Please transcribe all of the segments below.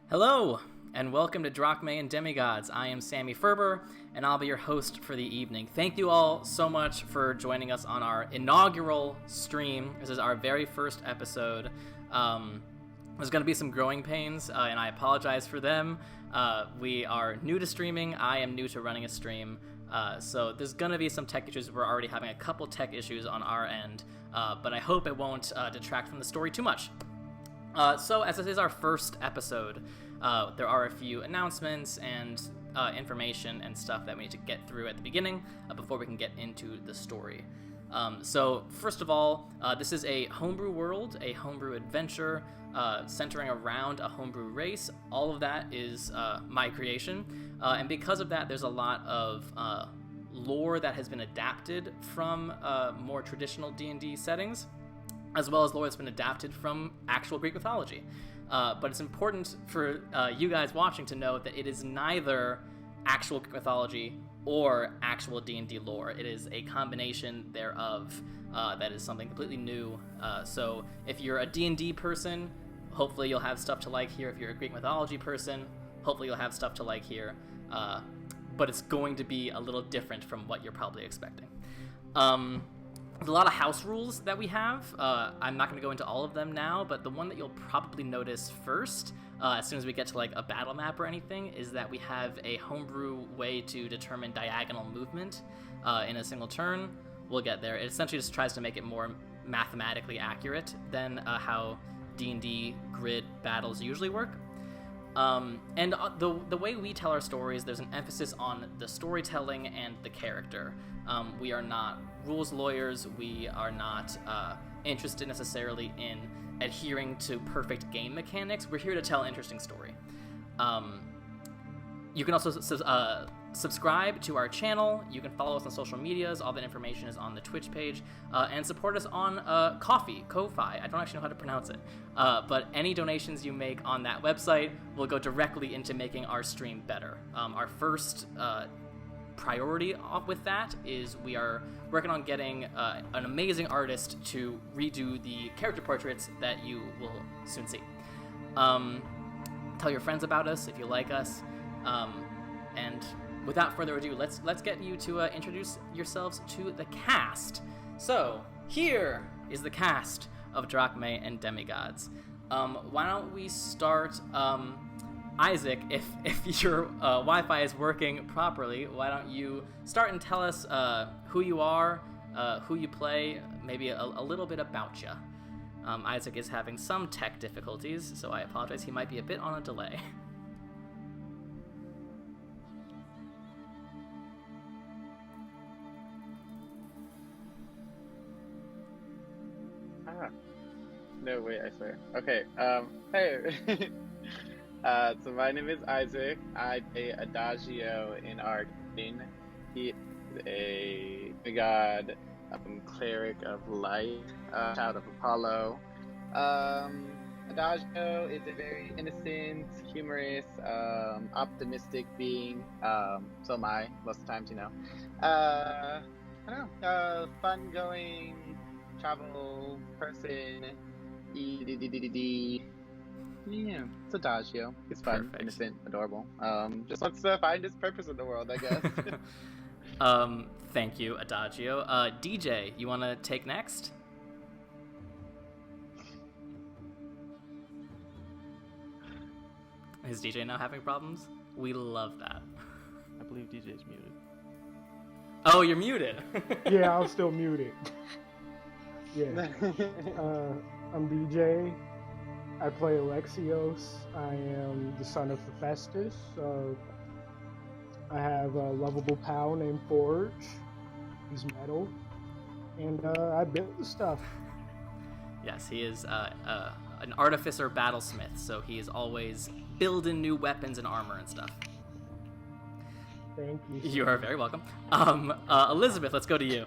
Hello, and welcome to Drachmae and Demigods. I am Sammy Ferber, and I'll be your host for the evening. Thank you all so much for joining us on our inaugural stream. This is our very first episode. There's going to be some growing pains, and I apologize for them. We are new to streaming. I am new to running a stream. So there's going to be some tech issues. We're already having a couple tech issues on our end, but I hope it won't detract from the story too much. So as this is our first episode, there are a few announcements and information and stuff that we need to get through at the beginning before we can get into the story. So first of all, this is a homebrew world, a homebrew adventure centering around a homebrew race. All of that is my creation, and because of that, there's a lot of lore that has been adapted from more traditional D&D settings, as well as lore that's been adapted from actual Greek mythology. But it's important for you guys watching to know that it is neither actual Greek mythology or actual D&D lore. It is a combination thereof that is something completely new. So if you're a D&D person, hopefully you'll have stuff to like here. If you're a Greek mythology person, hopefully you'll have stuff to like here. But it's going to be a little different from what you're probably expecting. There's a lot of house rules that we have. I'm not going to go into all of them now, but the one that you'll probably notice first, as soon as we get to like a battle map or anything, is that we have a homebrew way to determine diagonal movement in a single turn. We'll get there. It essentially just tries to make it more mathematically accurate than how D&D grid battles usually work. And the way we tell our stories, there's an emphasis on the storytelling and the character. We are not rules lawyers. We are not interested necessarily in adhering to perfect game mechanics. We're here to tell an interesting story. You can also subscribe to our channel. You can follow us on social medias. All that information is on the Twitch page. And support us on Ko-Fi. I don't actually know how to pronounce it. But any donations you make on that website will go directly into making our stream better. Our first priority with that is we are working on getting an amazing artist to redo the character portraits that you will soon see. Tell your friends about us if you like us. And without further ado, let's get you to introduce yourselves to the cast. So here is the cast of Drachmae and Demigods. Why don't we start? Isaac, if your Wi-Fi is working properly, why don't you start and tell us who you are, who you play, maybe a little bit about you. Isaac is having some tech difficulties, so I apologize. He might be a bit on a delay. No, wait, I swear. Okay, hey. So my name is Isaac. I play Adagio in our game. He is a god, cleric of light, child of Apollo. Adagio is a very innocent, humorous, optimistic being. So am I, most of the times, you know. I don't know, fun-going, travel person. Yeah, it's Adagio. It's fun, perfect. Innocent, adorable. Just wants to find his purpose in the world, I guess. Thank you, Adagio. DJ, you want to take next? Is DJ now having problems? We love that. I believe DJ's muted. Oh, you're muted. Yeah, I'm still muted. Yeah. I'm DJ. I play Alexios. I am the son of Hephaestus. I have a lovable pal named Forge. He's metal. And I build the stuff. Yes, he is an artificer battlesmith, so he is always building new weapons and armor and stuff. Thank you. You are very welcome. Elizabeth, let's go to you.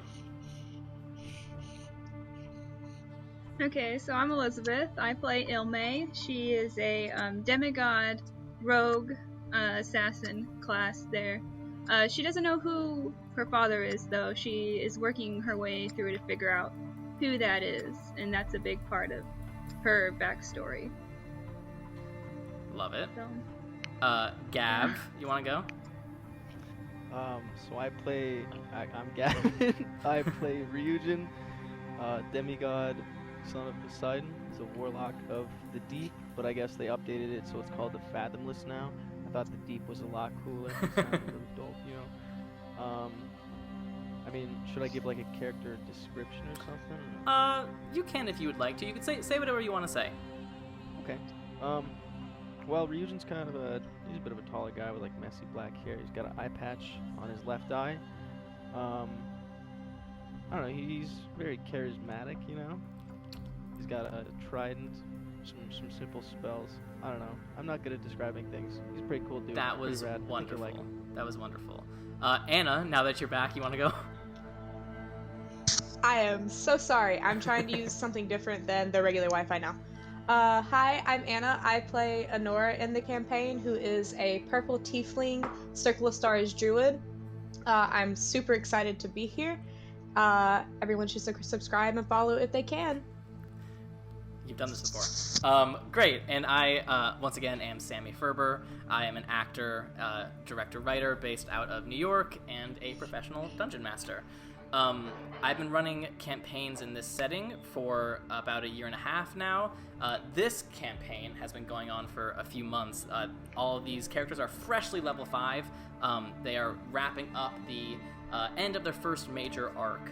Okay, so I'm Elizabeth. I play Ilme. She is a demigod rogue assassin class there. She doesn't know who her father is, though. She is working her way through to figure out who that is, and that's a big part of her backstory. Love it. So, Gav, you want to go? So I'm Gavin. I play Ryujin, demigod, son of Poseidon. He's a warlock of the deep, but I guess they updated it so it's called the Fathomless now. I thought the deep was a lot cooler. It sounded really dope, you know. I mean, should I give like a character description or something? You can if you would like to. You can say whatever you want to say. Okay. Well, Ryujin's he's a bit of a taller guy with like messy black hair. He's got an eye patch on his left eye. I don't know, he's very charismatic, you know? He's got a trident, some simple spells. I don't know. I'm not good at describing things. He's a pretty cool dude. That was rad. wonderful. Like that was wonderful. Anna, now that you're back, you want to go? I am so sorry. I'm trying to use something different than the regular Wi-Fi now. Hi, I'm Anna. I play Honora in the campaign, who is a purple tiefling Circle of Stars druid. I'm super excited to be here. Everyone should subscribe and follow if they can. You've done this before. Great. And I, once again, am Sammy Ferber. I am an actor, director, writer based out of New York and a professional dungeon master. I've been running campaigns in this setting for about 1.5 years now. This campaign has been going on for a few months. All of these characters are freshly level 5. They are wrapping up the end of their first major arc.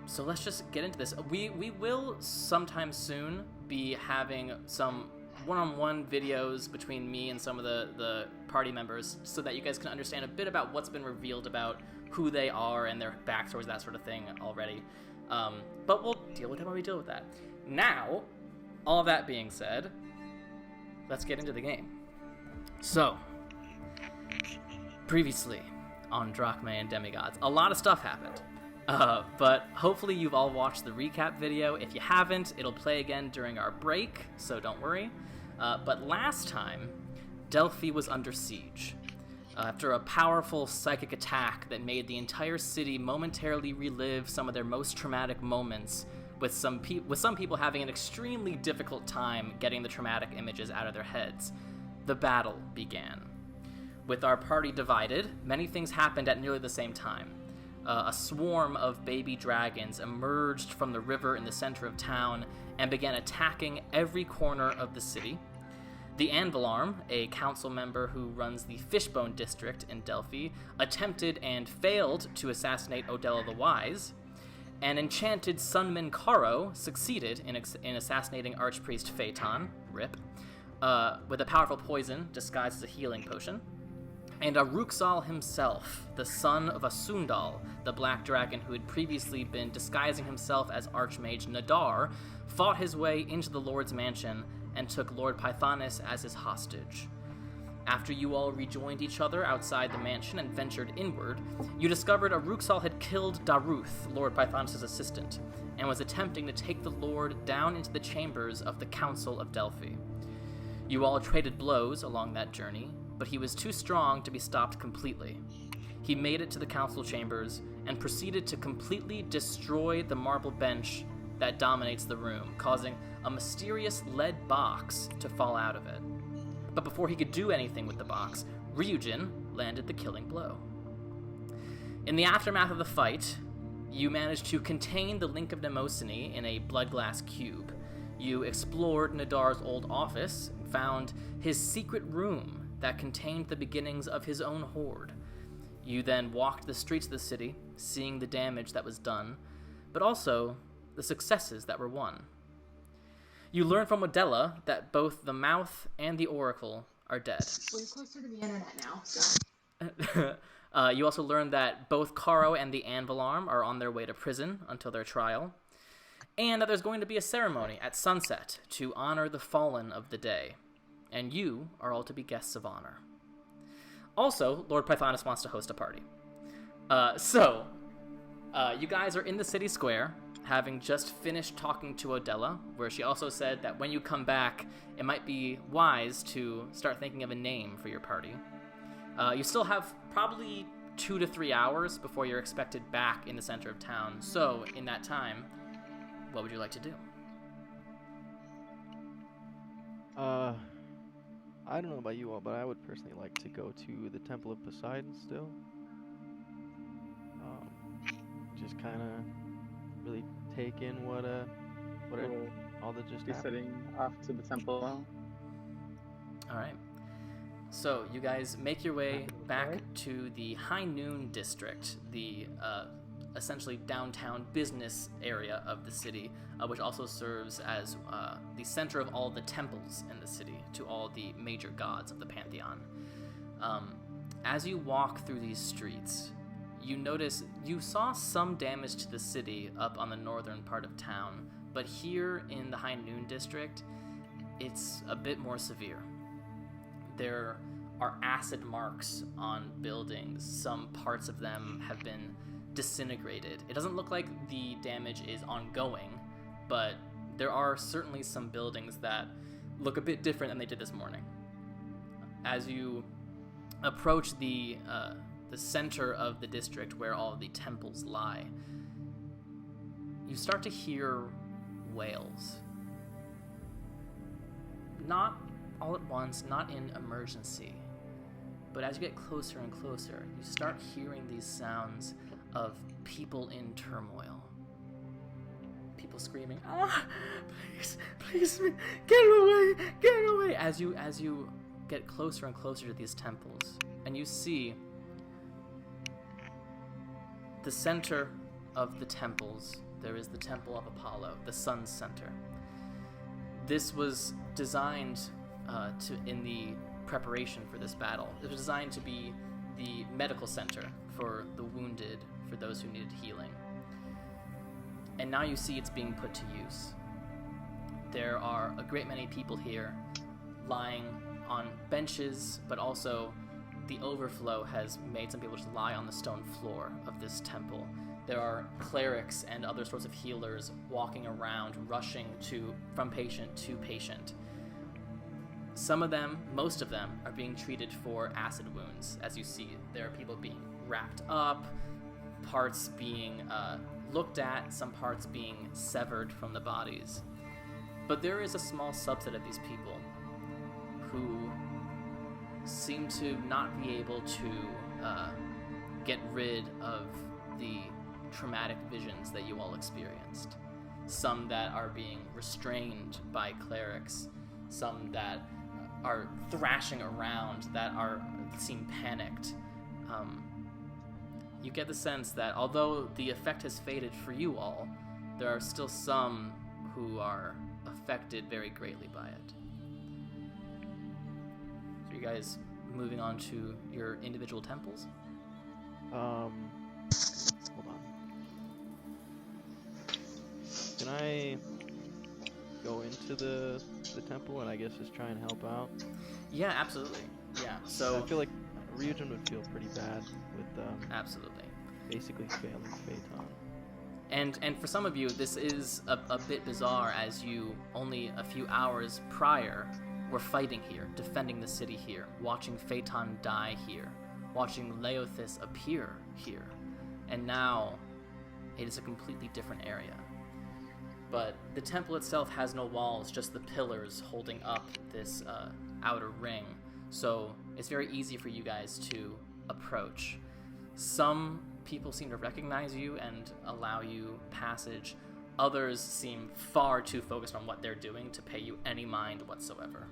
So let's just get into this. We will sometime soon be having some one-on-one videos between me and some of the party members so that you guys can understand a bit about what's been revealed about who they are and their backstories, that sort of thing already. But we'll deal with it when we deal with that. Now, all of that being said, let's get into the game. So, previously on Drachmae and Demigods, a lot of stuff happened. But hopefully you've all watched the recap video. If you haven't, it'll play again during our break, so don't worry. But last time, Delphi was under siege. After a powerful psychic attack that made the entire city momentarily relive some of their most traumatic moments, with some people having an extremely difficult time getting the traumatic images out of their heads, the battle began. With our party divided, many things happened at nearly the same time. A swarm of baby dragons emerged from the river in the center of town and began attacking every corner of the city. The Anvilarm, a council member who runs the Fishbone District in Delphi, attempted and failed to assassinate Odella the Wise. An enchanted Sunman Karo succeeded in assassinating Archpriest Phaeton, RIP, with a powerful poison disguised as a healing potion. And Aruxal himself, the son of Asundal, the black dragon who had previously been disguising himself as Archmage Nadar, fought his way into the Lord's mansion and took Lord Pythonis as his hostage. After you all rejoined each other outside the mansion and ventured inward, you discovered Aruxal had killed Daruth, Lord Pythonis' assistant, and was attempting to take the Lord down into the chambers of the Council of Delphi. You all traded blows along that journey, but he was too strong to be stopped completely. He made it to the council chambers and proceeded to completely destroy the marble bench that dominates the room, causing a mysterious lead box to fall out of it. But before he could do anything with the box, Ryujin landed the killing blow. In the aftermath of the fight, you managed to contain the Link of Mnemosyne in a blood-glass cube. You explored Nadar's old office and found his secret room that contained the beginnings of his own horde. You then walked the streets of the city, seeing the damage that was done, but also the successes that were won. You learned from Odella that both the Mouth and the Oracle are dead. We're closer to the internet now, so... You also learned that both Karo and the Anvilarm are on their way to prison until their trial, and that there's going to be a ceremony at sunset to honor the fallen of the day, and you are all to be guests of honor. Also, Lord Pythonis wants to host a party. You guys are in the city square, having just finished talking to Odella, where she also said that when you come back, it might be wise to start thinking of a name for your party. You still have probably 2 to 3 hours before you're expected back in the center of town, so in that time, what would you like to do? I don't know about you all, but I would personally like to go to the Temple of Poseidon still. Just kind of really take in what We'll all that just be happened. setting off to the temple. All right. So you guys make your way back Okay. to the High Noon District, the essentially downtown business area of the city, which also serves as the center of all the temples in the city to all the major gods of the pantheon. As you walk through these streets, you notice you saw some damage to the city up on the northern part of town, but here in the High Noon District, it's a bit more severe. There are acid marks on buildings. Some parts of them have been disintegrated. It doesn't look like the damage is ongoing, but there are certainly some buildings that look a bit different than they did this morning. As you approach the center of the district where all the temples lie, you start to hear wails. Not all at once, not in emergency, but as you get closer and closer, you start hearing these sounds of people in turmoil. People screaming, "Ah, please, get away!" As you get closer and closer to these temples, and you see the center of the temples. There is the Temple of Apollo, the Sun's center. This was designed in the preparation for this battle. It was designed to be the medical center for the wounded, for those who needed healing. And now you see it's being put to use. There are a great many people here lying on benches, but also the overflow has made some people just lie on the stone floor of this temple. There are clerics and other sorts of healers walking around, rushing from patient to patient. Some of them, most of them, are being treated for acid wounds. As you see, there are people being wrapped up, parts being looked at, some parts being severed from the bodies. But there is a small subset of these people who seem to not be able to get rid of the traumatic visions that you all experienced. Some that are being restrained by clerics, some that are thrashing around, that seem panicked. You get the sense that although the effect has faded for you all, there are still some who are affected very greatly by it. So you guys moving on to your individual temples? Hold on. Can I go into the temple and I guess just try and help out? Yeah, absolutely. Yeah. So I feel like Ryujin would feel pretty bad with absolutely. basically failing Phaeton. And for some of you, this is a bit bizarre, as you only a few hours prior were fighting here, defending the city here, watching Phaeton die here, watching Leothis appear here, and now it is a completely different area. But the temple itself has no walls, just the pillars holding up this outer ring, so it's very easy for you guys to approach. Some people seem to recognize you and allow you passage. Others seem far too focused on what they're doing to pay you any mind whatsoever.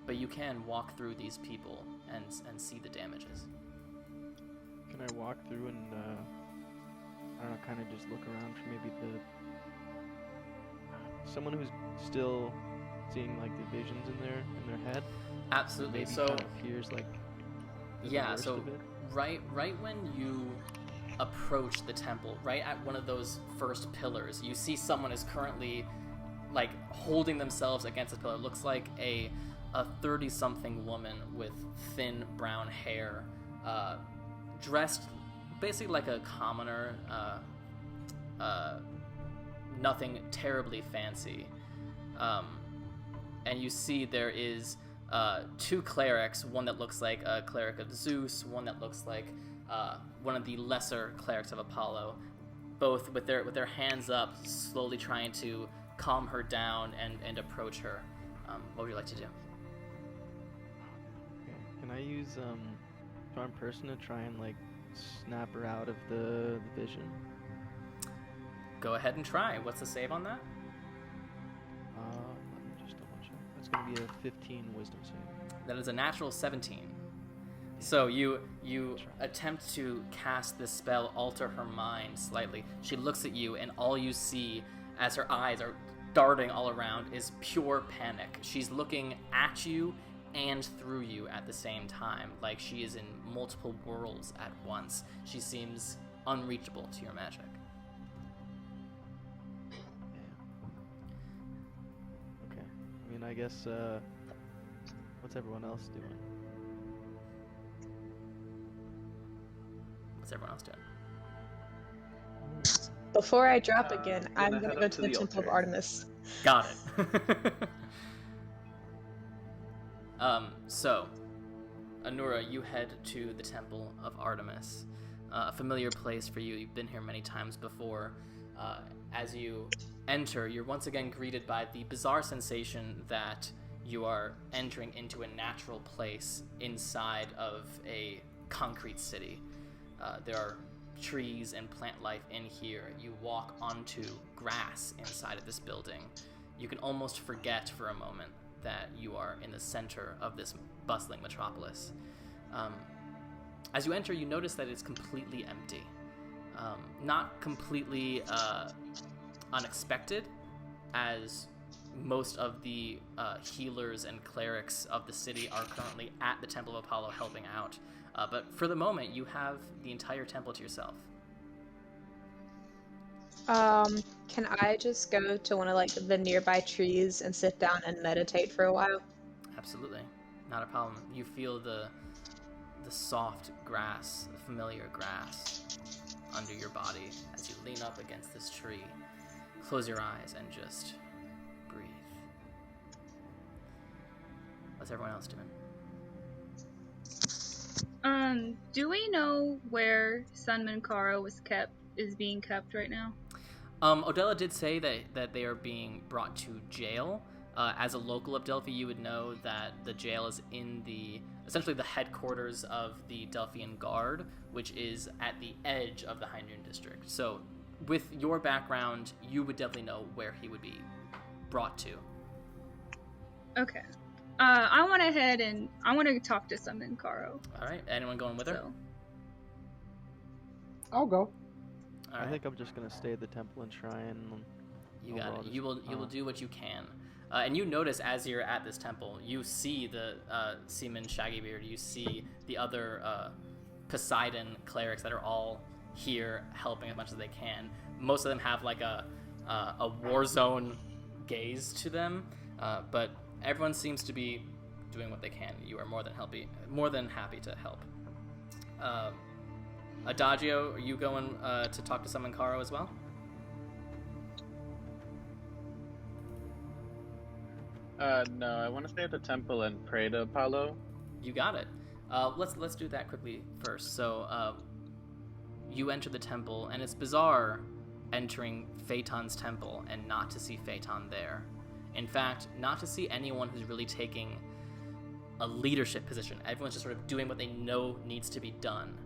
But you can walk through these people and see the damages. Can I walk through and I don't know, kind of just look around for maybe someone who's still seeing like the visions in their head? Absolutely. Maybe So kind of hears like the yeah, worst so of it? right when you approach the temple, right at one of those first pillars, you see someone is currently like holding themselves against this pillar. It looks like a 30-something woman with thin brown hair, dressed basically like a commoner, nothing terribly fancy. And you see there is two clerics, one that looks like a cleric of Zeus, one that looks like one of the lesser clerics of Apollo, both with their hands up, slowly trying to calm her down and approach her. What would you like to do? use charm person to try and like snap her out of the vision? Go ahead and try. What's the save on that? Let me just double check. That's gonna be a 15 wisdom save. That is a natural 17. So you attempt to cast this spell, alter her mind slightly. She looks at you, and all you see as her eyes are darting all around is pure panic. She's looking at you and through you at the same time, like she is in multiple worlds at once. She seems unreachable to your magic. Yeah. Okay. I mean, I guess, what's everyone else doing? What's everyone else doing? Before I drop again, I'm gonna gonna head go up to to the the Temple of altar. Artemis. Got it. So, Anura, you head to the Temple of Artemis, a familiar place for you. You've been here many times before. As you enter, you're once again greeted by the bizarre sensation that you are entering into a natural place inside of a concrete city. There are trees and plant life in here. You walk onto grass inside of this building. You can almost forget for a moment that you are in the center of this bustling metropolis. As you enter, you notice that it's completely empty. Not completely unexpected, as most of the healers and clerics of the city are currently at the Temple of Apollo helping out. But for the moment, you have the entire temple to yourself. Can I just go to one of like the nearby trees and sit down and meditate for a while? Absolutely, not a problem. You feel the soft grass, the familiar grass under your body as you lean up against this tree. Close your eyes and just breathe. What's everyone else doing? Do we know where Sun Minkara is being kept right now? Odella did say that they are being brought to jail. As a local of Delphi, you would know that the jail is in essentially the headquarters of the Delphian Guard, which is at the edge of the High Noon District. So, with your background, you would definitely know where he would be brought to. Okay. I want to head and I want to talk to Sun Minkara. All right. Anyone going with her? So. I'll go. All right. I think I'm just gonna stay at the temple and try and. You got it. You will do what you can. And you notice as you're at this temple, you see the Seaman Shaggybeard, you see the other Poseidon clerics that are all here helping as much as they can. Most of them have like a war zone gaze to them, but everyone seems to be doing what they can. You are more than happy to help. Adagio, are you going to talk to Sun Minkara as well? No, I want to stay at the temple and pray to Apollo. You got it. Let's do that quickly first. So, you enter the temple, and it's bizarre entering Phaeton's temple and not to see Phaeton there. In fact, not to see anyone who's really taking a leadership position. Everyone's just sort of doing what they know needs to be done.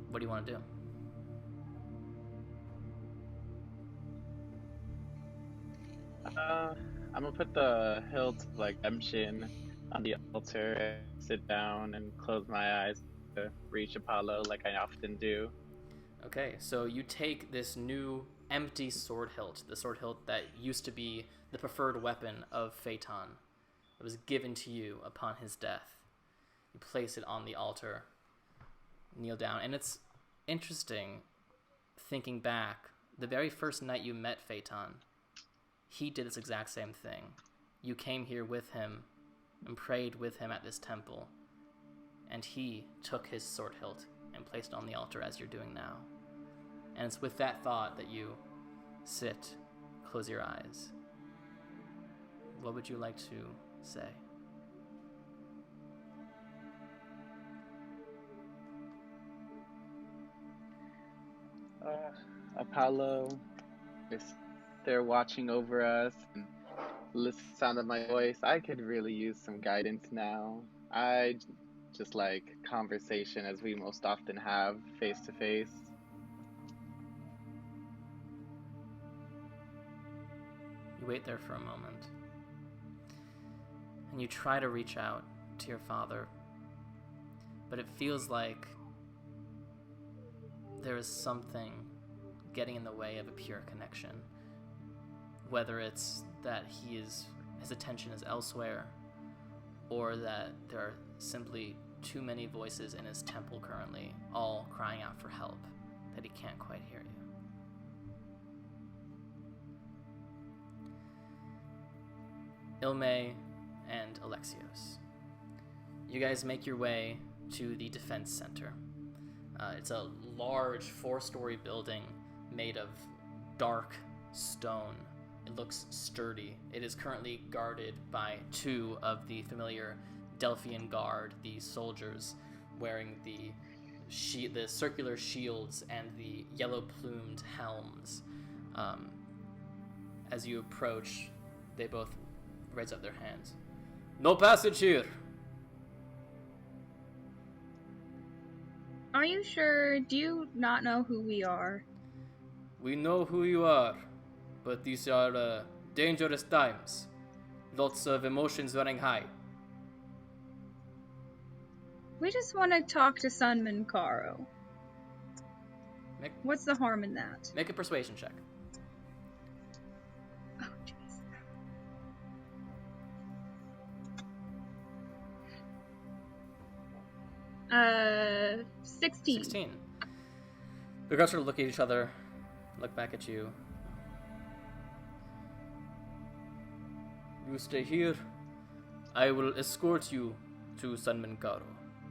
What do you want to do? I'm gonna put the hilt of like Emshin on the altar and sit down and close my eyes to reach Apollo like I often do. Okay, so you take this new empty sword hilt, the sword hilt that used to be the preferred weapon of Phaeton. It was given to you upon his death. You place it on the altar, kneel down, and it's interesting thinking back. The very first night you met Phaeton, he did this exact same thing. You came here with him and prayed with him at this temple, and he took his sword hilt and placed it on the altar as you're doing now. And it's with that thought that you sit, close your eyes. What would you like to say? Apollo is there watching over us, and listen to the sound of my voice, I could really use some guidance now. I just like conversation as we most often have, face to face. You wait there for a moment, and you try to reach out to your father, but it feels like there is something getting in the way of a pure connection. Whether it's that his attention is elsewhere, or that there are simply too many voices in his temple currently, all crying out for help, that he can't quite hear you. Ilme and Alexios, you guys make your way to the defense center. It's a large 4-story building made of dark stone. It looks sturdy. It is currently guarded by 2 of the familiar Delphian guard, the soldiers wearing the circular shields and the yellow-plumed helms. As you approach, they both raise up their hands. No passage here! Are you sure? Do you not know who we are? We know who you are, but these are dangerous times. Lots of emotions running high. We just want to talk to Sunman Karo. Make, What's the harm in that? make a persuasion check. Oh, jeez. 16. 16. The girls sort of look at each other, look back at you. You stay here. I will escort you to Sunman Karo.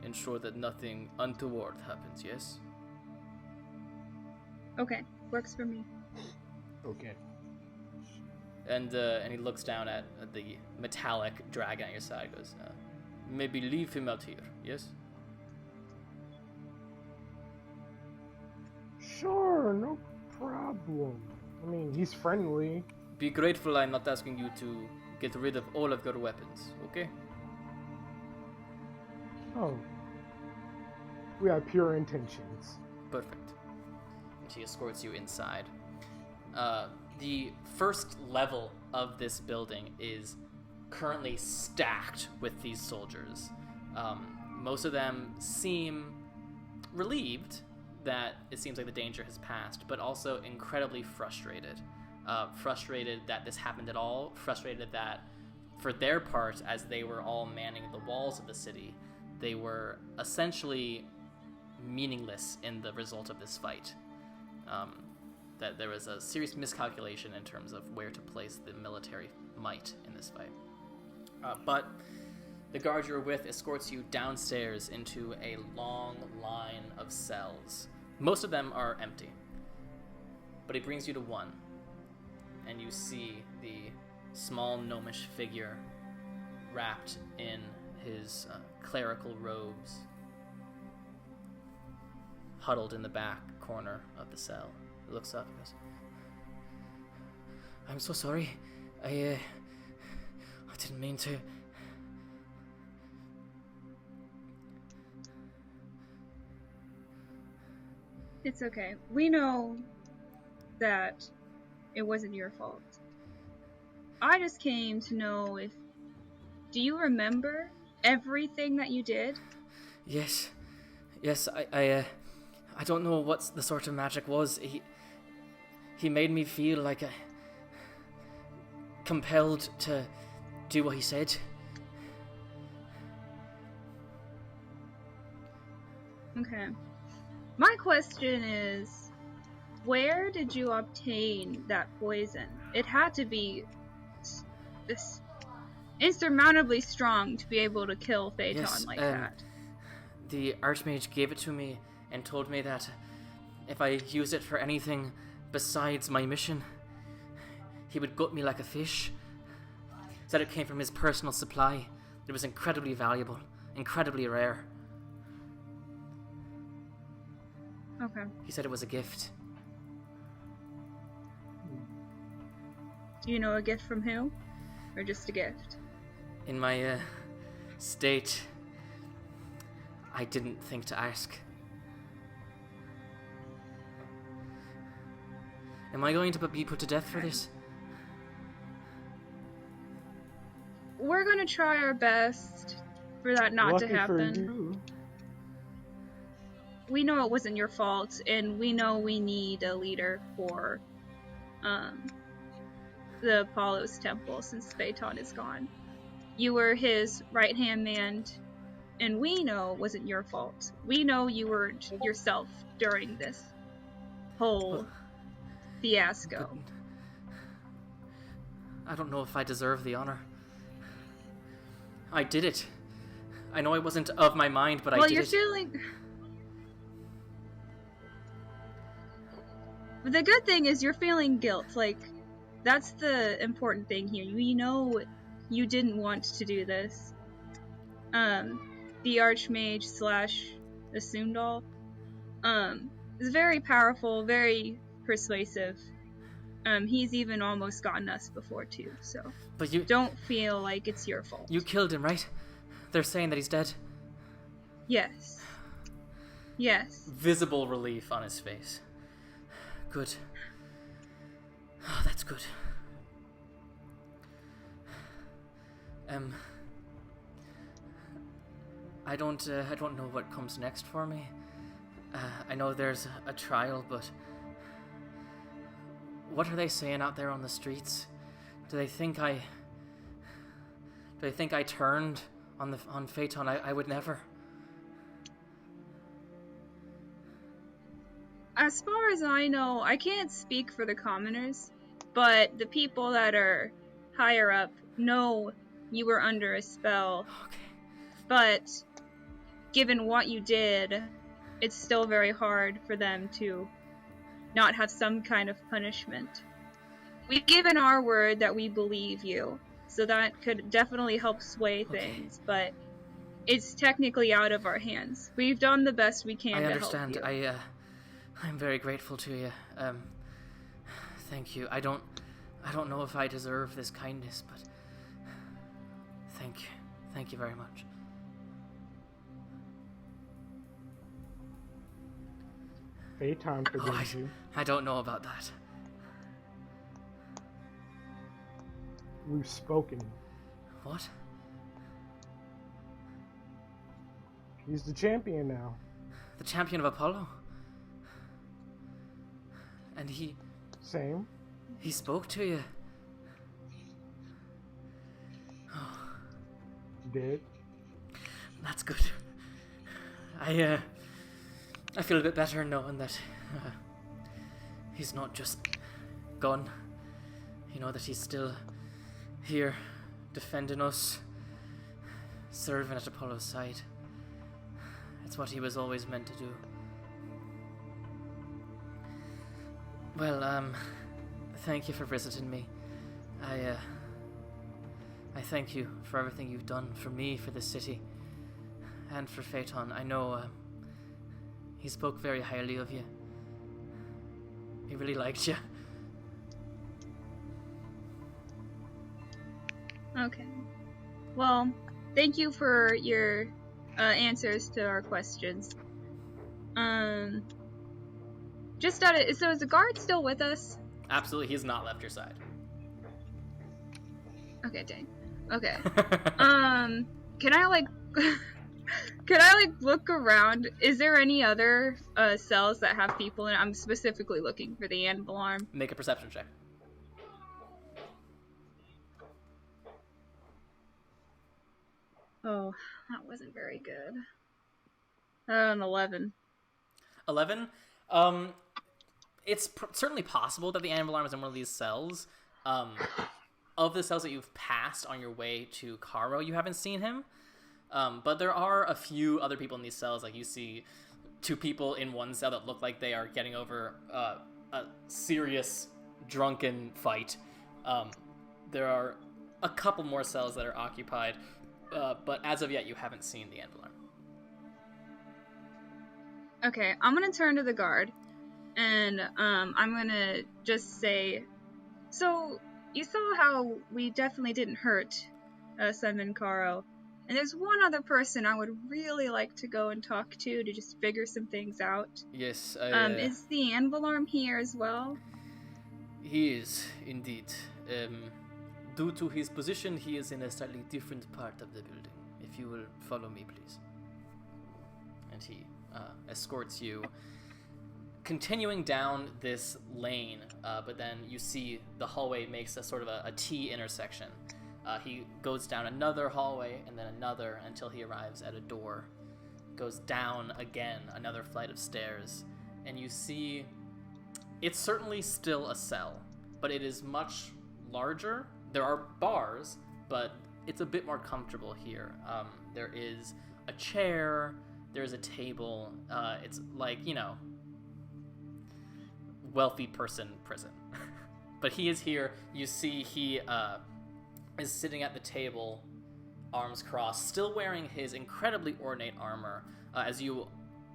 Ensure that nothing untoward happens, yes? Okay, works for me. Okay. And he looks down at the metallic dragon at your side, goes, maybe leave him out here, yes? Sure, no problem. I mean, he's friendly. Be grateful I'm not asking you to get rid of all of your weapons, okay? Oh. We have pure intentions. Perfect. And she escorts you inside. The first level of this building is currently stacked with these soldiers. Most of them seem relieved that it seems like the danger has passed, but also incredibly frustrated. Frustrated that this happened at all, frustrated that for their part, as they were all manning the walls of the city, they were essentially meaningless in the result of this fight. That there was a serious miscalculation in terms of where to place the military might in this fight. But the guard you're with escorts you downstairs into a long line of cells. Most of them are empty, but he brings you to one, and you see the small gnomish figure wrapped in his clerical robes, huddled in the back corner of the cell. He looks up and goes, I'm so sorry. I didn't mean to. It's okay. We know that it wasn't your fault. I just came to know if... Do you remember everything that you did? Yes, I don't know what the sort of magic was. He made me feel like compelled to do what he said. Okay. My question is, where did you obtain that poison? It had to be this insurmountably strong to be able to kill Phaeton like that. The Archmage gave it to me and told me that if I use it for anything besides my mission, he would gut me like a fish. Said it came from his personal supply. It was incredibly valuable, incredibly rare. Okay. He said it was a gift. Do you know a gift from who? or just a gift? In my, state, I didn't think to ask. Am I going to be put to death for this? We're gonna try our best for that not Lucky to happen. For you. We know it wasn't your fault, and we know we need a leader for the Apollo's temple since Phaeton is gone. You were his right-hand man, and we know it wasn't your fault. We know you were yourself during this whole fiasco. I don't know if I deserve the honor. I did it. I know I wasn't of my mind, but I did it. Well, you're feeling... The good thing is you're feeling guilt. Like, that's the important thing here. We know you didn't want to do this. The Archmage / the Sundal is very powerful, very persuasive. He's even almost gotten us before too, so But you don't feel like it's your fault. You killed him, right? They're saying that he's dead. Yes. Yes. Visible relief on his face. Good. Oh, that's good. I don't know what comes next for me. I know there's a trial, but what are they saying out there on the streets? Do they think I turned on Phaeton? I would never. As far as I know, I can't speak for the commoners, but the people that are higher up know you were under a spell. Okay. But given what you did, it's still very hard for them to not have some kind of punishment. We've given our word that we believe you, so that could definitely help sway things, but it's technically out of our hands. We've done the best we can I to understand. help you. I'm very grateful to you. Thank you. I don't know if I deserve this kindness, but thank you. Thank you very much. Phaeton forgives you. I don't know about that. We've spoken. What? He's the champion now. The champion of Apollo? And he Same. spoke to you. Oh, Did. that's good. I feel a bit better knowing that he's not just gone. You know, that he's still here, defending us, serving at Apollo's side. It's what he was always meant to do. Well, thank you for visiting me. I thank you for everything you've done for me, for the city, and for Phaeton. I know, he spoke very highly of you. He really liked you. Okay. Well, thank you for your answers to our questions. So is the guard still with us? Absolutely, he's not left your side. Okay, dang. Okay. Can I look around? Is there any other cells that have people in it? I'm specifically looking for the anvil arm. Make a perception check. Oh, that wasn't very good. An 11. 11? It's certainly possible that the anvil arm is in one of these cells. Of the cells that you've passed on your way to Caro, you haven't seen him. But there are a few other people in these cells. Like, you see 2 people in one cell that look like they are getting over a serious drunken fight. There are a couple more cells that are occupied. But as of yet, you haven't seen the anvil arm. Okay, I'm gonna turn to the guard, and I'm gonna just say, so you saw how we definitely didn't hurt Simon Caro. And there's one other person I would really like to go and talk to just figure some things out. Yes, Is the Anvil Arm here as well? he is, indeed. Due to his position, he is in a slightly different part of the building. If you will follow me, please. And he escorts you, continuing down this lane, but then you see the hallway makes a sort of a T intersection. He goes down another hallway and then another until he arrives at a door. Goes down again, another flight of stairs, and you see it's certainly still a cell, but it is much larger. There are bars, but it's a bit more comfortable here. There is a chair, there's a table. It's like, wealthy person prison. But he is here. You see he is sitting at the table, arms crossed, still wearing his incredibly ornate armor. As you,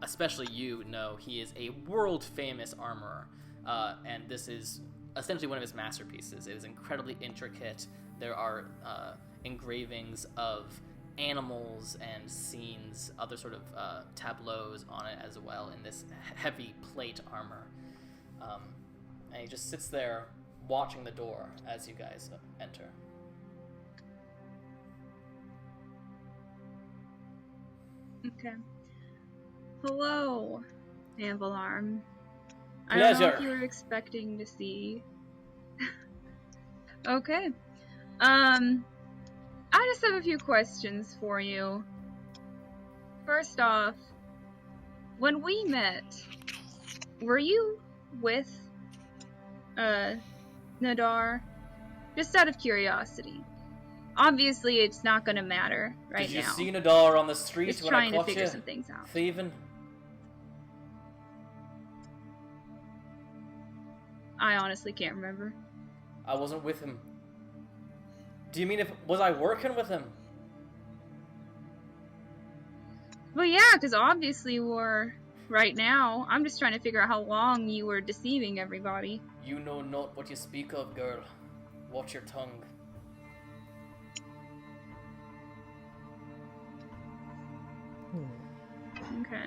especially you, know, he is a world-famous armorer, and this is essentially one of his masterpieces. It is incredibly intricate. There are engravings of animals and scenes, other sort of tableaus on it as well in this heavy plate armor. And he just sits there watching the door as you guys enter. Okay. Hello, Anvil Arm. I Pleasure. don't know if you were expecting to see. Okay. I just have a few questions for you. First off, when we met, were you with Nadar? Just out of curiosity. Obviously, it's not gonna matter right now. Did you see Nadar on the street Just when I trying to caught figure you some things out. thieving? I honestly can't remember. I wasn't with him. Do you mean was I working with him? Well, yeah, because obviously we're right now. I'm just trying to figure out how long you were deceiving everybody. You know not what you speak of, girl. Watch your tongue. Okay.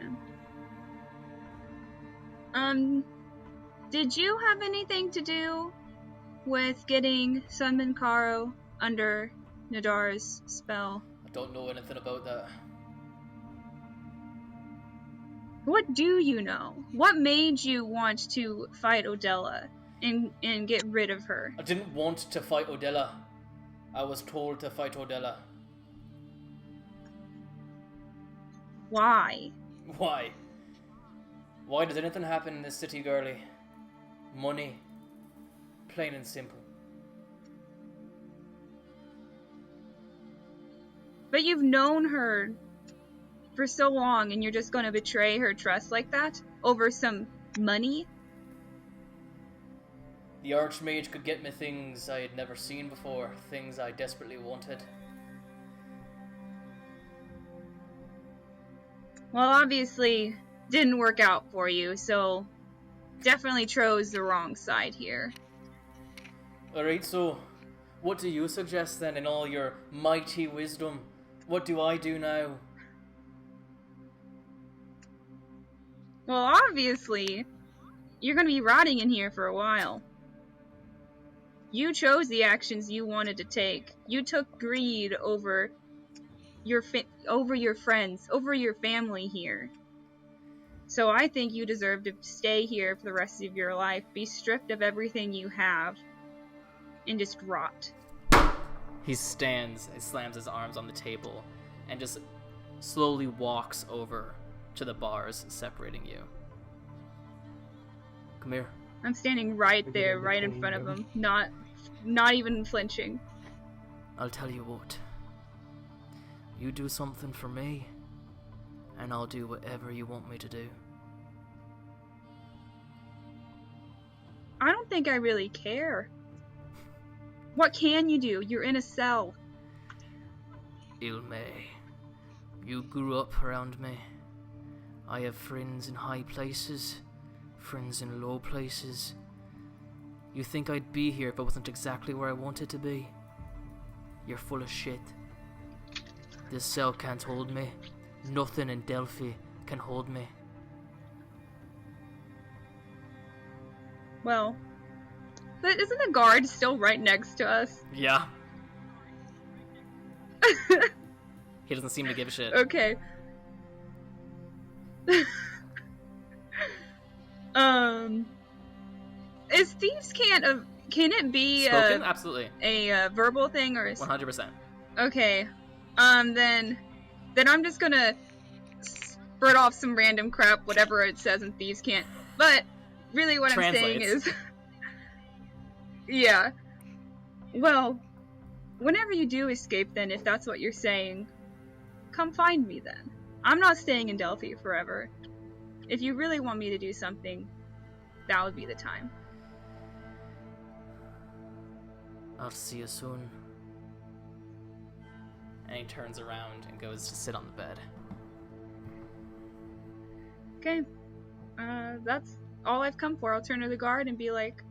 Did you have anything to do with getting Sunman Karo under Nadar's spell? I don't know anything about that. What do you know? What made you want to fight Odella and get rid of her? I didn't want to fight Odella. I was told to fight Odella. Why? Why? Why does anything happen in this city, girlie? Money. Plain and simple. But you've known her for so long and you're just gonna betray her trust like that? Over some money? The Archmage could get me things I had never seen before, things I desperately wanted. Well, obviously, didn't work out for you, so definitely chose the wrong side here. Alright, so what do you suggest then in all your mighty wisdom? What do I do now? Well, obviously, you're gonna be rotting in here for a while. You chose the actions you wanted to take. You took greed over your friends, over your family here. So I think you deserve to stay here for the rest of your life, be stripped of everything you have, and just rot. He stands, he slams his arms on the table, and just slowly walks over to the bars separating you. Come here. I'm standing right there, right in front of him, not even flinching. I'll tell you what. You do something for me, and I'll do whatever you want me to do. I don't think I really care. What can you do? You're in a cell. Ilme, you grew up around me. I have friends in high places, friends in low places. You think I'd be here if it wasn't exactly where I wanted to be? You're full of shit. This cell can't hold me. Nothing in Delphi can hold me. Well, but isn't the guard still right next to us? Yeah. He doesn't seem to give a shit. Okay. Is thieves can it be Spoken? Absolutely. a verbal thing or is 100%. okay? Then I'm just gonna spurt off some random crap, whatever it says in thieves can't. But really, what I'm saying is, yeah. Well, whenever you do escape, then if that's what you're saying, come find me then. I'm not staying in Delphi forever. If you really want me to do something, that would be the time. I'll see you soon. And he turns around and goes to sit on the bed. Okay. That's all I've come for. I'll turn to the guard and be like,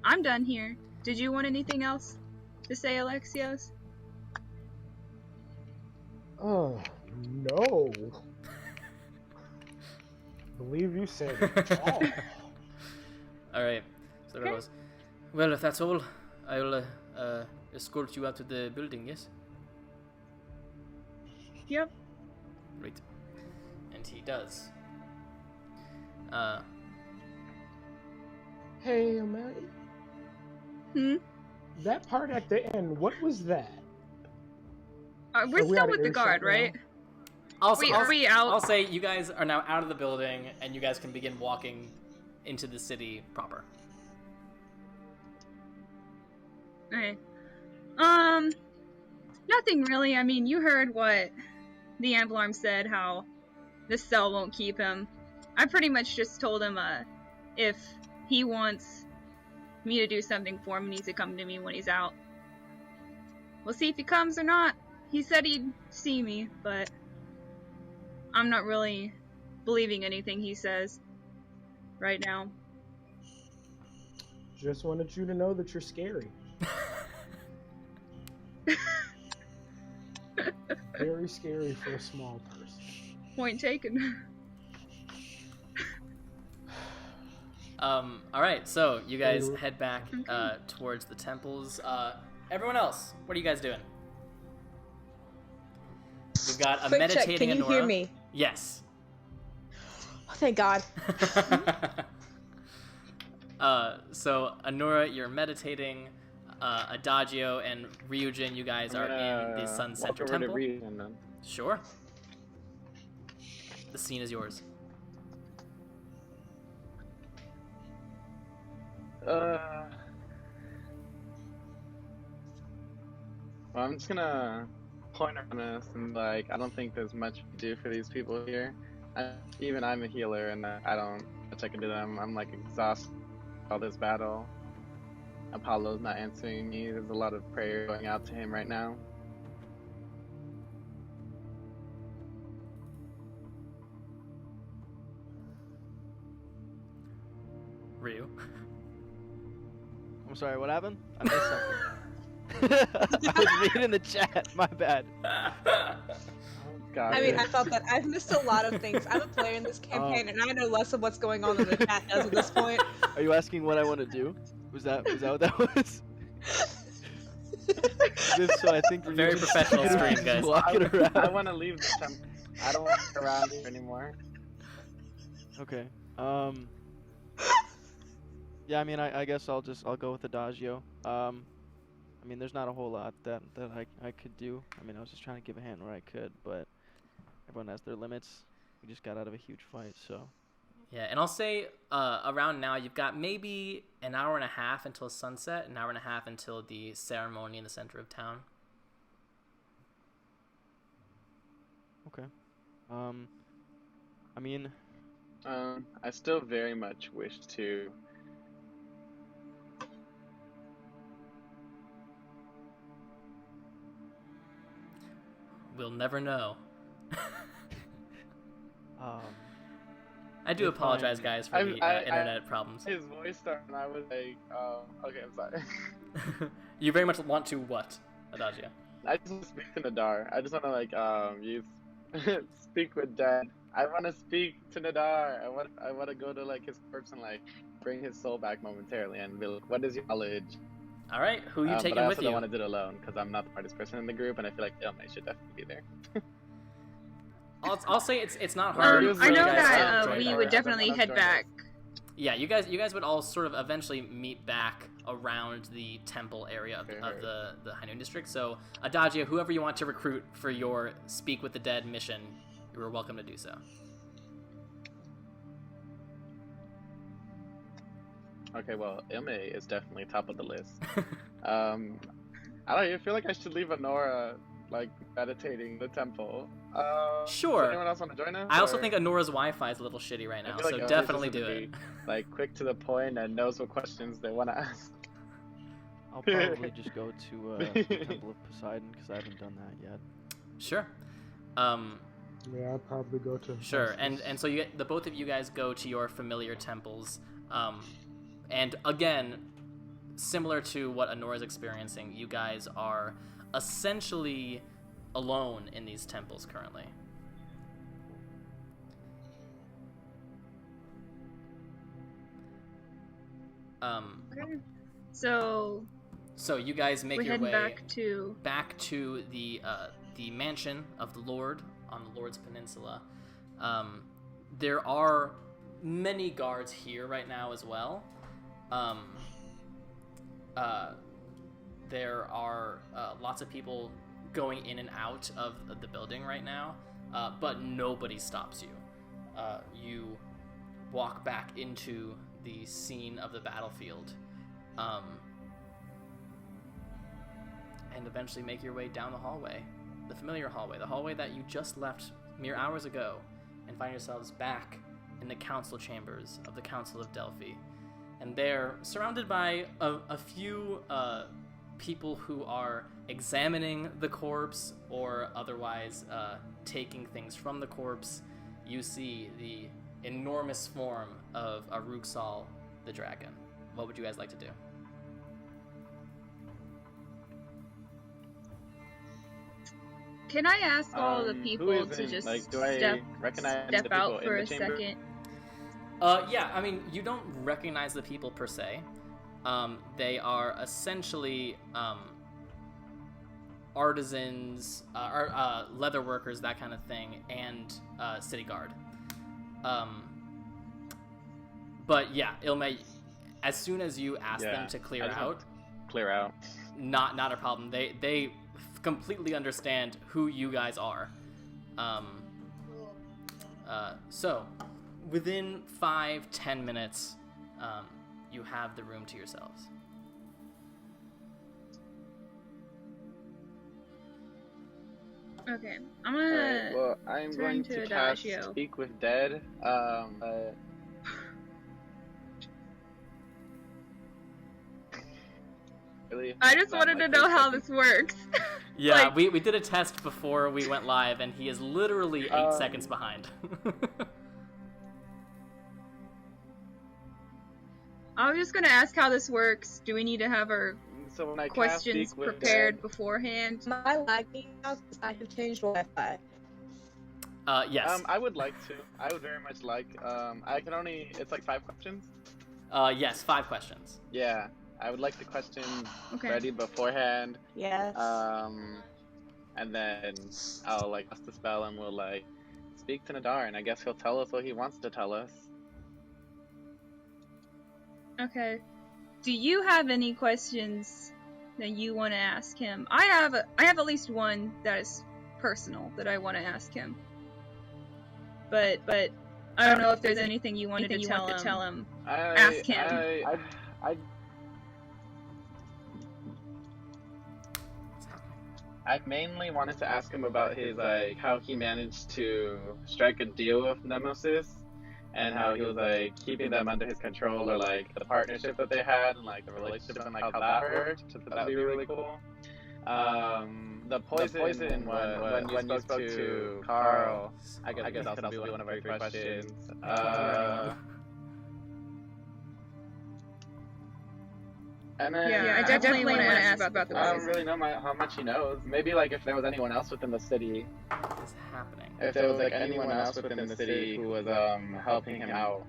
I'm done here. Did you want anything else to say, Alexios? Oh, no. Believe you said it all. Alright. So there goes. Well, if that's all, I'll escort you out to the building, yes? Yep. Great. And he does. Hey, Amelia. That part at the end, what was that? We're still with the guard, right? Are we out? I'll say you guys are now out of the building, and you guys can begin walking into the city proper. Okay. Nothing really. I mean, you heard what the Amblarm said, how the cell won't keep him. I pretty much just told him, if he wants me to do something for him, he needs to come to me when he's out. We'll see if he comes or not. He said he'd see me, but I'm not really believing anything he says right now. Just wanted you to know that you're scary. Very scary for a small person. Point taken. Alright, so you guys head back towards the temples. Everyone else, what are you guys doing? We've got a Quick meditating check, can you Anora. hear me? Yes. Oh, thank God. So Anora, you're meditating. Adagio and Ryujin, you guys are in the Sun Center Temple. Sure. The scene is yours. Well, I'm just gonna point on us and I don't think there's much to do for these people here. Even I'm a healer and I don't much I can do them. I'm exhausted all this battle. Apollo's not answering me. There's a lot of prayer going out to him right now. Ryu. I'm sorry, what happened? I missed something. I was reading the chat, my bad. God, I mean, I felt that I've missed a lot of things. I'm a player in this campaign, and I know less of what's going on than the chat does at this point. Are you asking what I want to do? Was that what that was? So I think Very professional stream, guys. I want to leave the temple. I don't want to be around here anymore. Okay. Yeah, I mean, I guess I'll go with Adagio. I mean, there's not a whole lot that I could do. I mean, I was just trying to give a hand where I could, but everyone has their limits. We just got out of a huge fight, so. Yeah, and I'll say around now you've got maybe an hour and a half until sunset, an hour and a half until the ceremony in the center of town. Okay. I mean. I still very much wish to. We'll never know. I do apologize, guys, for the internet problems. His voice started, and I was like, okay, I'm sorry. You very much want to what, Adagio? I just want to speak to Nadar. I just want to use speak with Dad. I want to speak to Nadar. I want to go to his corpse and bring his soul back momentarily and be like, what is your knowledge? All right, who are you taking but I with also you? don't want to do it alone because I'm not the smartest person in the group, and I feel like Ilme should definitely be there. I'll say it's not hard. Usually I for know you guys that to join we us. would definitely head back. Yeah, you guys would all sort of eventually meet back around the temple area of the High Noon district. So, Adagio, whoever you want to recruit for your Speak with the Dead mission, you are welcome to do so. Okay, well, Ilme is definitely top of the list. I feel like I should leave Honora meditating in the temple. Sure. Does anyone else want to join us? I also think Honora's Wi-Fi is a little shitty right now, so definitely do it. Quick to the point and knows what questions they want to ask. I'll probably just go to the Temple of Poseidon because I haven't done that yet. Sure. Yeah, I'll probably go to. Sure, and so the both of you guys go to your familiar temples, and again, similar to what Honora's experiencing, you guys are essentially alone in these temples currently. Okay. So you guys make your way back to the mansion of the Lord on the Lord's Peninsula. There are many guards here right now as well. There are lots of people going in and out of the building right now, but nobody stops you. You walk back into the scene of the battlefield, and eventually make your way down the hallway, the familiar hallway, the hallway that you just left mere hours ago, and find yourselves back in the council chambers of the Council of Delphi. And there, surrounded by a few people who are examining the corpse or otherwise taking things from the corpse, you see the enormous form of Aruxal the dragon. What would you guys like to do? Can I ask all the people to just step out for a second? Yeah, I mean, you don't recognize the people per se. They are essentially artisans, or leather workers, that kind of thing, and city guard. But yeah, Ilme, as soon as you ask them to clear out, not a problem. They completely understand who you guys are. So within 5-10 minutes, you have the room to yourselves. Okay, I'm gonna. I'm turn going to to cast Adagio. Speak with Dead. Really? I just wanted to know how this works. Yeah, we did a test before we went live, and he is literally 8 seconds behind. I was just gonna ask how this works. Do we need to have our So when I questions cast Speak with prepared Dead, beforehand? Am I lagging now because I have changed Wi-Fi? Yes. I would like to. I would very much like. I can only. It's like 5 questions. Yes, 5 questions. Yeah, I would like the questions Okay. ready beforehand. Yes. And then I'll cast the spell and we'll speak to Nadar, and I guess he'll tell us what he wants to tell us. Okay. Do you have any questions that you want to ask him? I have at least one that is personal that I want to ask him. But I don't know if there's anything you wanted to tell him. Ask him. I mainly wanted to ask him about his how he managed to strike a deal with Nemesis, and how he was keeping them under his control, or the partnership that they had, and the relationship, and how that worked. That'd be really cool. And the poison one, when you spoke to Carl, I guess could also be one of our three questions. And then, Yeah, I definitely want to ask about the I don't poison. really know how much he knows. Maybe like if there was anyone else within the city. What is happening? If there was like anyone else within the city who was helping him out,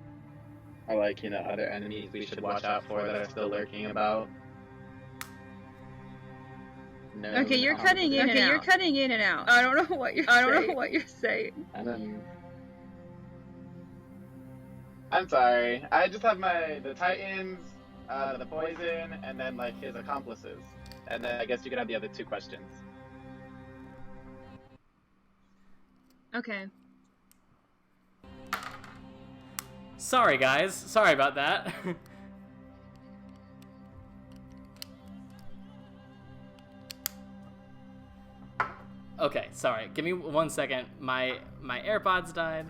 or like other enemies we should watch out for that are still lurking about. No, Okay, you're cutting in and out. You're cutting in and out. I don't know what you're saying. And then I'm sorry. I just have the Titans, the poison, and then like his accomplices. And then I guess you could have the other two questions. Okay. Sorry, guys. Sorry about that. Okay, sorry. Give me 1 second. My AirPods died.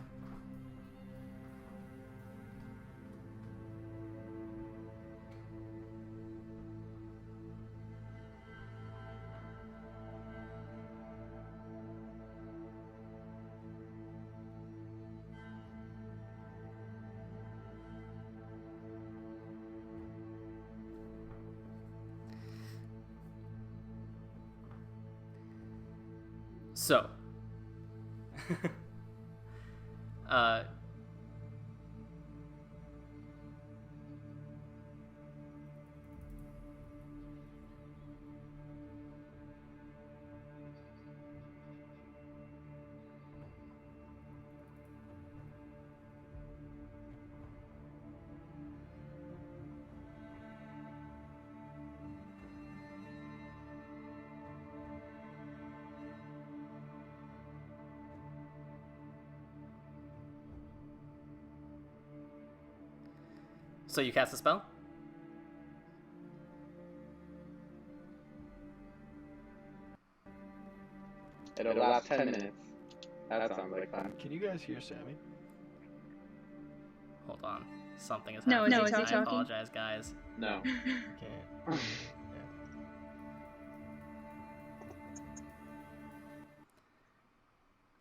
So, so you cast a spell? It'll last 10 minutes. That sounds like fun. Can you guys hear Sammy? Hold on. Something is No, happening. is he I talking? apologize, guys. No. Can't.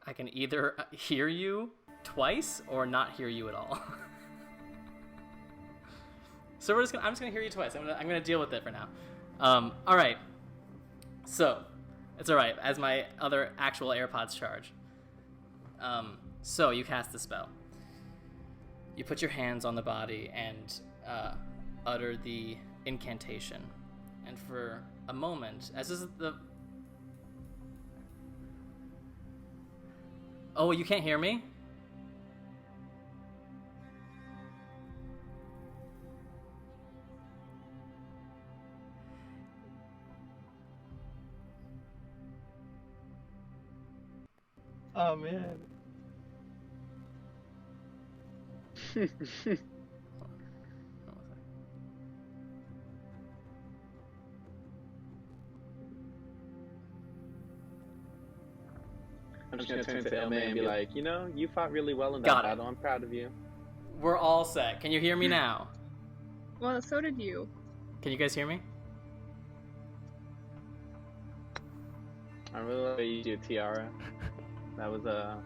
I can either hear you twice or not hear you at all. So I'm just gonna hear you twice. I'm gonna deal with it for now. All right. So it's all right as my other actual AirPods charge. So you cast the spell. You put your hands on the body and utter the incantation, and for a moment, as this is the. Oh, you can't hear me? Oh man. I'm just gonna turn to Elme and be like, you fought really well in that Got it. battle. I'm proud of you. We're all set. Can you hear me now? Well, so did you. Can you guys hear me? I really love that you do Tiara. That was a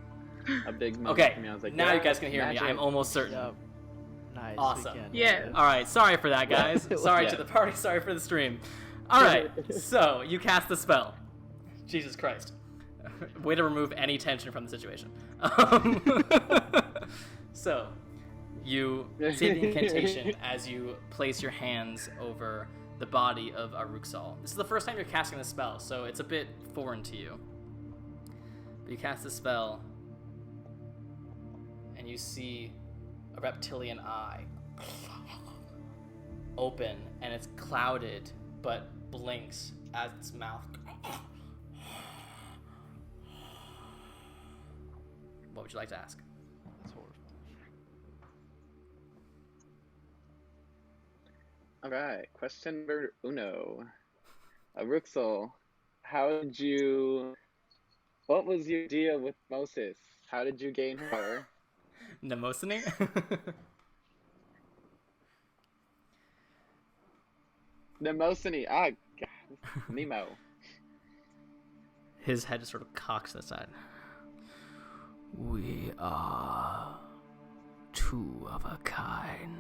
big moment Okay, for me. I was like, now yeah, you guys can hear magic. me. I'm almost certain. Yep. Nice. Awesome. Again. Yeah. All right, sorry for that, guys. Sorry Yeah. to the party, sorry for the stream. All right, so you cast the spell. Jesus Christ. Way to remove any tension from the situation. So, you say the incantation as you place your hands over the body of Aruxal. This is the first time you're casting the spell, so it's a bit foreign to you. But you cast the spell, and you see a reptilian eye open, and it's clouded but blinks as its mouth. What would you like to ask? That's horrifying. All right, question number uno. Aruxal, what was your deal with Moses? How did you gain her power? Mnemosyne? Mnemosyne, God, Nemo. His head sort of cocks to the side. We are two of a kind.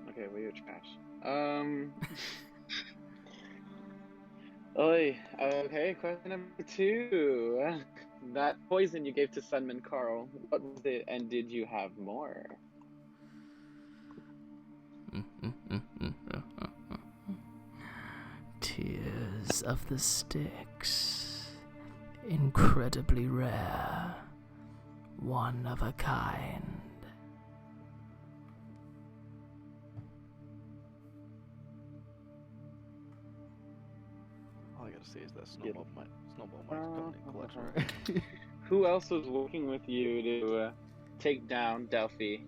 Okay, well, you're trash. Oi. Okay, question number 2. That poison you gave to Sunman Carl, what was it, and did you have more? Tears of the Styx. Incredibly rare. One of a kind. All I gotta say is that snowball might come in clutch, right? Who else was working with you to take down Delphi?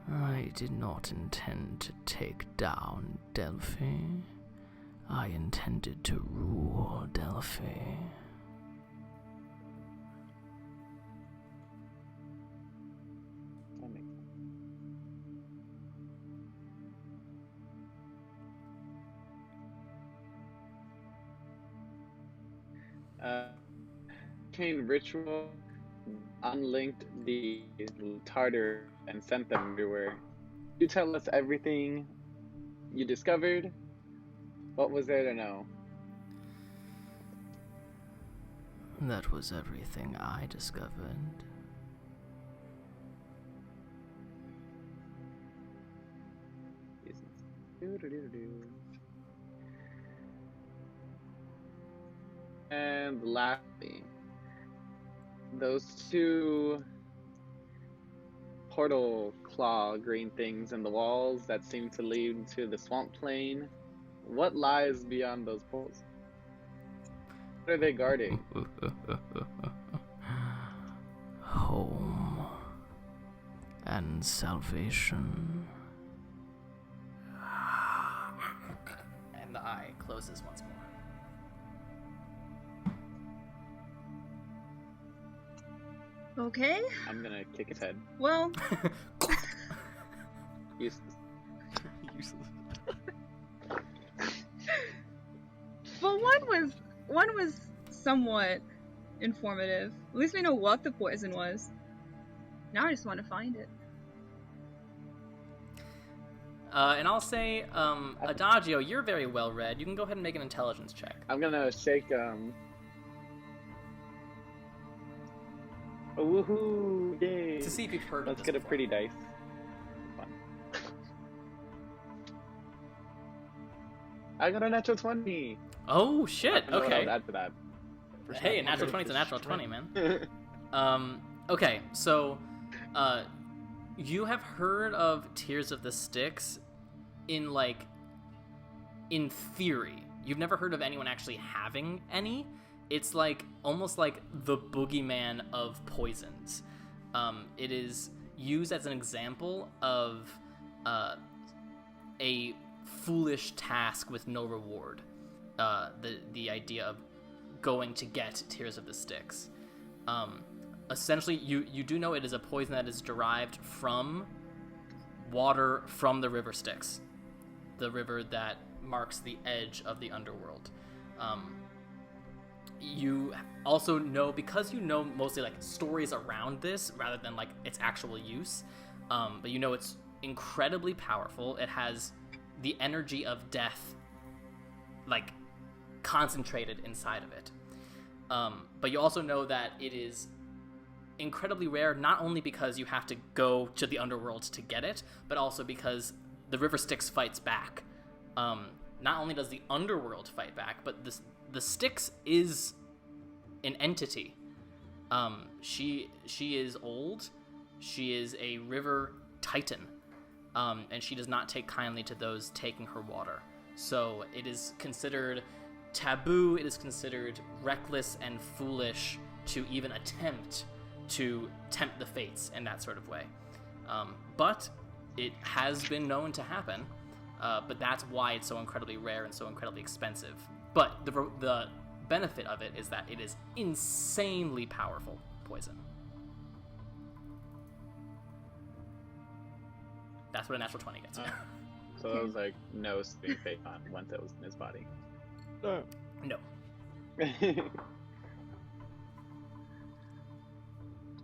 I did not intend to take down Delphi. I intended to rule Delphi. That makes sense. Chain ritual unlinked the Tartar and sent them everywhere. You tell us everything you discovered. What was there to know? That was everything I discovered. And lastly, those 2 portal claw green things in the walls that seem to lead to the swamp plain. What lies beyond those portals? What are they guarding? Home and salvation. And the eye closes once more. Okay. I'm gonna kick his head. Well, Useless. Useless. but one was somewhat informative. At least we know what the poison was. Now I just want to find it. And I'll say, Adagio, you're very well read. You can go ahead and make an intelligence check. I'm gonna shake Oh, woohoo! Yay! To see if you've heard of Let's this get a before. pretty dice. Fun. I got a natural 20. Oh, shit! I don't know what I Okay. would add to that. Hey, a natural 20 is a natural 20, man. Okay, so, you have heard of Tears of the Styx in theory. You've never heard of anyone actually having any. It's almost like the boogeyman of poisons. It is used as an example of a foolish task with no reward. The idea of going to get Tears of the Styx. Essentially, you do know it is a poison that is derived from water from the river Styx, the river that marks the edge of the underworld. You also know, because you know mostly stories around this rather than its actual use, but you know it's incredibly powerful. It has the energy of death concentrated inside of it. But you also know that it is incredibly rare, not only because you have to go to the underworld to get it, but also because the river Styx fights back. Not only does the underworld fight back, but the Styx is an entity. She is old. She is a river titan, and she does not take kindly to those taking her water. So it is considered taboo. It is considered reckless and foolish to even attempt to tempt the fates in that sort of way. But it has been known to happen. But that's why it's so incredibly rare and so incredibly expensive. But the benefit of it is that it is insanely powerful poison. That's what a natural 20 gets. So it was like no spinning fate on once it was in his body. No. No.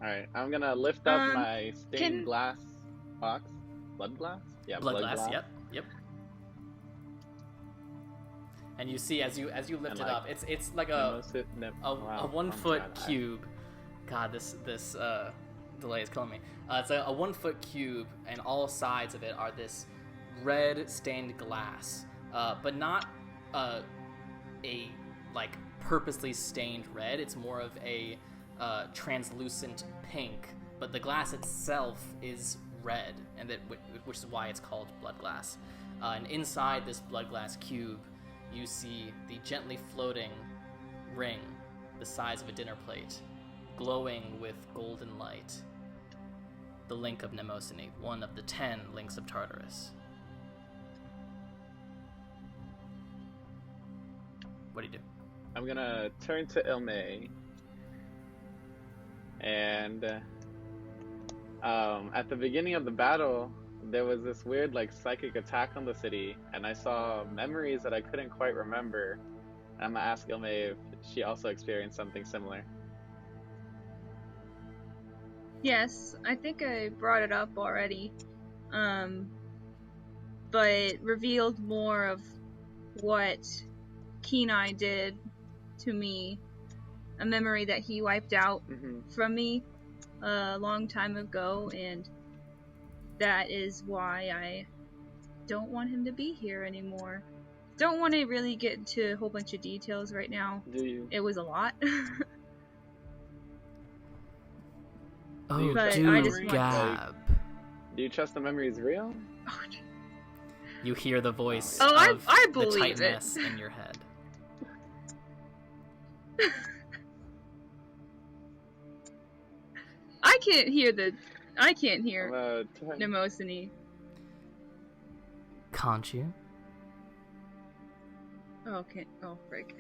Alright, I'm gonna lift up my stained can- glass box. Blood glass? Yeah, Blood glass. Yep. And you see as you lift it up, it's like a 1 foot cube. God, this delay is killing me. It's a 1 foot cube, and all sides of it are this red stained glass, but not a like purposely stained red. It's more of a translucent pink, but the glass itself is red, and which is why it's called blood glass. And inside this blood glass cube, you see the gently floating ring the size of a dinner plate, glowing with golden light. The Link of Mnemosyne, one of the 10 Links of Tartarus. What do you do? I'm gonna turn to Ilme, and at the beginning of the battle, there was this weird like psychic attack on the city, and I saw memories that I couldn't quite remember. And I'm gonna ask Ilme if she also experienced something similar. Yes, I think I brought it up already, but it revealed more of what Kenai did to me, a memory that he wiped out from me a long time ago, and that is why I don't want him to be here anymore. Don't want to really get into a whole bunch of details right now. Do you? It was a lot. Oh, But dude, I just want- Gab. Do you trust the memory is real? You hear the voice Oh, of I the believe it. Titaness in your head. I can't hear I'm Mnemosyne. Can't you? Okay. Oh, frick.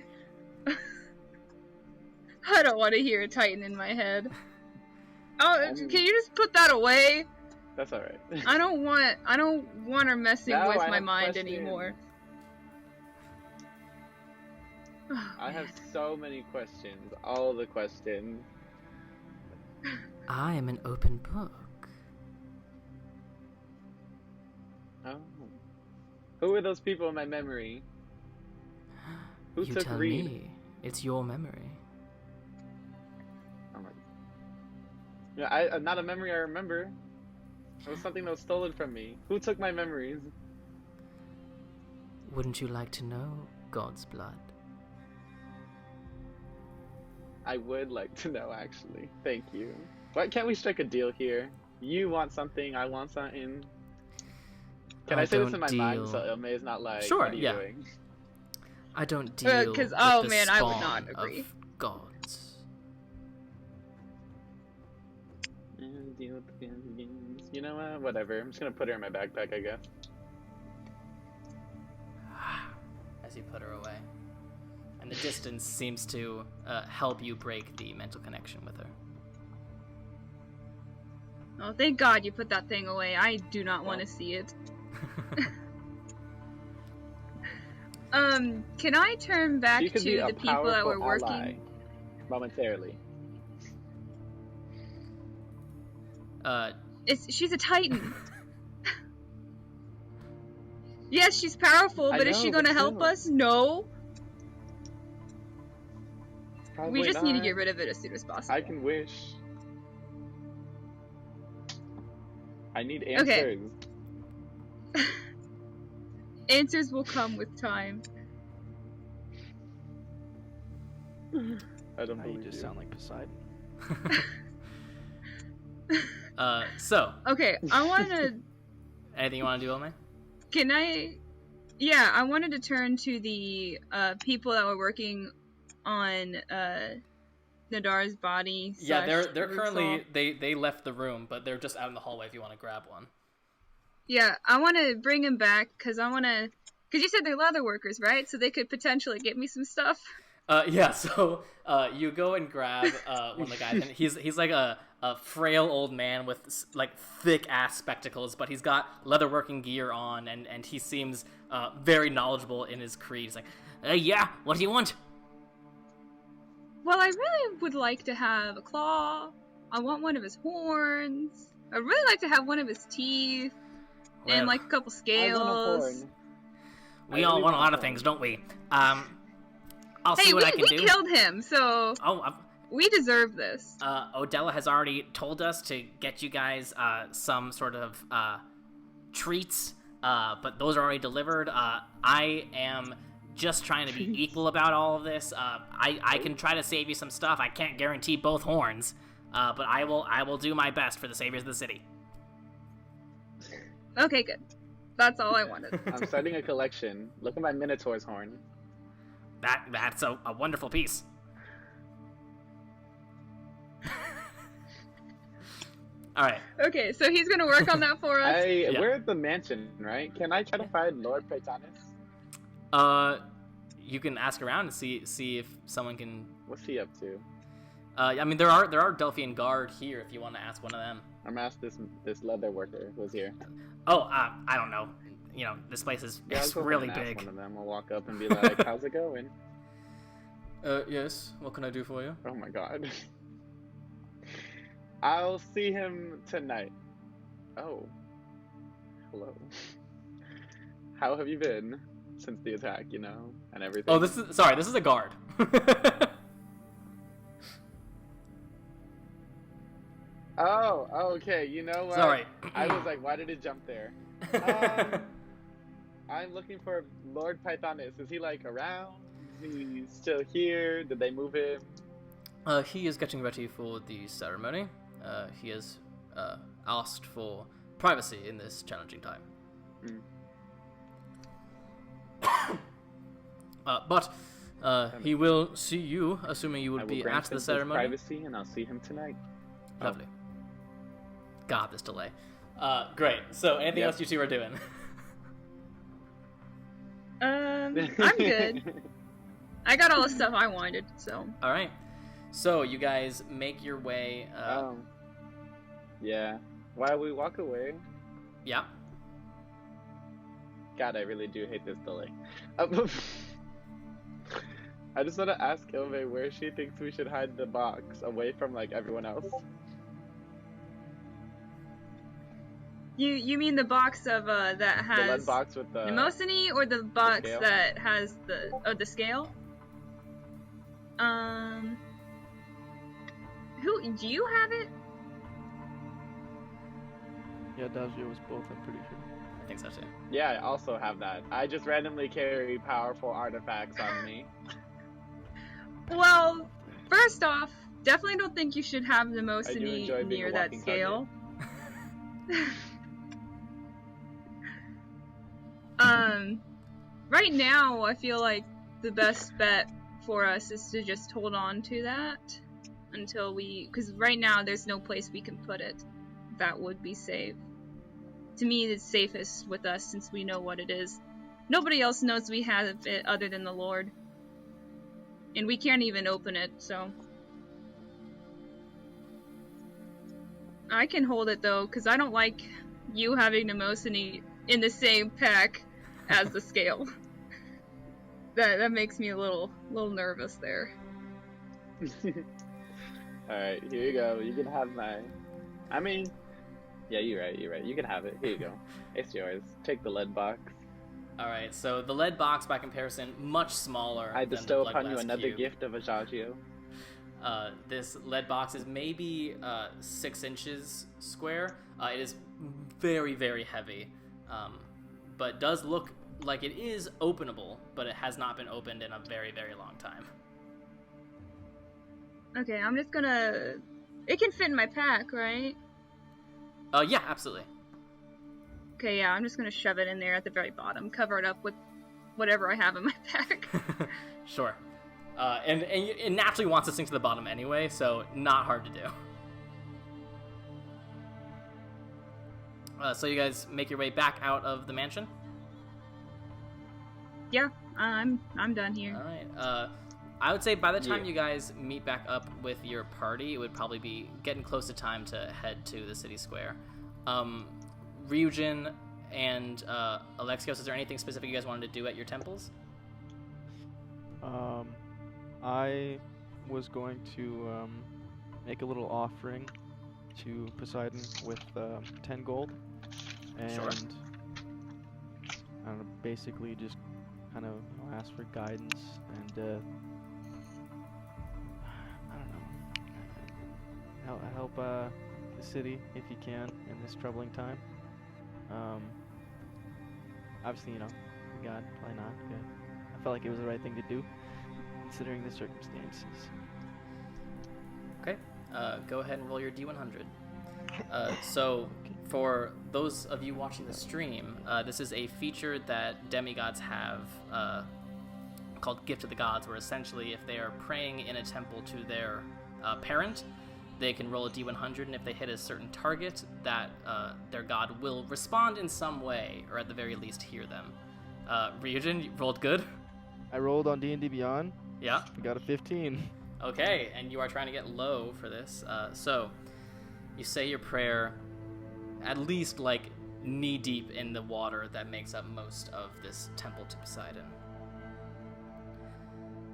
I don't want to hear a Titan in my head. Oh, can you just put that away? That's alright. I don't want her messing No, with I my have mind questions. anymore. Oh, I have man. so many questions. All the questions. I am an open book. Oh. Who are those people in my memory? Who You took tell Reed? me. It's your memory. Oh my. Yeah, not a memory I remember. It was something that was stolen from me. Who took my memories? Wouldn't you like to know God's blood? I would like to know, actually. Thank you. Why can't we strike a deal here? You want something, I want something. Can I say this in my mind so Ilme is not like, Sure, what are you yeah. doing? I don't deal 'cause- with oh, the man, I would spawn not agree. of gods. Deal with the games. You know what? Whatever. I'm just gonna put her in my backpack, I guess. As you put her away. And the distance seems to help you break the mental connection with her. Oh, thank God you put that thing away. I do not want to see it. Can I turn back She to could be a the people that were powerful ally, working? momentarily. She's a Titan. Yes, she's powerful, I but is know, she but gonna help still. us? No. Probably We just need to not. get rid of it as soon as possible. I can wish. I need Okay. answers. Answers will come with time. I don't Now believe you just sound like Poseidon. So, Okay, I wanna. anything you want to do, Ilme? Can I? Yeah, I wanted to turn to the people that were working on Nadar's body. Yeah, slash they're Roots currently Hall. they left the room, but they're just out in the hallway if you want to grab one. Yeah, I want to bring him back because you said they're leather workers, right? So they could potentially get me some stuff. Yeah, so you go and grab one of the guys, and he's like a a frail old man with like thick ass spectacles, but he's got leatherworking gear on, and he seems very knowledgeable in his creed. He's like, yeah, what do you want? Well, I really would like to have a claw. I want one of his horns. I'd really like to have one of his teeth. Well, and like a couple I scales. want a horn. We all want a lot of things, don't we? I'll see what I can do. We killed him, so we deserve this. Odella has already told us to get you guys some sort of treats, but those are already delivered. I am just trying to be equal about all of this. I can try to save you some stuff. I can't guarantee both horns, but I will do my best for the saviors of the city. Okay, good. That's all I wanted. I'm starting a collection. Look at my Minotaur's horn. That's a wonderful piece. All right. Okay, so he's gonna work on that for us. We're at the mansion, right? Can I try to find Lord Praetonus? You can ask around and see if someone can. What's he up to? I mean, there are Delphian guard here if you want to ask one of them. I'm asked this leather worker who's here. Oh, I don't know. You know, this place is it's really big. Ask one of them. I'll walk up and be like, "How's it going?" Yes. What can I do for you? Oh my god. I'll see him tonight. Oh. Hello. How have you been since the attack? You know, and everything. Oh, this is a guard. Oh, okay. You know what? Sorry. I was like, why did it jump there? I'm looking for Lord Pythonus. Is he like around? Is he still here? Did they move him? He is getting ready for the ceremony. He has asked for privacy in this challenging time. But he will see you, assuming you will be at the ceremony. Privacy, and I'll see him tonight. Lovely. God, this delay. Great. So, anything else you two are doing? I'm good. I got all the stuff I wanted, so. All right. So, you guys make your way. Yeah. While we walk away. Yeah. God, I really do hate this delay. I just want to ask Ilve where she thinks we should hide the box away from like everyone else. You mean the box of that has the lead box with the Mnemosyne, or the box that has the scale? Who do you have it? Yeah, Dazio was both, I'm pretty sure. I think so too. Yeah, I also have that. I just randomly carry powerful artifacts on me. Well, first off, definitely don't think you should have the Mnemosyne near that scale. Right now, I feel like the best bet for us is to just hold on to that until because right now there's no place we can put it that would be safe. To me, it's safest with us since we know what it is. Nobody else knows we have it other than the Lord. And we can't even open it, so. I can hold it though, because I don't like you having Mnemosyne in the same pack as the scale. That makes me a little nervous there. Alright, here you go. You can have mine. I mean, yeah, you're right. You can have it. Here you go. It's yours. Take the lead box. Alright, so the lead box, by comparison, much smaller. I bestow than upon you another cube. gift of Ajaccio. This lead box is maybe 6 inches square. It is very, very heavy, but does look like it is openable, but it has not been opened in a very, very long time. Okay, I'm just gonna... It can fit in my pack, right? Yeah, absolutely. Okay, yeah, I'm just gonna shove it in there at the very bottom, cover it up with whatever I have in my pack. Sure. And it naturally wants to sink to the bottom anyway, so not hard to do. So you guys make your way back out of the mansion? Yeah, I'm done here. Alright. I would say by the time Yeah. you guys meet back up with your party, it would probably be getting close to time to head to the city square. Ryujin and Alexios, is there anything specific you guys wanted to do at your temples? I was going to make a little offering to Poseidon with 10 gold, and Sure. I don't know, basically just kind of ask for guidance and I don't know, help the city if you can in this troubling time. Obviously, God, probably not. Okay. I felt like it was the right thing to do, considering the circumstances. Okay, go ahead and roll your D100. So, for those of you watching the stream, this is a feature that demigods have called Gift of the Gods, where essentially if they are praying in a temple to their parent, they can roll a D100, and if they hit a certain target, that their god will respond in some way, or at the very least hear them. Ryujin, you rolled good? I rolled on D&D Beyond. Yeah. I got a 15. Okay, and you are trying to get low for this. So, you say your prayer at least like knee deep in the water that makes up most of this temple to Poseidon.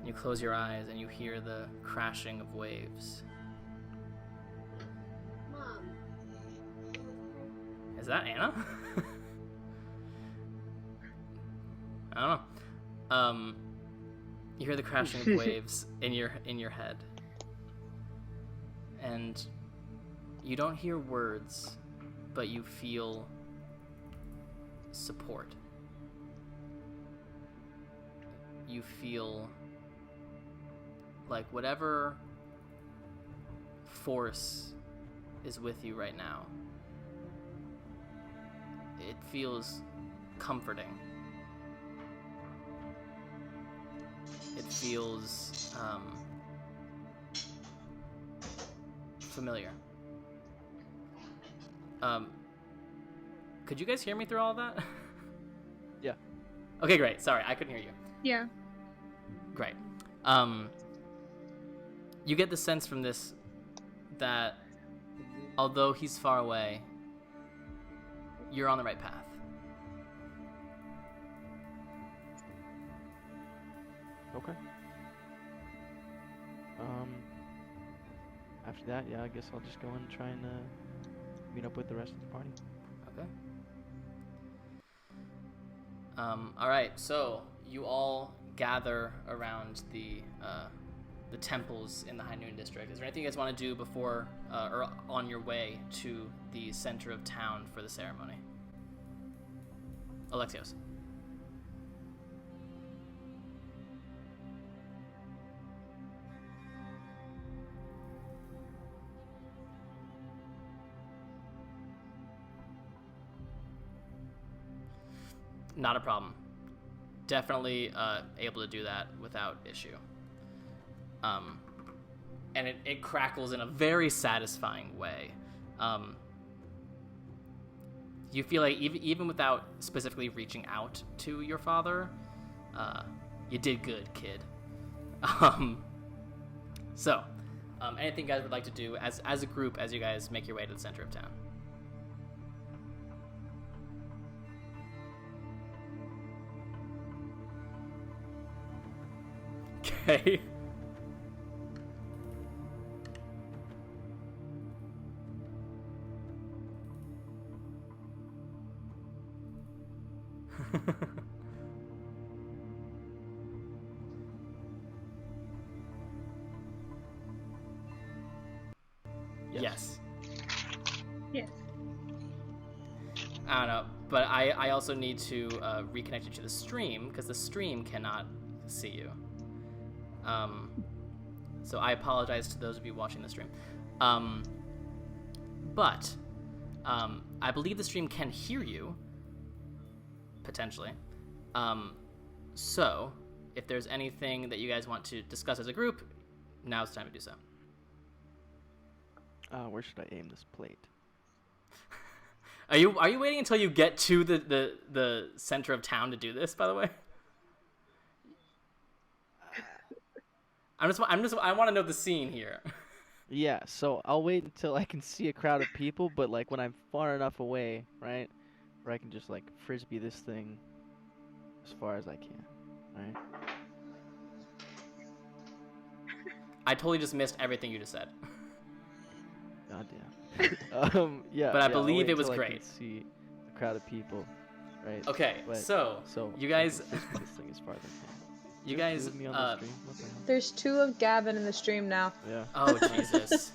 You close your eyes and you hear the crashing of waves. Mom. Is that Anna? I don't know. You hear the crashing of waves in your head. And you don't hear words, but you feel support. You feel like whatever force is with you right now, it feels comforting. It feels familiar. Could you guys hear me through all that? Yeah. Okay, great. Sorry, I couldn't hear you. Yeah. Great. You get the sense from this that although he's far away, you're on the right path. Okay. After that, yeah, I guess I'll just go and try and meet up with the rest of the party. Okay. All right. So you all gather around the temples in the High Noon District. Is there anything you guys want to do before or on your way to the center of town for the ceremony? Alexios. Not a problem. Definitely able to do that without issue. And it crackles in a very satisfying way. You feel like even without specifically reaching out to your father, you did good, kid. So, anything you guys would like to do as a group as you guys make your way to the center of town? Okay. Yes. Yes. I don't know, but I also need to reconnect you to the stream because the stream cannot see you. So I apologize to those of you watching the stream. But I believe the stream can hear you, potentially. So if there's anything that you guys want to discuss as a group, now's the time to do so. Where should I aim this plate? Are you waiting until you get to the center of town to do this, by the way? I want to know the scene here. Yeah, so I'll wait until I can see a crowd of people, but like when I'm far enough away, right, where I can just like frisbee this thing as far as I can, right? I totally just missed everything you just said. Goddamn. Yeah. But I I'll believe wait it was until I great. can see a crowd of people, right? Okay, But- so you I guys, can frisbee this thing as far as I can. you Is there guys, two of me on the stream? What the hell? There's 2 of Gavin in the stream now. Yeah. oh Jesus.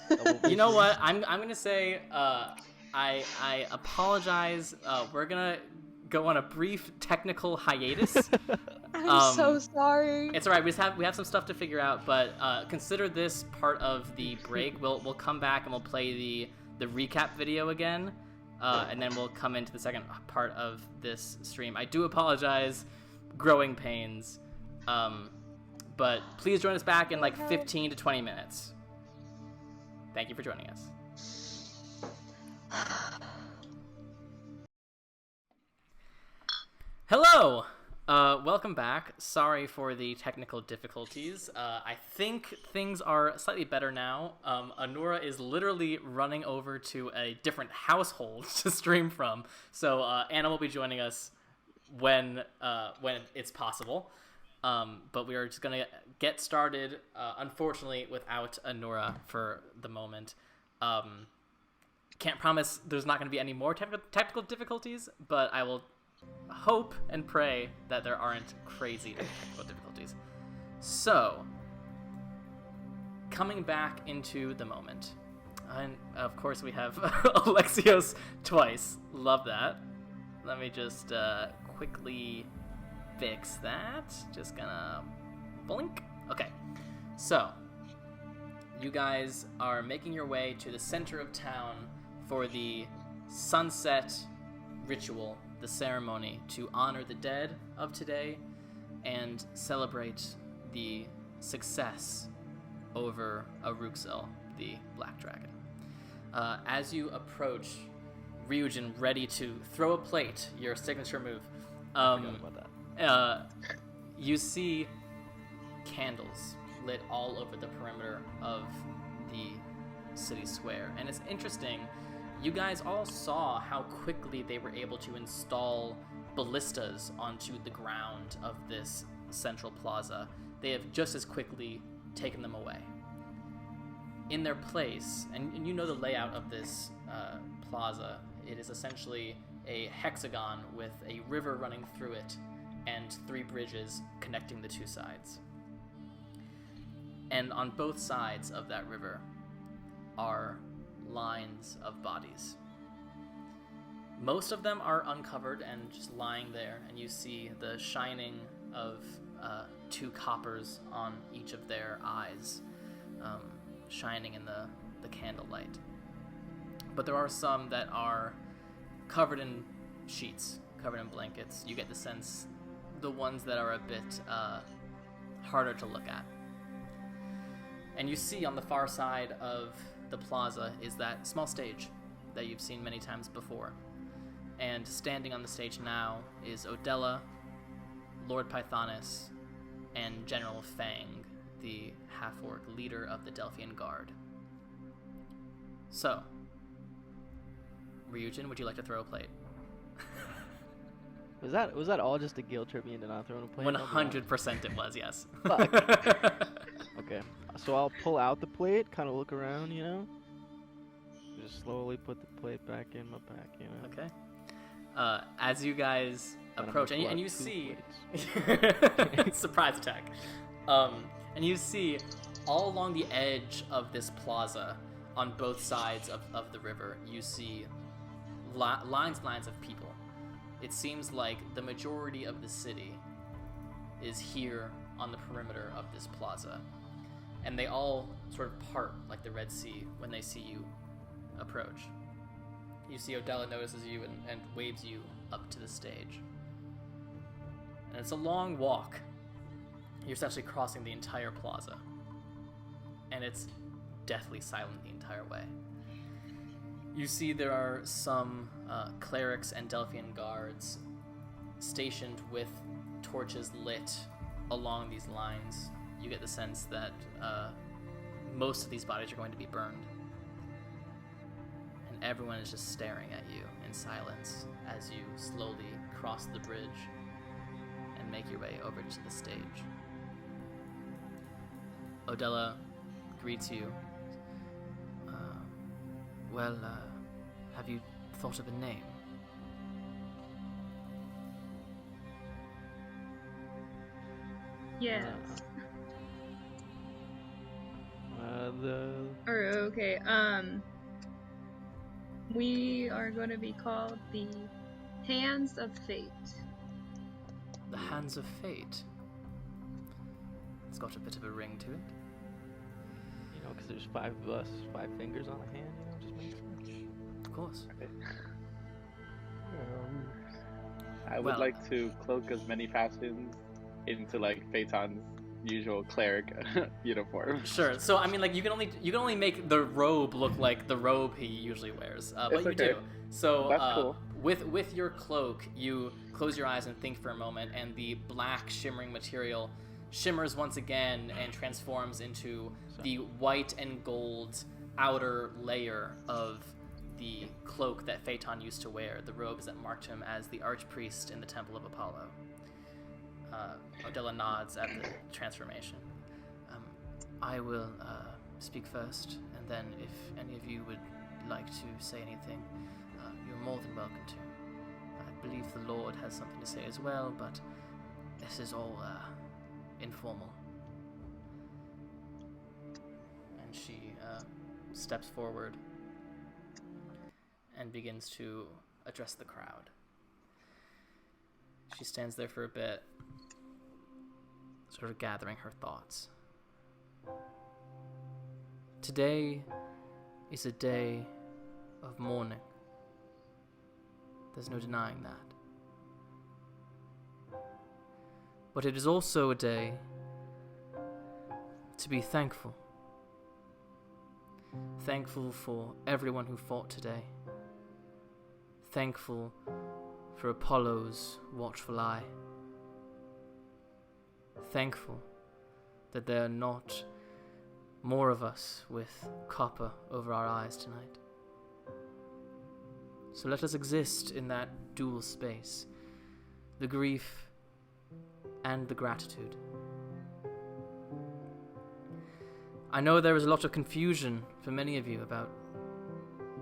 Double You know vision. what? I'm gonna say I apologize. We're gonna go on a brief technical hiatus. I'm so sorry. It's alright. We have some stuff to figure out, but consider this part of the break. We'll come back and we'll play the recap video again, and then we'll come into the second part of this stream. I do apologize, growing pains, but please join us back in like 15 to 20 minutes. Thank you for joining us. Hello! Welcome back. Sorry for the technical difficulties. I think things are slightly better now. Anura is literally running over to a different household to stream from, so Anna will be joining us when it's possible. But we are just gonna get started, unfortunately, without Anura for the moment. Can't promise there's not going to be any more technical difficulties, but I will hope and pray that there aren't crazy technical difficulties. So, coming back into the moment, and of course we have Alexios twice. Love that. Let me just quickly fix that. Just gonna blink. Okay, so you guys are making your way to the center of town for the sunset ritual, the ceremony to honor the dead of today and celebrate the success over Aruxel, the Black Dragon. As you approach Ryujin, ready to throw a plate, your signature move, I forgot about that. you see candles lit all over the perimeter of the city square. And it's interesting, you guys all saw how quickly they were able to install ballistas onto the ground of this central plaza. They have just as quickly taken them away. In their place, and you know the layout of this plaza, it is essentially a hexagon with a river running through it and 3 bridges connecting the 2 sides. And on both sides of that river are lines of bodies. Most of them are uncovered and just lying there, and you see the shining of 2 coppers on each of their eyes, shining in the candlelight. But there are some that are covered in sheets, covered in blankets. You get the sense the ones that are a bit harder to look at. And you see on the far side of the plaza is that small stage that you've seen many times before. And standing on the stage now is Odella, Lord Pythonus, and General Fang, the half-orc leader of the Delphian Guard. So, Ryujin, would you like to throw a plate? Was that all just to guilt trip me into not throwing a plate? 100% it was, yes. Fuck. Okay, so I'll pull out the plate, kind of look around, you know? Just slowly put the plate back in my pack, you know? Okay. As you guys And I'm approach, gonna and you pull out see... 2 plates. Surprise attack. And you see all along the edge of this plaza, on both sides of the river, you see lines and lines of people. It seems like the majority of the city is here on the perimeter of this plaza. And they all sort of part like the Red Sea when they see you approach. You see Odella notices you and waves you up to the stage. And it's a long walk. You're essentially crossing the entire plaza. And it's deathly silent the entire way. You see there are some clerics and Delphian guards stationed with torches lit along these lines, you get the sense that most of these bodies are going to be burned. And everyone is just staring at you in silence as you slowly cross the bridge and make your way over to the stage. Odella greets you. Have you thought of a name? Yes. Okay. We are going to be called the Hands of Fate. The Hands of Fate. It's got a bit of a ring to it. You know, because there's 5 of us, 5 fingers on a hand. You know, just makes sense. Of course. I would like to cloak as many fashions into like Phaeton's usual cleric uniform. Sure. So I mean, like you can only make the robe look like the robe he usually wears, but you do. So that's cool. With your cloak, you close your eyes and think for a moment, and the black shimmering material shimmers once again and transforms into the white and gold outer layer of the cloak that Phaeton used to wear, the robes that marked him as the archpriest in the Temple of Apollo. Odella nods at the transformation. I will speak first, and then if any of you would like to say anything, you're more than welcome to. I believe the Lord has something to say as well, but this is all informal. And she steps forward and begins to address the crowd. She stands there for a bit, sort of gathering her thoughts. Today is a day of mourning. There's no denying that. But it is also a day to be thankful. Thankful for everyone who fought today. Thankful for Apollo's watchful eye. Thankful that there are not more of us with copper over our eyes tonight. So let us exist in that dual space, the grief and the gratitude. I know there is a lot of confusion for many of you about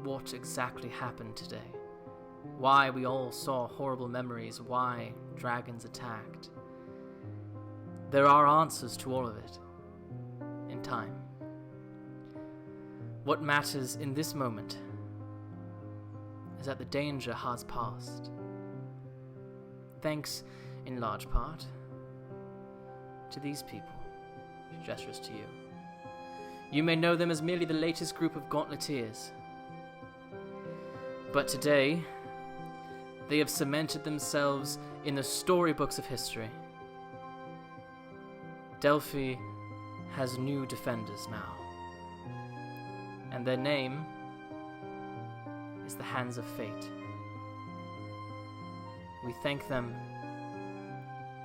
what exactly happened today. Why we all saw horrible memories, why dragons attacked. There are answers to all of it, in time. What matters in this moment is that the danger has passed. Thanks, in large part, to these people. She gestures to you. You may know them as merely the latest group of gauntleteers. But today, they have cemented themselves in the storybooks of history. Delphi has new defenders now. And their name is the Hands of Fate. We thank them,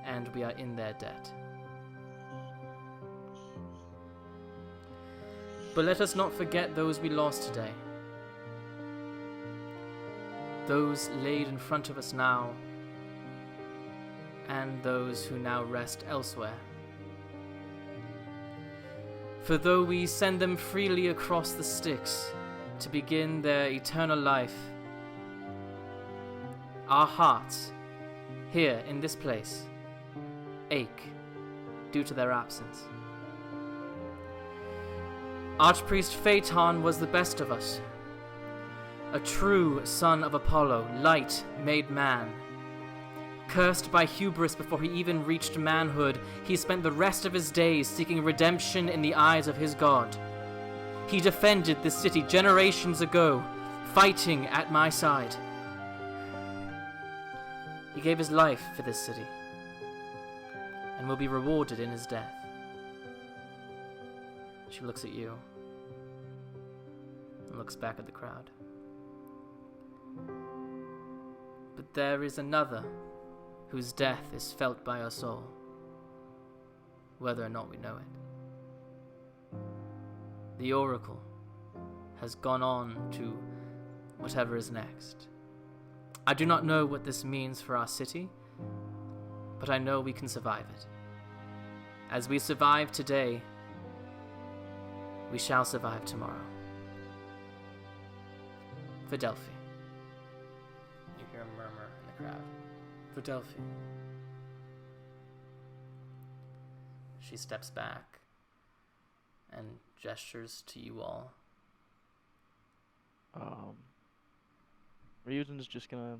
and we are in their debt. But let us not forget those we lost today. Those laid in front of us now, and those who now rest elsewhere. For though we send them freely across the Styx to begin their eternal life, our hearts, here in this place, ache due to their absence. Archpriest Phaeton was the best of us, a true son of Apollo, light made man. Cursed by hubris before he even reached manhood, he spent the rest of his days seeking redemption in the eyes of his god. He defended this city generations ago, fighting at my side. He gave his life for this city, and will be rewarded in his death. She looks at you, and looks back at the crowd. But there is another whose death is felt by us all. whether or not we know it. The Oracle has gone on to whatever is next. I do not know what this means for our city, but I know we can survive it. As we survive today, we shall survive tomorrow. For Delphi. You hear a murmur in the crowd. For Delphi. She steps back and gestures to you all. Ryujin's just gonna,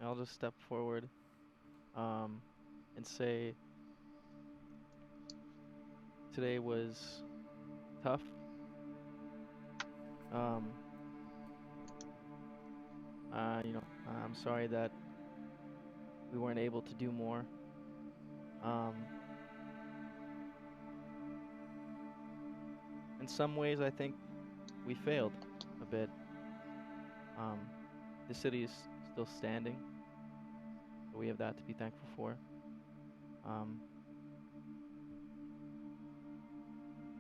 I'll just step forward, and say, today was tough. I'm sorry that we weren't able to do more. In some ways, I think we failed a bit. The city is still standing, so we have that to be thankful for.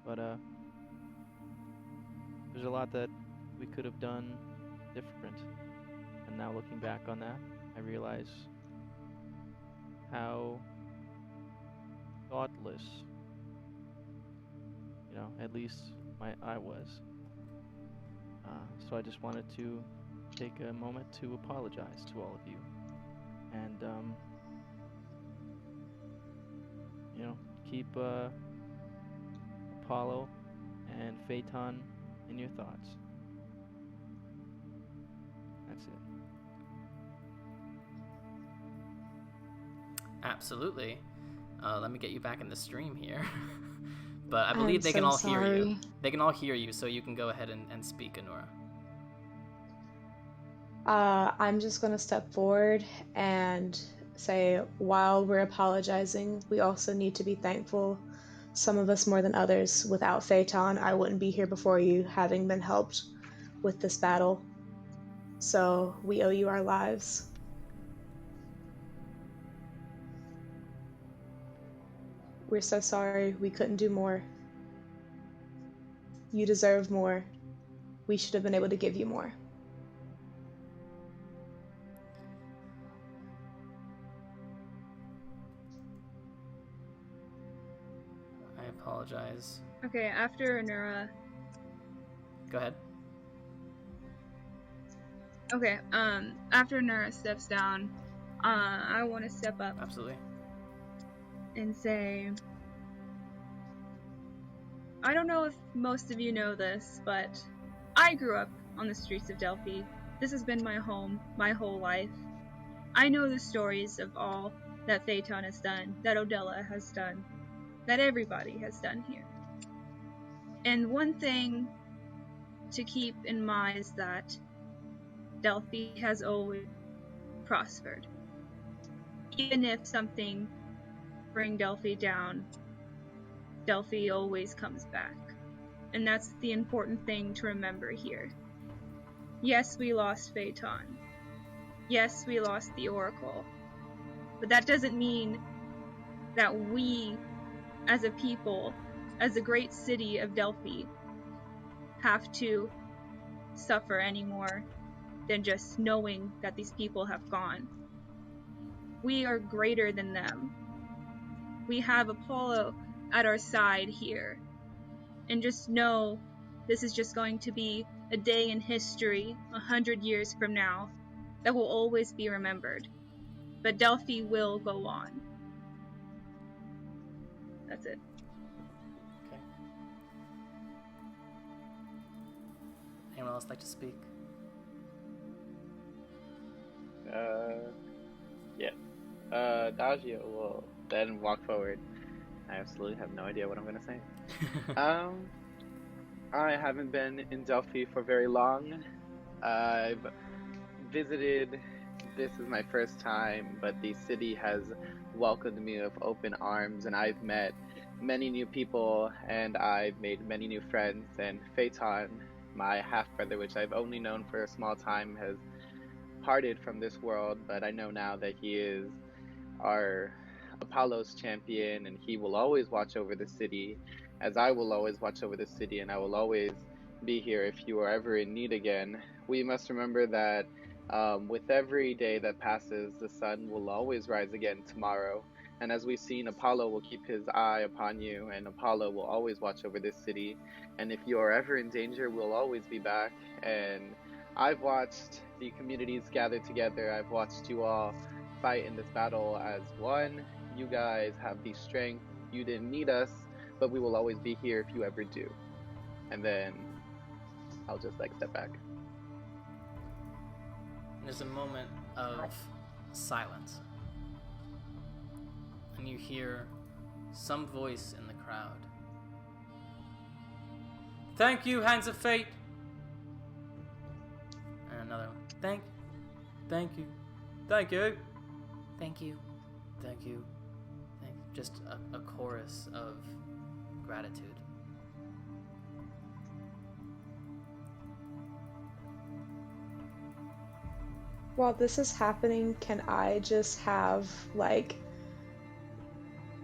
But there's a lot that we could have done different. And now looking back on that, I realize how thoughtless, at least I was. So I just wanted to take a moment to apologize to all of you. And, keep Apollo and Phaeton in your thoughts. That's it. Absolutely. Let me get you back in the stream here. But I believe I'm they can so all hear you. sorry. They can all hear you, so you can go ahead and speak, Anora. I'm just gonna step forward and say, while we're apologizing, we also need to be thankful, some of us more than others. Without Phaeton, I wouldn't be here before you, having been helped with this battle. So we owe you our lives. We're so sorry we couldn't do more. You deserve more. We should have been able to give you more. I apologize. Okay, after Anura. Go ahead. Okay, after Anura steps down, I want to step up Absolutely. and say, I don't know if most of you know this, but I grew up on the streets of Delphi. This has been my home my whole life. I know the stories of all that Phaeton has done, that Odella has done, that everybody has done here. And one thing to keep in mind is that Delphi has always prospered. Even if something brings Delphi down, Delphi always comes back. And that's the important thing to remember here. Yes, we lost Phaeton. Yes, we lost the Oracle. But that doesn't mean that we, as a people, as a great city of Delphi, have to suffer any more than just knowing that these people have gone. We are greater than them. We have Apollo at our side here. And just know this is just going to be a day in history 100 years from now that will always be remembered. But Delphi will go on. That's it. Okay. Anyone else like to speak? Yeah. Dagio will then walk forward. I absolutely have no idea what I'm gonna say. I haven't been in Delphi for very long. I've visited. This is my first time, but the city has welcomed me with open arms, and I've met many new people, and I've made many new friends. And Phaeton, my half-brother, which I've only known for a small time, has parted from this world, but I know now that he is our Apollo's champion, and he will always watch over the city, as I will always watch over the city, and I will always be here if you are ever in need again. We must remember that with every day that passes, the sun will always rise again tomorrow. And as we've seen, Apollo will keep his eye upon you, and Apollo will always watch over this city. And if you are ever in danger, we'll always be back. And I've watched the communities gather together. I've watched you all fight in this battle as one. You guys have the strength. You didn't need us, but we will always be here if you ever do. And then I'll just step back. There's a moment of silence. And you hear some voice in the crowd. Thank you, Hands of Fate! And another one. Thank you. Thank you. Thank you. Thank you. Thank you. Just a chorus of gratitude. While this is happening, can I just have,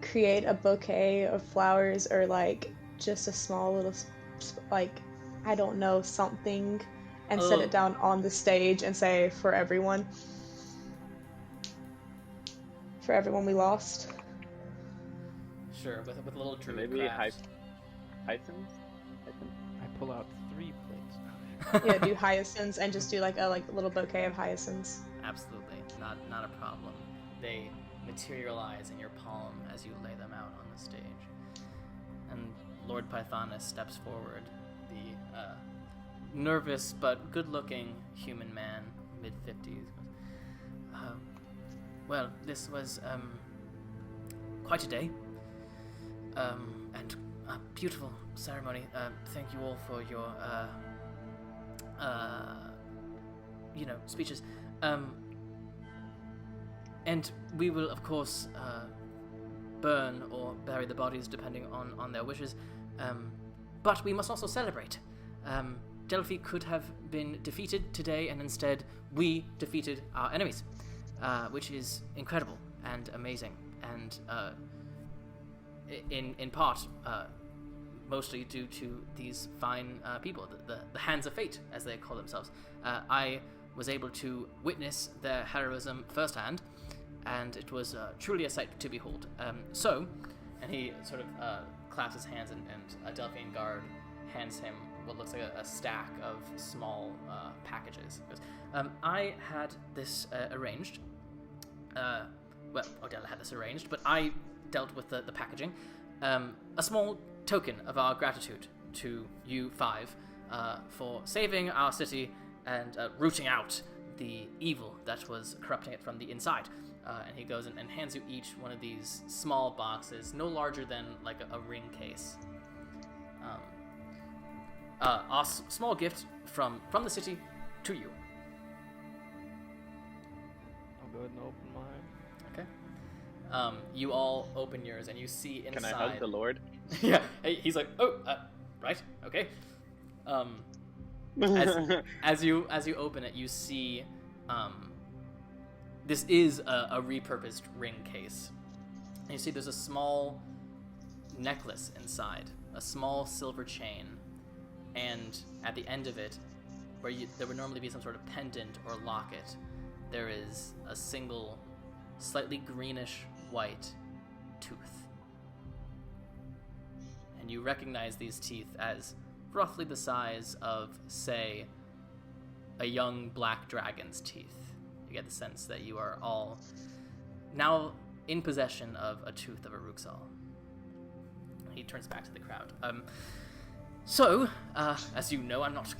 create a bouquet of flowers or, just a small little, I don't know, something, and set it down on the stage and say, for everyone? For everyone we lost? Sure, with a little druid Maybe craft. hyacinths? I pull out 3 plates. Yeah, do hyacinths and just do a little bouquet of hyacinths. Absolutely, not a problem. They materialize in your palm as you lay them out on the stage. And Lord Pythonus steps forward, the nervous but good-looking human man, mid-50s. Well, this was quite a day, and a beautiful ceremony. Thank you all for your speeches. And we will, of course, burn or bury the bodies depending on their wishes. But we must also celebrate. Delphi could have been defeated today, and instead we defeated our enemies, which is incredible and amazing, and in part mostly due to these fine people, the Hands of Fate, as they call themselves. I was able to witness their heroism firsthand, and it was truly a sight to behold. And he sort of claps his hands, and a Delphian guard hands him what looks like a stack of small packages. He goes, I had this arranged. Odella had this arranged, but I dealt with the packaging. A small token of our gratitude to you 5 for saving our city and rooting out the evil that was corrupting it from the inside. And he goes and hands you each one of these small boxes, no larger than a ring case. A small gift from the city to you. I'll go ahead and open mine. Okay. You all open yours, and you see inside. Can I hug the Lord? Yeah. He's like, right, okay. As you open it, you see, this is a repurposed ring case. And you see there's a small necklace inside, a small silver chain, and at the end of it, where there would normally be some sort of pendant or locket, there is a single, slightly greenish white tooth. And you recognize these teeth as roughly the size of, say, a young black dragon's teeth. You get the sense that you are all now in possession of a tooth of a Ruxal. He turns back to the crowd. So, as you know, I'm not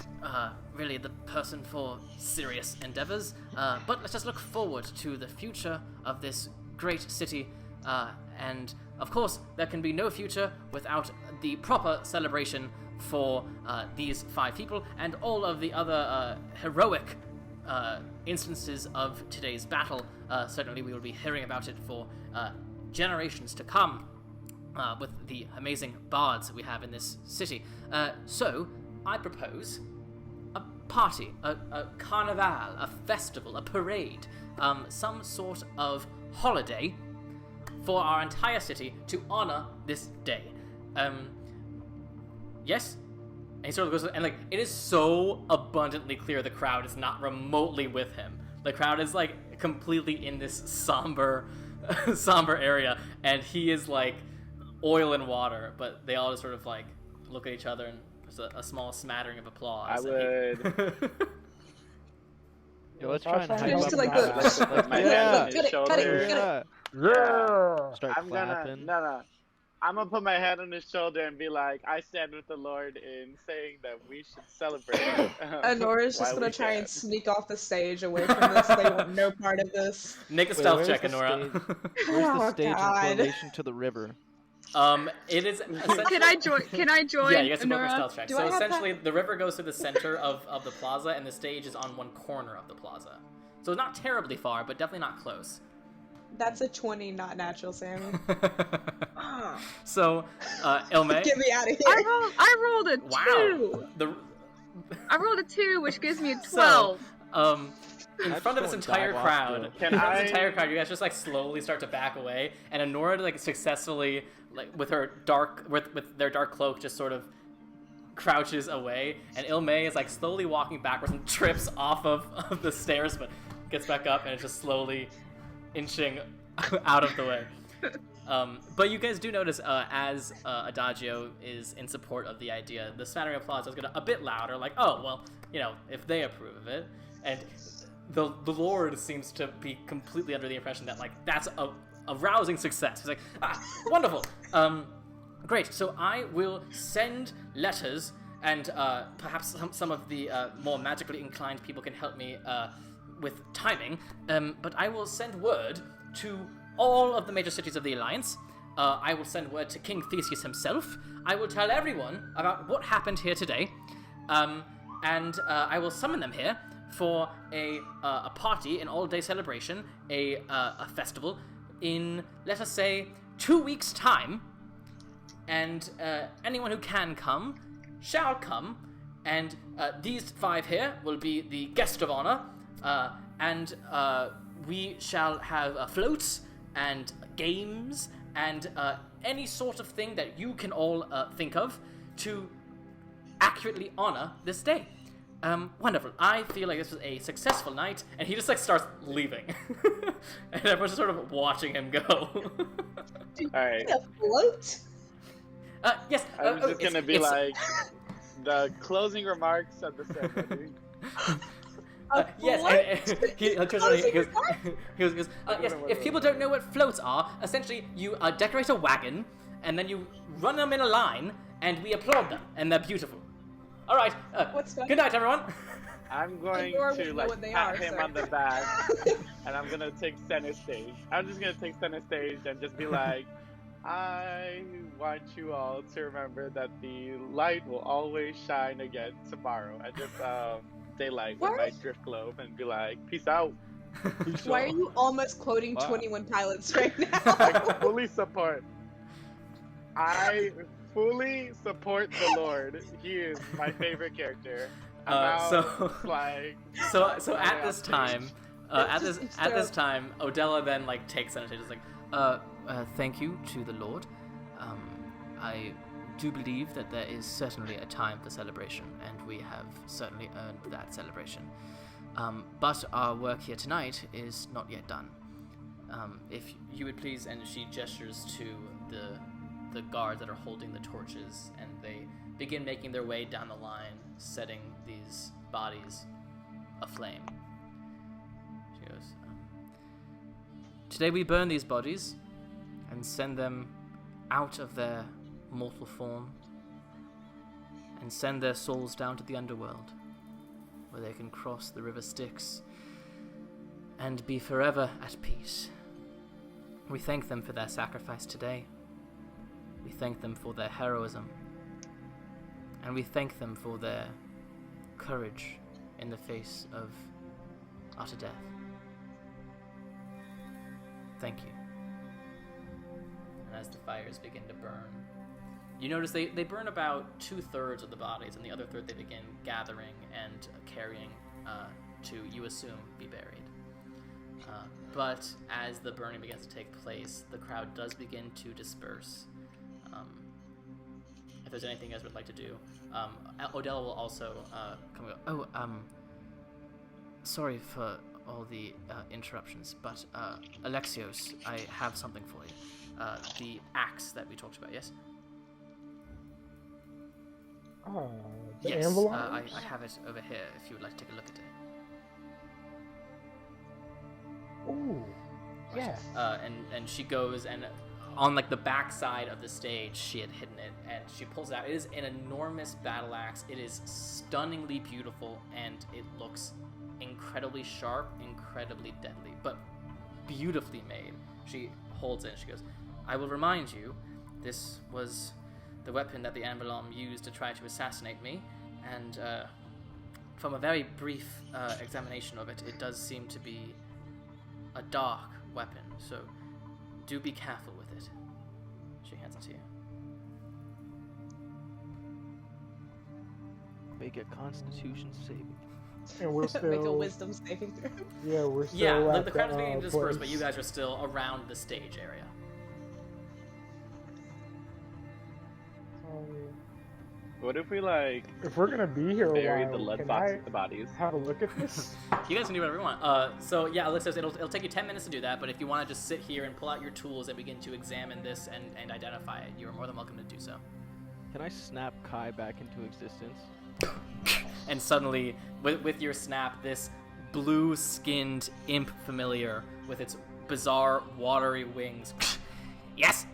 really the person for serious endeavors, but let's just look forward to the future of this great city, and of course, there can be no future without the proper celebration for these 5 people and all of the other heroic instances of today's battle. Certainly we will be hearing about it for generations to come. With the amazing bards that we have in this city. So, I propose a party, a carnival, a festival, a parade, some sort of holiday for our entire city to honor this day. Yes? And he sort of goes, and like, it is so abundantly clear the crowd is not remotely with him. The crowd is like completely in this somber area, and he is like oil and water, but they all just sort of like look at each other, and there's a small smattering of applause. I would. Yo, let's try and hype Just up like the- My Yeah. hand on his shoulder. Yeah. Yeah. Start I'm gonna clapping. no. I'm gonna put my hand on his shoulder and be like, I stand with the Lord in saying that we should celebrate. Anora's just while gonna we try can. and sneak off the stage away from this. They want no part of this. Make a Wait, stealth where's check, the Enora. Where's the Oh, stage God. in relation to the river? It is essentially... Can I join? Can I join? Yeah, you guys can both make Honora? stealth checks. Do So I have essentially, the river goes to the center of the plaza, and the stage is on one corner of the plaza. So not terribly far, but definitely not close. That's a 20, not natural, Sammy. So, Ilme... Get me out of here. I rolled a Wow. 2. I rolled a 2, which gives me a 12. So, in That's front of this going entire dive off crowd, the- in front of this entire crowd, you guys just like slowly start to back away, and Honora like successfully, like with her with their dark cloak, just sort of crouches away, and Ilme is like slowly walking backwards and trips off of the stairs, but gets back up and is just slowly inching out of the way. But you guys do notice as Adagio is in support of the idea, the smattering of applause is going to a bit louder, like, oh, well, if they approve of it. And the Lord seems to be completely under the impression that, like, that's a rousing success. He's like, wonderful. Great, so I will send letters, and perhaps some of the more magically inclined people can help me with timing, but I will send word to all of the major cities of the Alliance. I will send word to King Theseus himself. I will tell everyone about what happened here today, and I will summon them here for a party, an all-day celebration, a festival in, let us say, 2 weeks' time. And anyone who can come shall come, and these 5 here will be the guest of honor, and we shall have floats and games and any sort of thing that you can all think of to accurately honor this day. Wonderful. I feel like this was a successful night, and he just like starts leaving, and everyone's just sort of watching him go. All right. A float? Yes. I was just gonna be like the closing remarks of the ceremony. Yes, and he turns around and he goes, yes, if people don't know what floats are, essentially you decorate a wagon, and then you run them in a line, and we applaud them, and they're beautiful. All right, good night, everyone. I'm going Ignore to what like they pat are, him sir. on the back, and I'm gonna take center stage. I'm just gonna take center stage and just be like, I want you all to remember that the light will always shine again tomorrow. And just daylight with my drift globe and be like, peace out. Why are you almost quoting Wow. 21 Pilots right now? I fully support. I fully support the Lord. He is my favorite character. Like, so at Yeah, this please. time, at this time, Odella then like takes center stage. Is like, thank you to the Lord. I do believe that there is certainly a time for celebration, and we have certainly earned that celebration. But our work here tonight is not yet done. If you would please, and she gestures to the guards that are holding the torches, and they begin making their way down the line, setting these bodies aflame. She goes, today we burn these bodies and send them out of their mortal form and send their souls down to the underworld, where they can cross the river Styx and be forever at peace. We thank them for their sacrifice today. We thank them for their heroism. And we thank them for their courage in the face of utter death. Thank you. And as the fires begin to burn, you notice they burn about 2/3 of the bodies, and the other third they begin gathering and carrying to, you assume, be buried. but as the burning begins to take place, the crowd does begin to disperse. If there's anything you guys would like to do, Odella will also come and go. Oh, sorry for all the interruptions, but Alexios, I have something for you. The axe that we talked about, yes? The Yes, envelope? I have it over here if you would like to take a look at it. Ooh, Right. yeah. And she goes and on like the back side of the stage she had hidden it, and she pulls it out. It is an enormous battle axe. It is stunningly beautiful, and it looks incredibly sharp, incredibly deadly, but beautifully made. She holds it and she goes, I will remind you, this was the weapon that the Anbalom used to try to assassinate me, and from a very brief examination of it, it does seem to be a dark weapon, so do be careful with it. She hands it to you. Make a Constitution saving. And we're still Make a wisdom saving throw. Yeah, we're still Yeah, at the crowd is beginning to disperse, place. but you guys are still around the stage area. What if we like If we're gonna be here a bury while, the lead can box I with the bodies? have a look at this? You guys can do whatever you want. So yeah, Alexa, it'll take you 10 minutes to do that, but if you want to just sit here and pull out your tools and begin to examine this and identify it, you are more than welcome to do so. Can I snap Kai back into existence? And suddenly, with your snap, this blue-skinned imp familiar with its bizarre watery wings. Yes!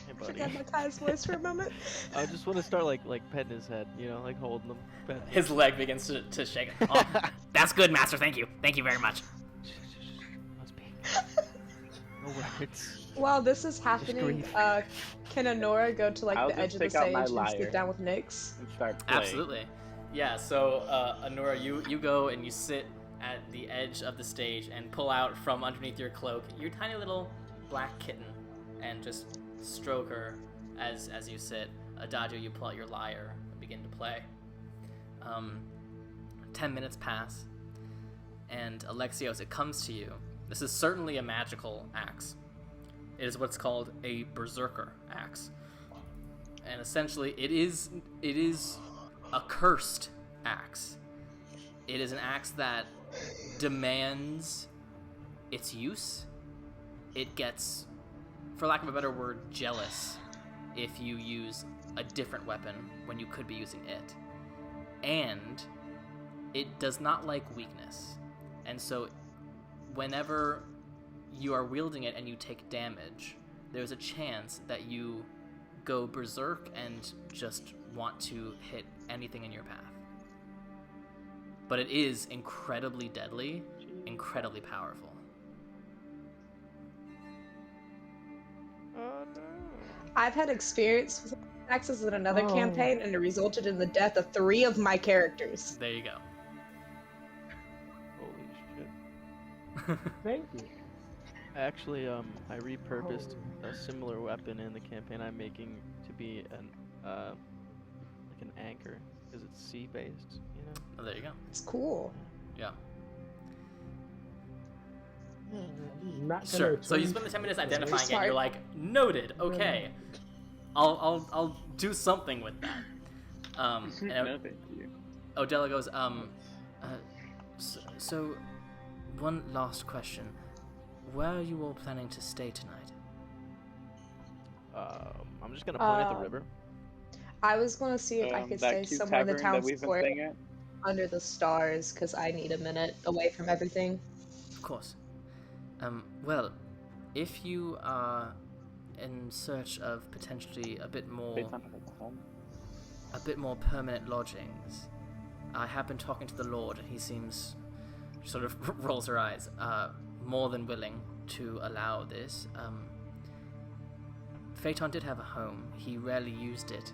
Hey, I buddy. forgot my Kai's voice for a moment. I just want to start like petting his head, you know, like holding him. Petting him. His leg begins to shake. Oh, that's good, Master. Thank you. Thank you very much. Must be. No words. While this is happening, grieve. can Honora go to like I'll the edge just of the take out my stage and lyre. sit down with Nyx? And start playing. Absolutely. Yeah, so, Anora, you go and you sit at the edge of the stage and pull out from underneath your cloak your tiny little black kitten and just stroke her as you sit. Adagio, you pull out your lyre and begin to play. 10 minutes pass, and Alexios, it comes to you. This is certainly a magical axe. It is what's called a berserker axe. And essentially, it is a cursed axe. It is an axe that demands its use. It gets, for lack of a better word, jealous if you use a different weapon when you could be using it. And it does not like weakness. And so whenever you are wielding it and you take damage, there's a chance that you go berserk and just want to hit anything in your path. But it is incredibly deadly, incredibly powerful. Oh no. I've had experience with axes in another Oh. campaign, and it resulted in the death of 3 of my characters. There you go. Holy shit. Thank you. Actually, I repurposed a similar weapon in the campaign I'm making to be like an anchor, because it's sea-based, you know? Oh, there you go. It's cool. Yeah. Not Sure. gonna So you change- spend the 10 minutes very identifying it, and smart. you're like, noted, okay. I'll do something with that. And No, thank you. Odella goes, so one last question. Where are you all planning to stay tonight? I'm just gonna point at the Um, river. I was going to see if I could That stay cute somewhere in the tavern town that we've been square staying at. under the stars, because I need a minute away from everything. Of course. Well, if you are in search of potentially a bit more Based on her home. permanent lodgings, I have been talking to the Lord, and he seems, sort of rolls her eyes, more than willing to allow this. Phaeton did have a home. He rarely used it.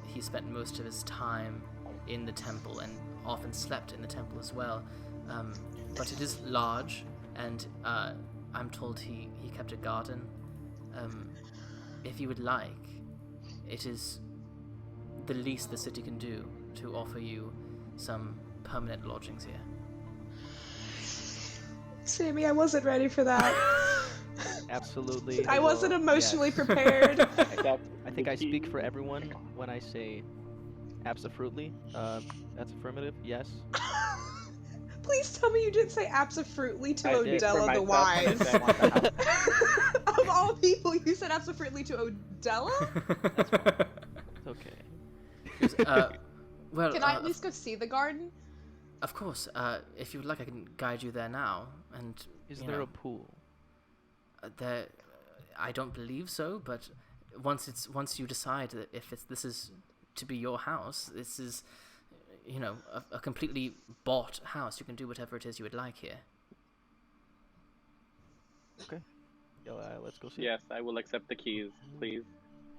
He spent most of his time in the temple and often slept in the temple as well. But it is large, and I'm told he kept a garden. If you would like, it is the least the city can do to offer you some permanent lodgings here. Sammy, I wasn't ready for that. Absolutely. I wasn't emotionally yes. prepared. I think I speak for everyone when I say absolutely. That's affirmative. Yes. Please tell me you didn't say absolutely to I did. Odella the Wise. I want the house. Of all people, you said absolutely to Odella? That's fine. It's okay. Well, Can I at least go see the garden? of course. If you would like, I can guide you there now. And Is you there know, a pool? There, I don't believe so. But once you decide that if this is to be your house, this is, you know, a completely bought house. You can do whatever it is you would like here. Okay. Yeah, let's go see. Yes, I will accept the keys, please.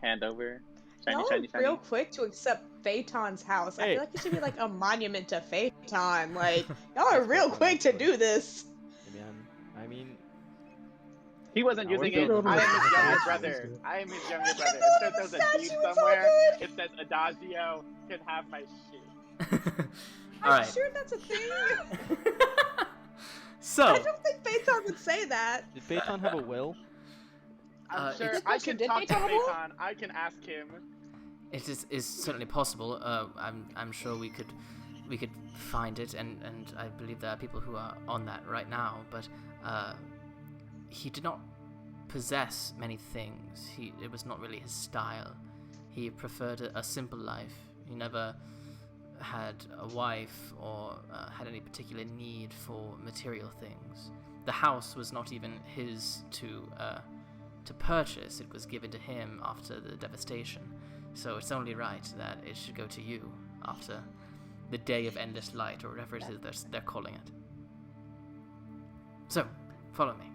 Hand over. Shiny, Y'all shiny, are shiny. real quick to accept Phaeton's house. I Hey. feel like it should be like a monument to Phaeton. Like, y'all are real quick to do this. I mean, He wasn't Now we're using it. building I am his a younger statue. brother. I am his younger You brother. can It build says a there's a deed statue, it's all somewhere. good. It says Adagio can have my shit. All I'm right. sure that's a thing. So, I don't think Phaeton would say that. did Phaeton have a will? I'm sure it's- I can Did talk they to tell him? Phaeton. I can ask him. it is certainly possible. I'm sure we could find it, and I believe there are people who are on that right now. But he did not possess many things. It was not really his style. He preferred a simple life. He never had a wife or had any particular need for material things. The house was not even his to purchase. It was given to him after the devastation. So it's only right that it should go to you after the day of endless light, or whatever it is they're calling it. So, follow me.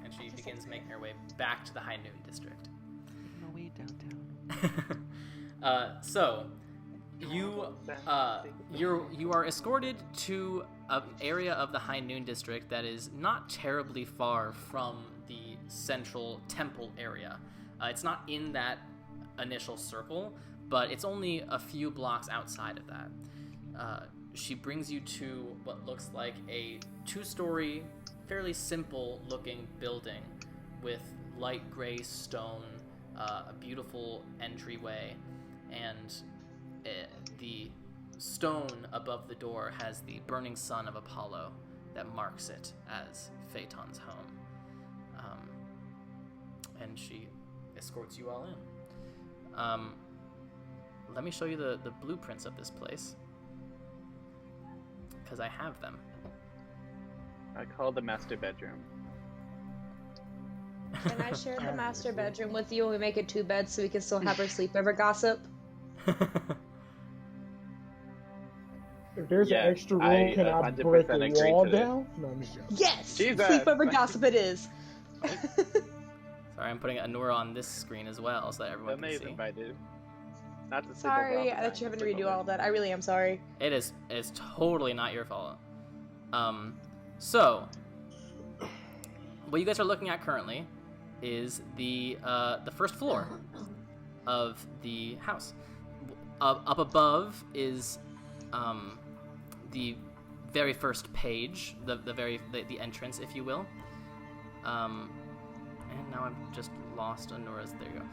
And she begins making her way back to the High Noon District. No way downtown. So you are escorted to an area of the High Noon District that is not terribly far from the central temple area. It's not in that initial circle, but it's only a few blocks outside of that. She brings you to what looks like a 2-story, fairly simple-looking building with light gray stone, a beautiful entryway, and the stone above the door has the burning sun of Apollo that marks it as Phaeton's home. And she escorts you all in. Let me show you the blueprints of this place, because I have them. I call the master bedroom. Can I share the master bedroom with you and we make it 2 beds so we can still have our sleepover gossip? If there's Yes, an extra room, I can I 100% break the agree wall to this. down? No, I'm just joking. Yes! Jesus. Sleepover gossip it is. Sorry, I'm putting Anura on this screen as well, so that everyone can Amazing see. invited. Not to sleep Sorry over that you having to redo all of that. I really am sorry. It's totally not your fault. So what you guys are looking at currently is the first floor of the house. Up above is the very first page, the entrance, if you will. And now I've just lost Anura's. There you go.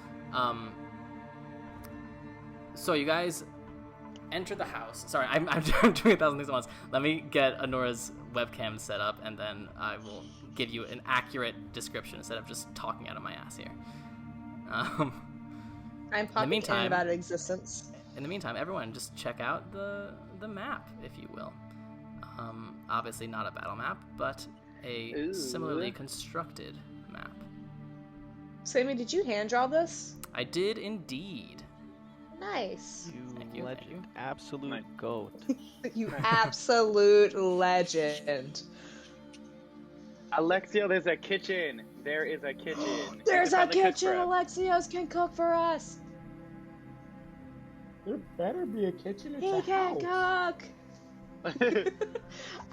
So you guys enter the house. Sorry, I'm doing 1,000 things at once. Let me get Anura's webcam set up, and then I will give you an accurate description instead of just talking out of my ass here. I'm popping meantime- in about existence. In the meantime, everyone just check out the map, if you will. Obviously not a battle map, but a Ooh. similarly constructed map. Sammy, did you hand draw this? I did indeed. Nice. Thank You you, legend. thank you. Absolute Nice. goat. You absolute legend. Alexio, there's a kitchen. There is a kitchen. There's It's a on the cook kitchen. prep. Alexios can cook for us. There better be a kitchen. It's He a can house. cook.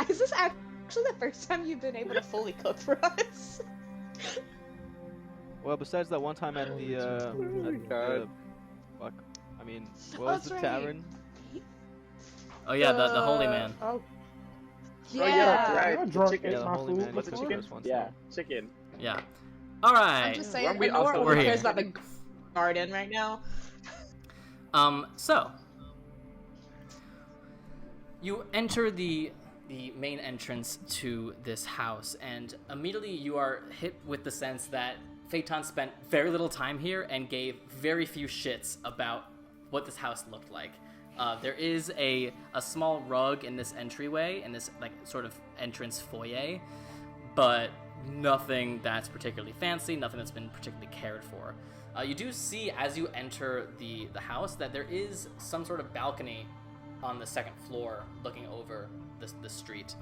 Is this actually the first time you've been able to fully cook for us? Well, besides that one time at the God. fuck. I mean, what was That's the right. tavern? Oh yeah, the holy man. Oh, Oh yeah, Yeah. right. I The drunk chicken. ate Yeah, the my holy food man What's the before. chicken? Tartarus once, Yeah, chicken. Yeah. All I'm right. just saying, Weren't we Honora also only We're cares here. about the garden right now. So you enter the main entrance to this house, and immediately you are hit with the sense that Phaeton spent very little time here and gave very few shits about what this house looked like. There is a small rug in this entryway, in this like sort of entrance foyer, but nothing that's particularly fancy, nothing that's been particularly cared for. You do see as you enter the house that there is some sort of balcony on the second floor looking over the street.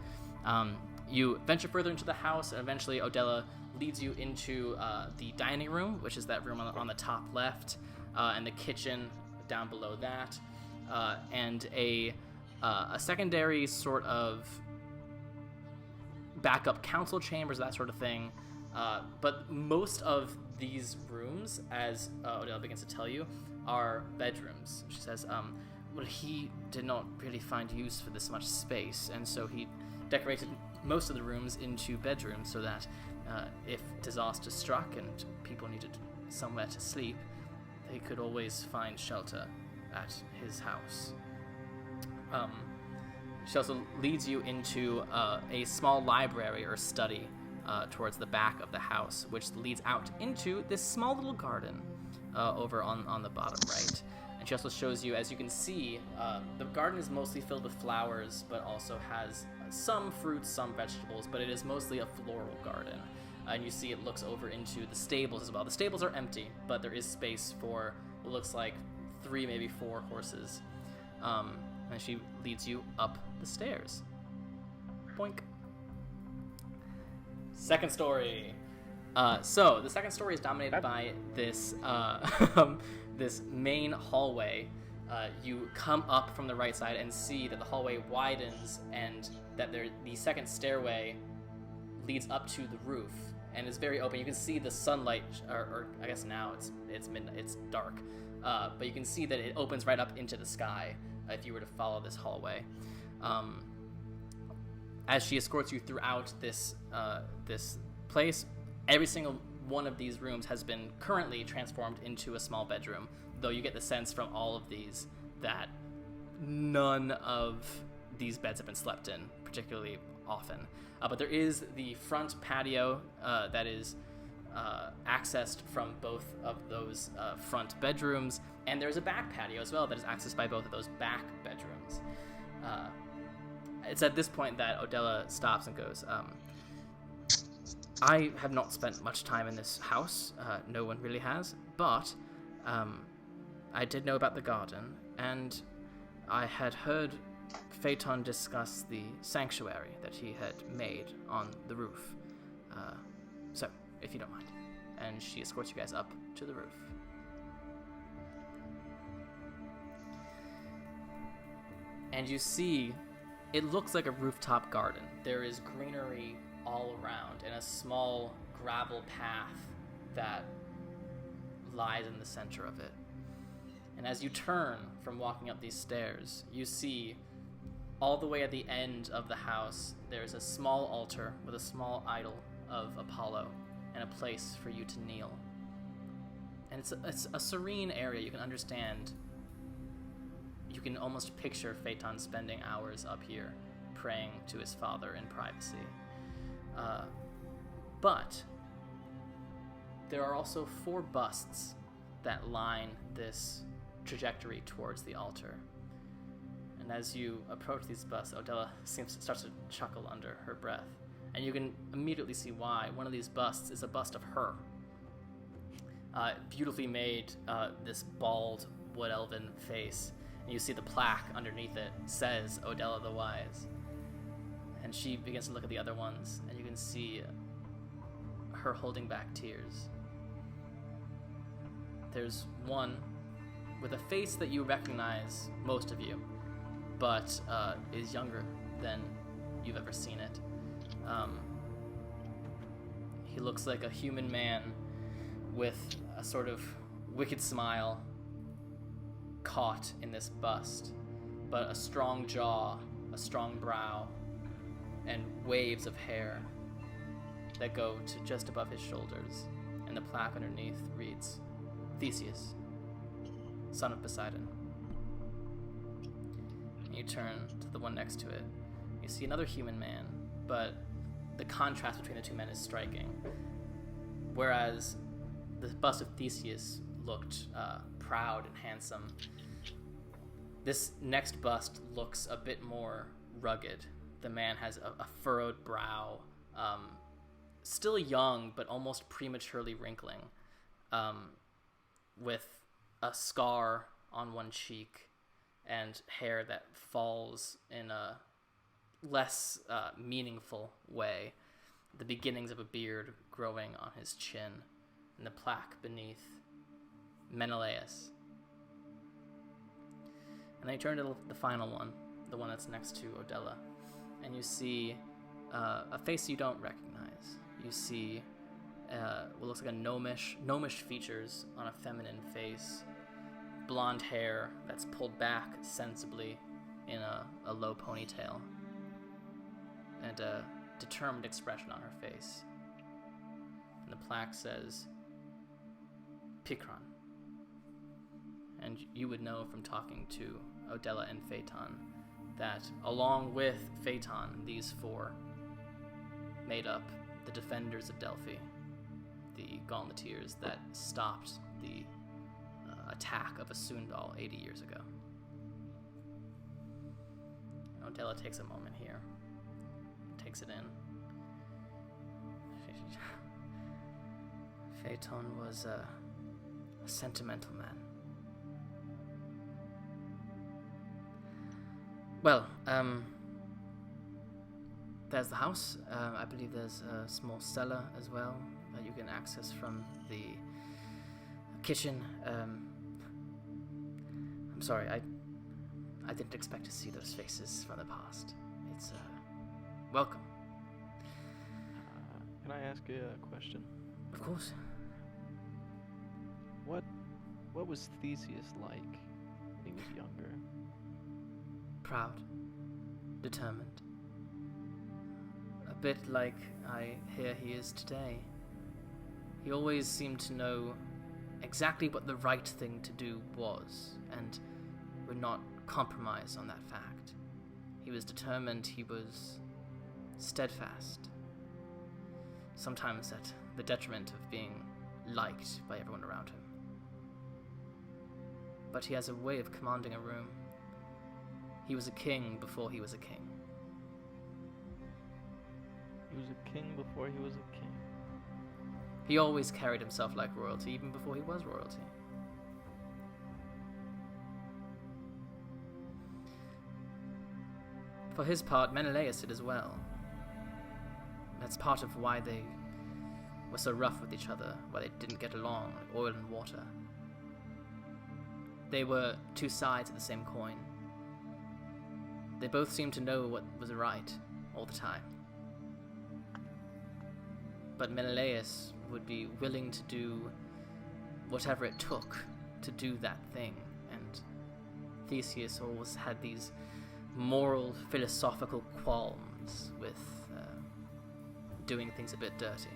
You venture further into the house, and eventually Odella leads you into the dining room, which is that room on the top left, and the kitchen down below that, and a secondary sort of backup council chambers, that sort of thing. But most of these rooms, as Odella begins to tell you, are bedrooms. She says, well, he did not really find use for this much space, and so he decorated most of the rooms into bedrooms so that if disaster struck and people needed somewhere to sleep, they could always find shelter at his house. She also leads you into a small library or study towards the back of the house, which leads out into this small little garden over on the bottom right. And she also shows you, as you can see, the garden is mostly filled with flowers, but also has some fruits, some vegetables, but it is mostly a floral garden. And you see it looks over into the stables as well. The stables are empty, but there is space for what looks like 3, maybe 4 horses. And she leads you up the stairs. Boink. Second story. So the second story is dominated by this this main hallway. You come up from the right side and see that the hallway widens, and that the second stairway leads up to the roof and is very open. You can see the sunlight, or I guess now it's midnight, it's dark, but you can see that it opens right up into the sky if you were to follow this hallway. As she escorts you throughout this place, every single one of these rooms has been currently transformed into a small bedroom, though you get the sense from all of these that none of these beds have been slept in particularly often. But there is the front patio that is accessed from both of those front bedrooms, and there's a back patio as well that is accessed by both of those back bedrooms. It's at this point that Odella stops and goes, I have not spent much time in this house, no one really has, but I did know about the garden, and I had heard Phaeton discuss the sanctuary that he had made on the roof. So, if you don't mind. And she escorts you guys up to the roof. And you see, it looks like a rooftop garden. There is greenery all around, and a small gravel path that lies in the center of it. And as you turn from walking up these stairs, you see all the way at the end of the house, there's a small altar with a small idol of Apollo and a place for you to kneel. And it's a serene area. You can understand. You can almost picture Phaeton spending hours up here praying to his father in privacy. But there are also 4 busts that line this trajectory towards the altar. And as you approach these busts, Odella starts to chuckle under her breath. And you can immediately see why. One of these busts is a bust of her. Beautifully made, this bald wood elven face. And you see the plaque underneath it says Odella the Wise. And she begins to look at the other ones, and you can see her holding back tears. There's one with a face that you recognize, most of you, but is younger than you've ever seen it. He looks like a human man with a sort of wicked smile caught in this bust, but a strong jaw, a strong brow, and waves of hair that go to just above his shoulders, and the plaque underneath reads, Theseus, son of Poseidon. And you turn to the one next to it. You see another human man, but the contrast between the two men is striking. Whereas the bust of Theseus looked proud and handsome, this next bust looks a bit more rugged. The man has a furrowed brow, still young but almost prematurely wrinkling, with a scar on one cheek and hair that falls in a less meaningful way, the beginnings of a beard growing on his chin, and the plaque beneath, Menelaus. And then you turn to the final one, the one that's next to Odella, and you see a face you don't recognize. You see what looks like a gnomish features on a feminine face, blonde hair that's pulled back sensibly in a low ponytail, and a determined expression on her face. And the plaque says, Pikron. And you would know from talking to Odella and Phaeton that along with Phaeton, these four made up the defenders of Delphi, the Gauntleteers that stopped the attack of Asundal 80 years ago. And Odella takes a moment here, takes it in. Phaeton was a sentimental man. Well, there's the house. I believe there's a small cellar as well that you can access from the kitchen. I'm sorry, I didn't expect to see those faces from the past. It's welcome. Can I ask you a question? Of course. What was Theseus like when he was younger? Proud, determined. A bit like I hear he is today. He always seemed to know exactly what the right thing to do was, and would not compromise on that fact. He was determined, he was steadfast, sometimes at the detriment of being liked by everyone around him. But he has a way of commanding a room. He was a king before he was a king. He was a king before he was a king. He always carried himself like royalty, even before he was royalty. For his part, Menelaus did as well. That's part of why they were so rough with each other, why they didn't get along, like oil and water. They were two sides of the same coin. They both seemed to know what was right all the time. But Menelaus would be willing to do whatever it took to do that thing, and Theseus always had these moral, philosophical qualms with doing things a bit dirty.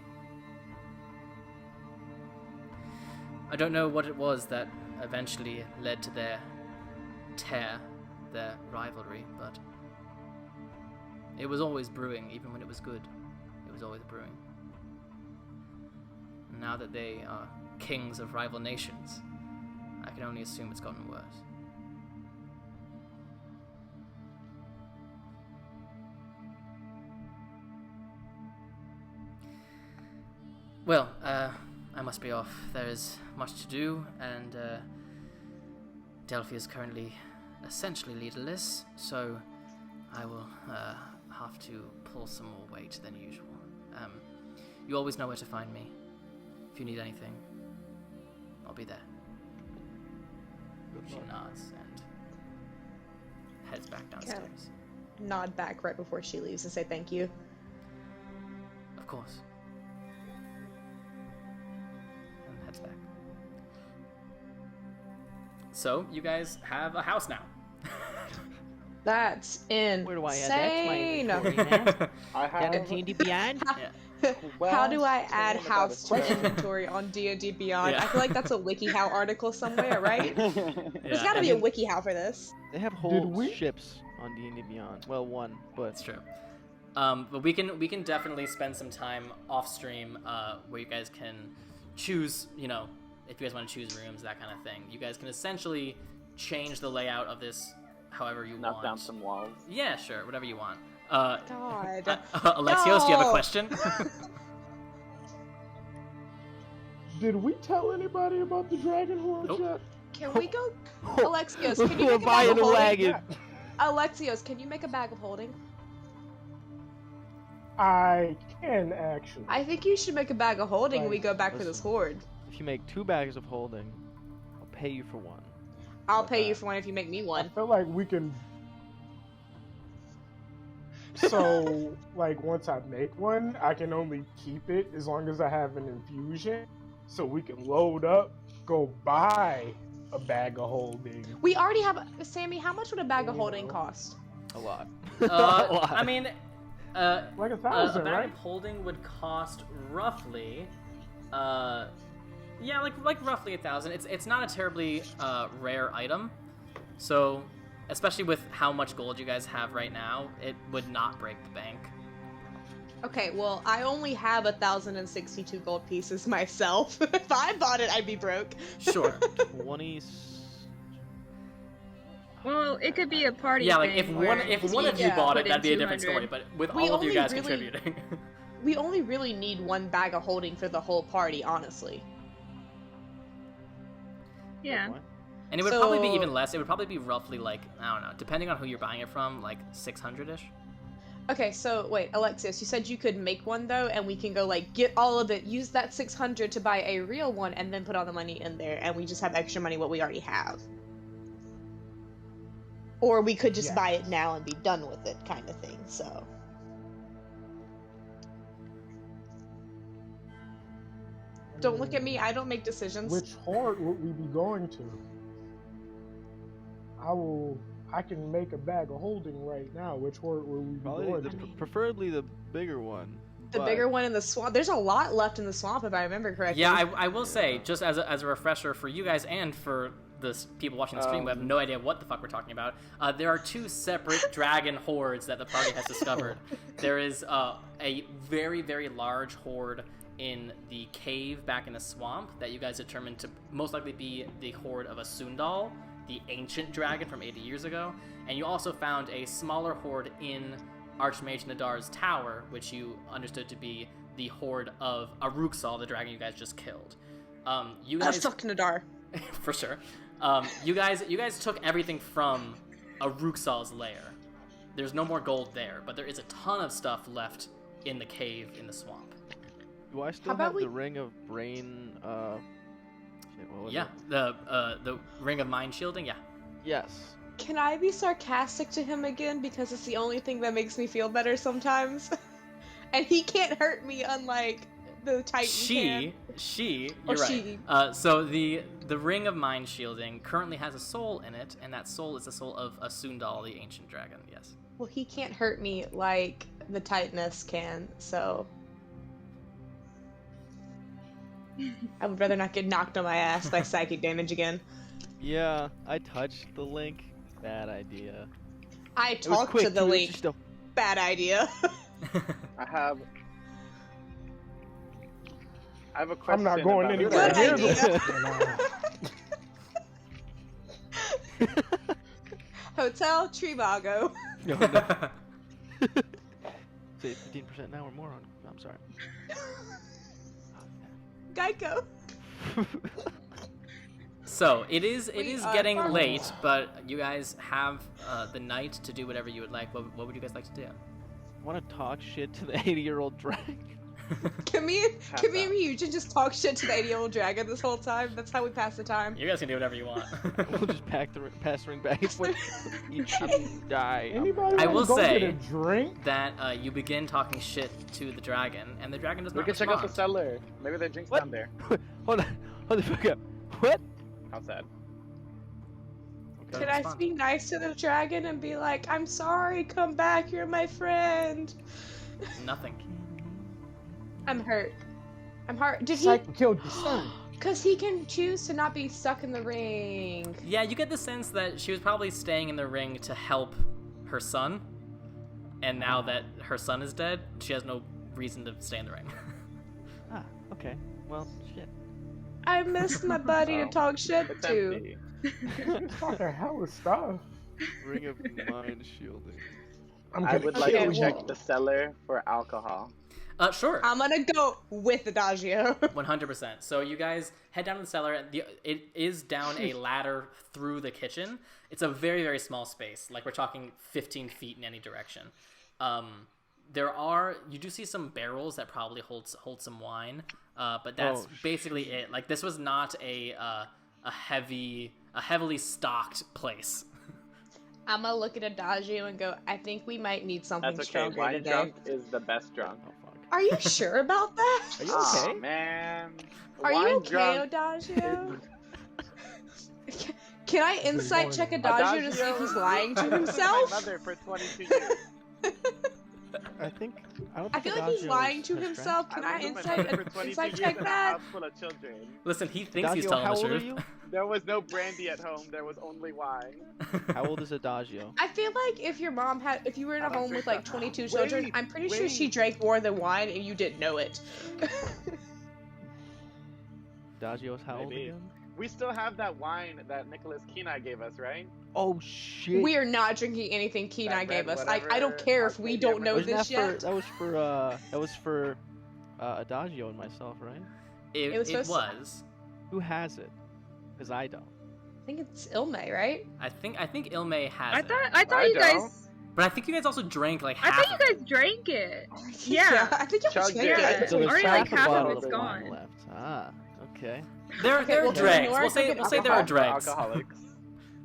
I don't know what it was that eventually led to their tear, their rivalry, but it was always brewing, even when it was good. It was always brewing. And now that they are kings of rival nations, I can only assume it's gotten worse. Well, I must be off. There is much to do, and Delphi is currently essentially leaderless, so I will have to pull some more weight than usual. You always know where to find me. If you need anything, I'll be there. Good She luck. nods and heads back downstairs. Nod back right before she leaves and say thank you. Of course. And heads back. So, you guys have a house now. That's insane. Where do I add that to my inventory, man? I have D&D Beyond? How do I 12 add about a house to square. inventory on D&D Beyond? Yeah. I feel like that's a WikiHow article somewhere, right? There's Yeah, gotta I be mean, a WikiHow for this. They have Did whole we- ships on D&D Beyond. Well, one, but That's true. But we can definitely spend some time off stream where you guys can choose, you know, if you guys want to choose rooms, that kind of thing. You guys can essentially change the layout of this however you Knock want. down some walls. Yeah, sure, whatever you want. God. Alexios, do you have a No. question? Did we tell anybody about the Dragon Horde Nope. yet? Can we go? Alexios, can you we're make a bag buying of a holding? wagon. Alexios, can you make a bag of holding? I can actually. I think you should make a bag of holding and we Right. go back for this Listen. horde. If you make 2 bags of holding, I'll pay you for one. I'll Like pay you that. for one if you make me I one. feel like we can. So, like, once I make one, I can only keep it as long as I have an infusion. So we can load up, go buy a bag of holding. We already have. Sammy, how much would a bag of You holding know. cost? A lot. I mean, Like a 1,000, bag right? of holding would cost roughly, yeah, like roughly 1,000. It's not a terribly rare item, so especially with how much gold you guys have right now, it would not break the bank. Okay, well, I only have 1,062 gold pieces myself. If I bought it, I'd be broke. Sure. 20. Well, it could be a party. Yeah, like thing if where one of you Yeah. bought put it, in that'd be a different 200. story. But with We all of you only guys really- contributing, We only really need one bag of holding for the whole party, honestly. Yeah. and it would probably be So- even less. It would probably be roughly like, I don't know, depending on who you're buying it from, like 600-ish. Okay, so wait, Alexios, you said you could make one though, and we can go like get all of it, use that 600 to buy a real one, and then put all the money in there, and we just have extra money what we already have. Or we could just Yes. buy it now and be done with it, kind of thing. So don't look at me. I don't make decisions. Which horde would we be going to? I can make a bag of holding right now. Which horde would we be Probably going the, to? preferably the bigger one. The but- bigger one in the swamp. There's a lot left in the swamp, if I remember correctly. Yeah, I will say, just as a refresher for you guys and for the people watching the stream who have no idea what the fuck we're talking about, there are 2 separate dragon hordes that the party has discovered. There is a very, very large horde in the cave back in the swamp that you guys determined to most likely be the horde of a Sundal, the ancient dragon from 80 years ago. And you also found a smaller horde in Archmage Nadar's tower, which you understood to be the horde of Aruxal, the dragon you guys just killed. You Oh, guys, fuck Nadar. for sure. You guys took everything from Aruxal's lair. There's no more gold there, but there is a ton of stuff left in the cave in the swamp. Do I still about have we- the Ring of Brain? Shit, what was Yeah, it? the ring of mind shielding. Yeah. Yes. Can I be sarcastic to him again? Because it's the only thing that makes me feel better sometimes. And he can't hurt me unlike the Titan can. You're Or right. she. So the ring of mind shielding currently has a soul in it, and that soul is the soul of a Sundal, the ancient dragon. Yes. Well, he can't hurt me like the Titaness can, so... I would rather not get knocked on my ass by psychic damage again. Yeah, I touched the link. Bad idea. I It was talked quick, to the too, it was link. just a- Bad idea. I have a I'm question. not going about anywhere Good near idea. the. Hotel Trivago. No, no. Say 15% now or more on. I'm sorry. Geico. So it is We are getting farmers. late, but you guys have the night to do whatever you would like. What would you guys like to do? Want to talk shit to the 80-year-old dragon? Can me Have and that. Ryujin just talk shit to the 80-year-old dragon this whole time? That's how we pass the time. You guys can do whatever you want. We'll just pass the ring back and forth. Eat shit and die. Anybody I wanna will go say get a drink? that you begin talking shit to the dragon, and the dragon does We not can check out the respond. cellar. Maybe there's drinks What? down there. Hold on. Hold the fuck up. What? How sad. Go Can I respond. be nice to the dragon and be like, I'm sorry, come back, you're my friend? Nothing. I'm hurt. I'm hurt. Did he? Cycle killed your son. Because he can choose to not be stuck in the ring. Yeah, you get the sense that she was probably staying in the ring to help her son, and now that her son is dead, she has no reason to stay in the ring. Ah, okay. Well, shit. I missed my buddy to talk shit It's to. empty. Talking hella stuff. Ring of mind shielding. I'm I gonna would like kill to you. check the cellar for alcohol. Sure. I'm gonna go with Adagio. 100%. So you guys head down to the cellar. It is down a ladder through the kitchen. It's a very, very small space. Like, we're talking 15 feet in any direction. You do see some barrels that probably hold some wine, but that's basically it. Like, this was not a heavily stocked place. I'm gonna look at Adagio and go, I think we might need something That's okay. stronger Wine today. drunk is the best drunk. Oh fuck. Are you sure about that? Are you Aw, okay? man. Are Wine you okay, drunk Adagio? is- Can I insight check Adagio to see if he's lying to I lived with himself? my mother for 22 years. I think I don't I think feel like he's Adagio lying to has himself. Can I lived with my mother for 22 insight years check in a that? house full of children. Listen, he strength. thinks he's Adagio, telling how the old are truth. you? There was no brandy at home. There was only wine. How old is Adagio? I feel like if your mom had, if you were in I a don't home with drink like that. 22 children, Wait, I'm pretty sure she wait. drank more than wine and you didn't know it. Adagio's how old Maybe. again? We still have that wine that Nicholas Kenai gave us, right? Oh shit. We are not drinking anything Kenai That gave red us. I don't whatever. care if we Okay, don't yeah, know we're- this yet. That was for Adagio and myself, right? It was was. supposed Who has it? Because I don't. I think it's Ilme, right? I think Ilme has I it. thought I you don't. guys. But I think you guys also drank like I half. thought you guys drank it. Yeah, Yeah. I think y'all Chugged drank it. Yeah. it. So there's Already, like, half half a of bottle it's of wine gone. left. Ah, okay. They're Okay, well, dregs. Nora, We'll say go get there are alcohol. dregs. Alcoholics.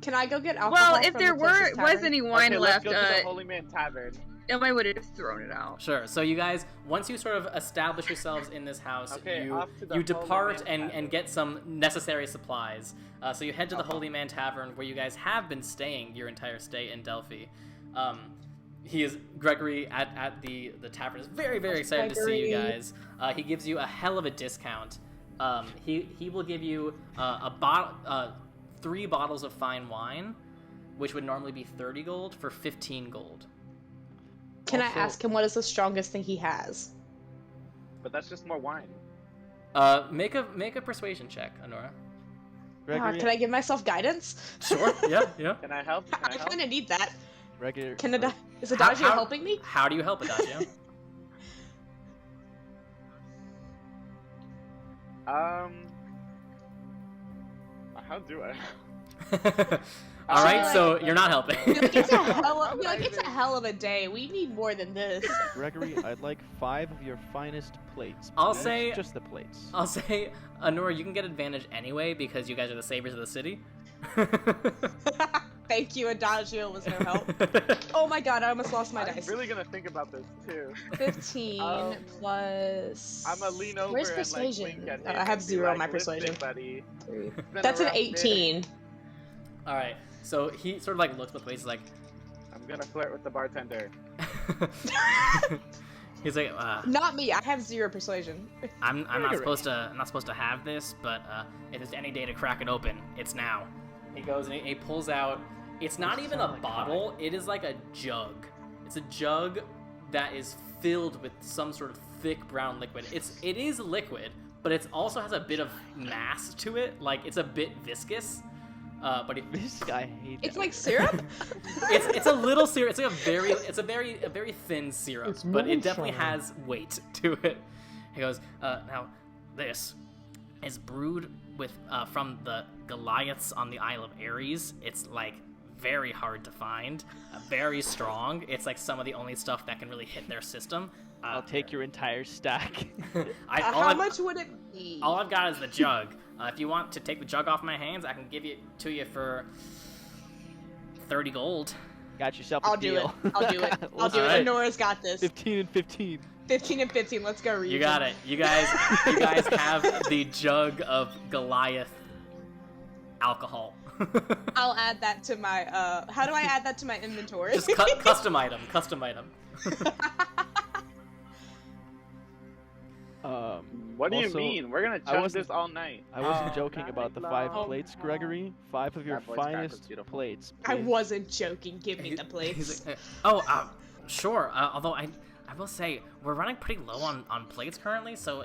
Can I go get alcohol? Well, if from there the closest was tavern? any wine Okay, left, let's go to the Holy Man Tavern. Ilme would have just thrown it out. Sure. So you guys, once you sort of establish yourselves in this house, Okay, you off to the you Holy depart Man and Tavern. get some necessary supplies. So you head to the Holy Man Tavern, where you guys have been staying your entire stay in Delphi. Gregory at the tavern is very, very excited to see you Gregory. guys. He gives you a hell of a discount. He will give you 3 bottles of fine wine, which would normally be 30 gold, for 15 gold. Can I Also- ask him what is the strongest thing he has? But that's just more wine. Make a persuasion check, Honora. Gregory, Can I give myself guidance? Sure. Yeah. Can I help? Can I I'm help? gonna need that. Gregory, Is Adagio How- helping me? How do you help Adagio? How do I? All right, like- so you're not helping. I feel like it's a hell of a day. We need more than this. Gregory, I'd like 5 of your finest plates. I'll please. say- just the plates. I'll say, Honora, you can get advantage anyway because you guys are the saviors of the city. Thank you, Adagio was no help. Oh my god, I almost lost my I'm dice. really gonna think about this too. 15 Um, plus. I'm gonna lean over Where's and persuasion? like wink at Oh, him I have and be 0 on like, my "Listen, persuasion. buddy. It's been a That's an rough day. 18. All right, so he sort of like looks both ways, he's like, I'm gonna flirt with the bartender. he's like, Not me. I have 0 persuasion. I'm not Gregory. supposed to have this, but if there's any day to crack it open, it's now. He goes and he pulls out. It's not even a bottle. It is like a jug. It's a jug that is filled with some sort of thick brown liquid. It is liquid, but it also has a bit of mass to it. Like, it's a bit viscous. But This guy hates It's like syrup? it's a little syrup. It's like a very thin syrup, It's but it definitely moonshine. has weight to it. He goes, now this is brewed with from the Goliaths on the Isle of Ares. It's like very hard to find, very strong. It's like some of the only stuff that can really hit their system. I'll take your entire stack. How much would it be? All I've got is the jug. If you want to take the jug off my hands, I can give it to you for 30 gold. Got yourself a I'll do it. deal. I'll do it. I'll do it. Alright. Nora's got this. 15 and 15. 15 and 15. Let's go, Reed. You got it. You guys have the jug of Goliath alcohol. I'll add that to my. How do I add that to my inventory? Just custom item. Custom item. What do you Also, mean? We're gonna I chug wasn't- this all night. I wasn't Oh, joking about the 5 plates, Gregory. 5 of your That voice crack was finest beautiful. plates. I please. wasn't joking. Give me He's- the plates. he's sure. Although I will say we're running pretty low on plates currently, so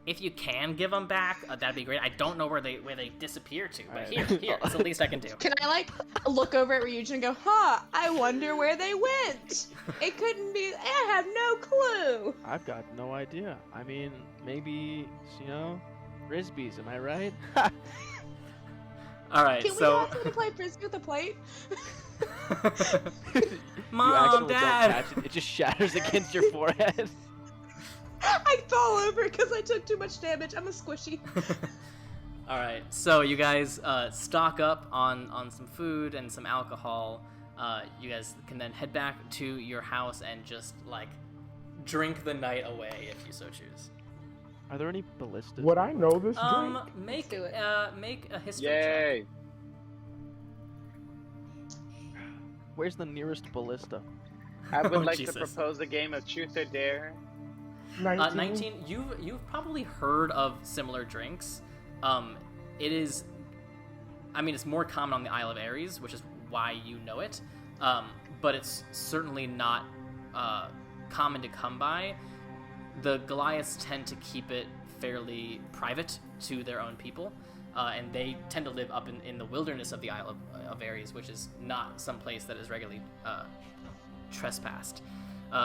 if you can give them back, that'd be great. I don't know where they disappear to, but Alright. here, it's the least I can do. Can I look over at Ryujin and go, I wonder where they went. It couldn't be. I have no clue. I've got no idea. I mean, maybe, Frisbees, am I right? All right, Can we so ask them to play frisbee with a plate? You Mom, accidentally don't Dad. catch it. It just shatters against your forehead. I fall over because I took too much damage. I'm a squishy. All right, so you guys stock up on some food and some alcohol. You guys can then head back to your house and just drink the night away if you so choose. Are there any ballistas? Would I know this drink? Make do it. make a history check. Yay! Where's the nearest ballista? I would Oh, like Jesus. to propose a game of truth or dare. 19. 19. You've probably heard of similar drinks. It is, it's more common on the Isle of Ares, which is why you know it. But it's certainly not common to come by. The Goliaths tend to keep it fairly private to their own people, and they tend to live up in the wilderness of the Isle of Ares, which is not some place that is regularly trespassed.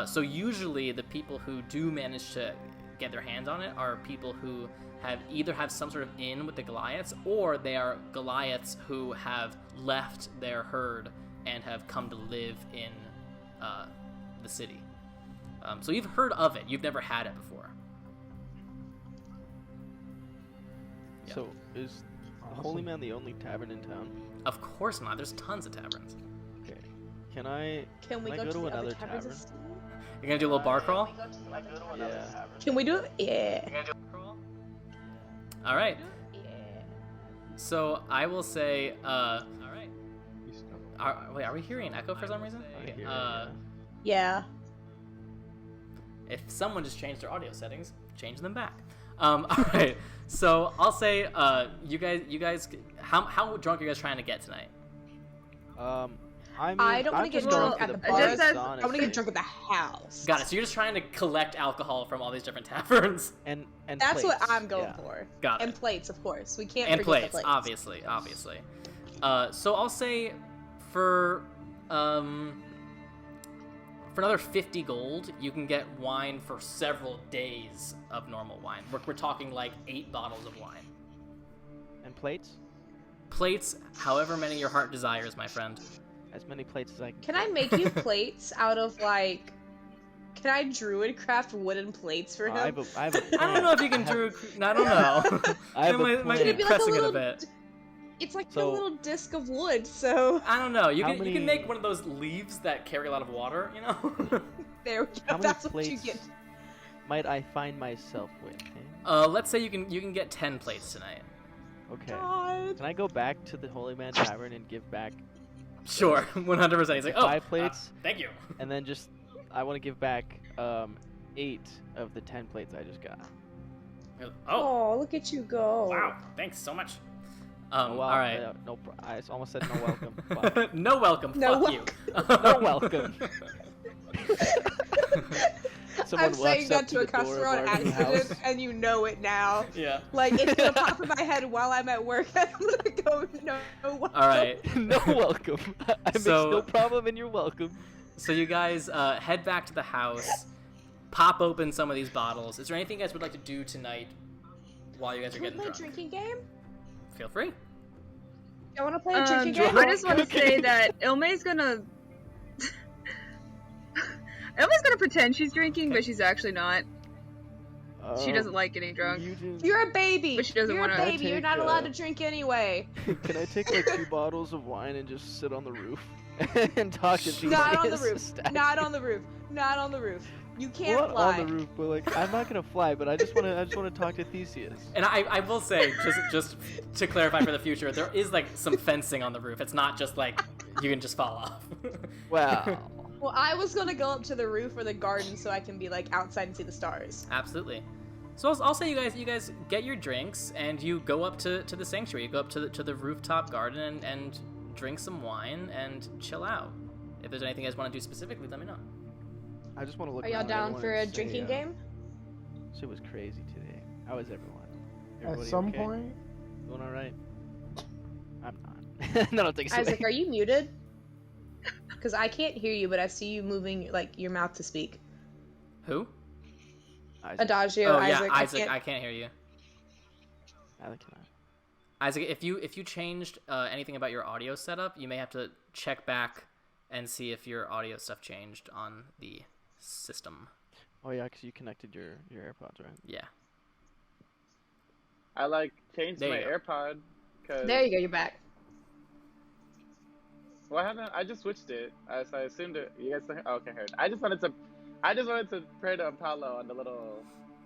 So usually the people who do manage to get their hands on it are people who have some sort of in with the Goliaths, or they are Goliaths who have left their herd and have come to live in the city. So you've heard of it. You've never had it before. Yeah. So, is the Holy Man the only tavern in town? Of course not. There's tons of taverns. Okay. Can I Can we I go to the the other other taverns? tavern? You're gonna do a little bar crawl? Yeah. Can we do it? Yeah. All right. Yeah. So I will say, all right. Wait, are we hearing an echo for some reason? I hear it, Yeah. If someone just changed their audio settings, change them back. All right. So I'll say, you guys, how drunk are you guys trying to get tonight? I mean, I don't I'm want to get just going drunk for at the the bar. price, I I want to get drunk at the house. Got it. So you're just trying to collect alcohol from all these different taverns. And That's what plates, I'm going yeah. for. Got it. And plates, of course. We can't And forget plates, the plates. obviously. So I'll say for another 50 gold, you can get wine for several days of normal wine. We're talking like 8 bottles of wine. And plates? Plates, however many your heart desires, my friend. As many plates as I can. Can I make you plates out of can I druid craft wooden plates for him? I have a I don't plan. know if you can do. I don't know. I have a might plan. be Can it be like a pressing it a little? bit. It's like So- a little disc of wood. So I don't know. You How can many- make one of those leaves that carry a lot of water. You know. there we How go. many That's what you plates get. might I find myself with? eh? Let's say you can get 10 plates tonight. Okay. God. Can I go back to the Holy Man Tavern and give back, Sure, 100%. He's like, oh, 5 plates? thank you. and then just I want to give back 8 of the 10 plates I just got. Oh, Oh, look at you go. wow! Thanks so much. Oh, well, all right. I almost said no welcome. Fuck. No welcome. No Fuck you. No welcome. Someone I'm saying walks up that to a the door customer of on our new house. accident, and you know it now. Yeah. Like, it's gonna pop in my head while I'm at work, and I'm gonna go, no, welcome. All right. No welcome. I mix So- no problem, and you're welcome. So you guys head back to the house, pop open some of these bottles. Is there anything you guys would like to do tonight while you guys are Can we getting play a drunk? drinking game? Feel free. I want to play a drinking game. I just want to say that Ilme's gonna pretend she's drinking, but she's actually not. She doesn't like getting drunk. You're a baby. But she doesn't You're a wanna- baby. You're not allowed to drink anyway. Can I take like 2 bottles of wine and just sit on the roof and talk to people? Not on the roof. Not on the roof. Not on the roof. You We're can't not fly. on the roof, but like I'm not gonna fly. But I just wanna talk to Theseus. And I will say, just to clarify for the future, there is like some fencing on the roof. It's not just like you can just fall off. Wow. Well, I was gonna go up to the roof or the garden so I can be like outside and see the stars. Absolutely. So I'll say you guys get your drinks and you go up to the sanctuary. You go up to the rooftop garden and drink some wine and chill out. If there's anything you guys want to do specifically, let me know. I just want to look. Are y'all around down everyone for a and say, drinking game? Shit was crazy today. How is everyone? At Everybody some okay? point, Doing all right? I'm not. No, don't take it Isaac, away. are you muted? Because I can't hear you, but I see you moving like your mouth to speak. Who? Isaac. Adagio, Oh yeah, Isaac. Isaac. I can't hear you. Alec, can Isaac, if you changed anything about your audio setup, you may have to check back and see if your audio stuff changed on the system. Oh yeah, because you connected your AirPods, right? Yeah. I like changed There my you go. AirPod. Cause There you go, you're back. what happened? I just switched it. So I assumed it. You guys. Oh, okay, heard. I just wanted to pray to Apollo on the little.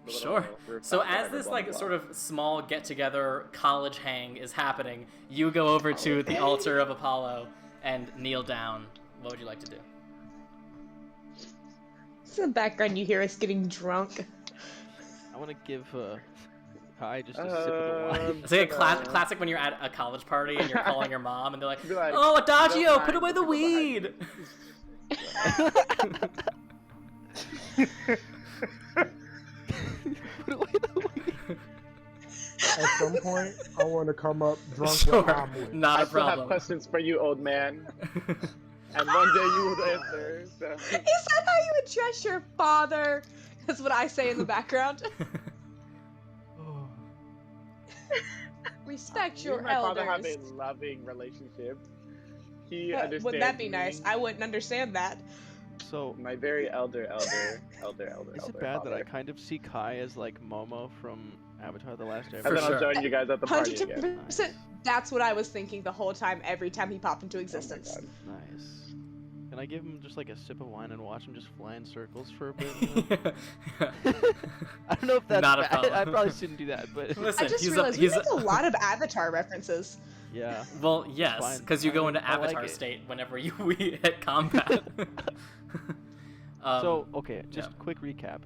Sure. Rooftop So as whatever, this blah, like blah, blah. sort of small get together college hang is happening, you go over to the altar of Apollo and kneel down. What would you like to do? It's in the background, you hear us getting drunk. I want to give Kai just a sip of the wine. It's like a classic when you're at a college party and you're calling your mom and they're like, Be like, "Oh, Adagio, "Don't put away mind the the weed." Put away the weed. at some point, I want to come up drunk Sure, with omelet. not I a still have problem. questions for you, old man. And one day you will answer. So. Is that how you address your father? That's what I say in the background. Oh. Respect Me your and my father have elders. a loving relationship. He understands. Wouldn't that be nice? me. I wouldn't understand that. So My very elder. is it bad that I father. kind of see Kai as like Momo from Avatar: The Last Airbender? For And then sure. I'll join you guys at the party again. 100%. That's what I was thinking the whole time, every time he popped into Oh my existence. God. Nice. Can I give him just like a sip of wine and watch him just fly in circles for a bit? You know? I don't know if that's Not a bad. problem. I probably shouldn't do that, but Listen, I just he's realized he's we make a lot of Avatar references. yeah. well, yes, fine. because you go into I like Avatar it. state whenever we hit combat. So okay, just yeah. quick recap.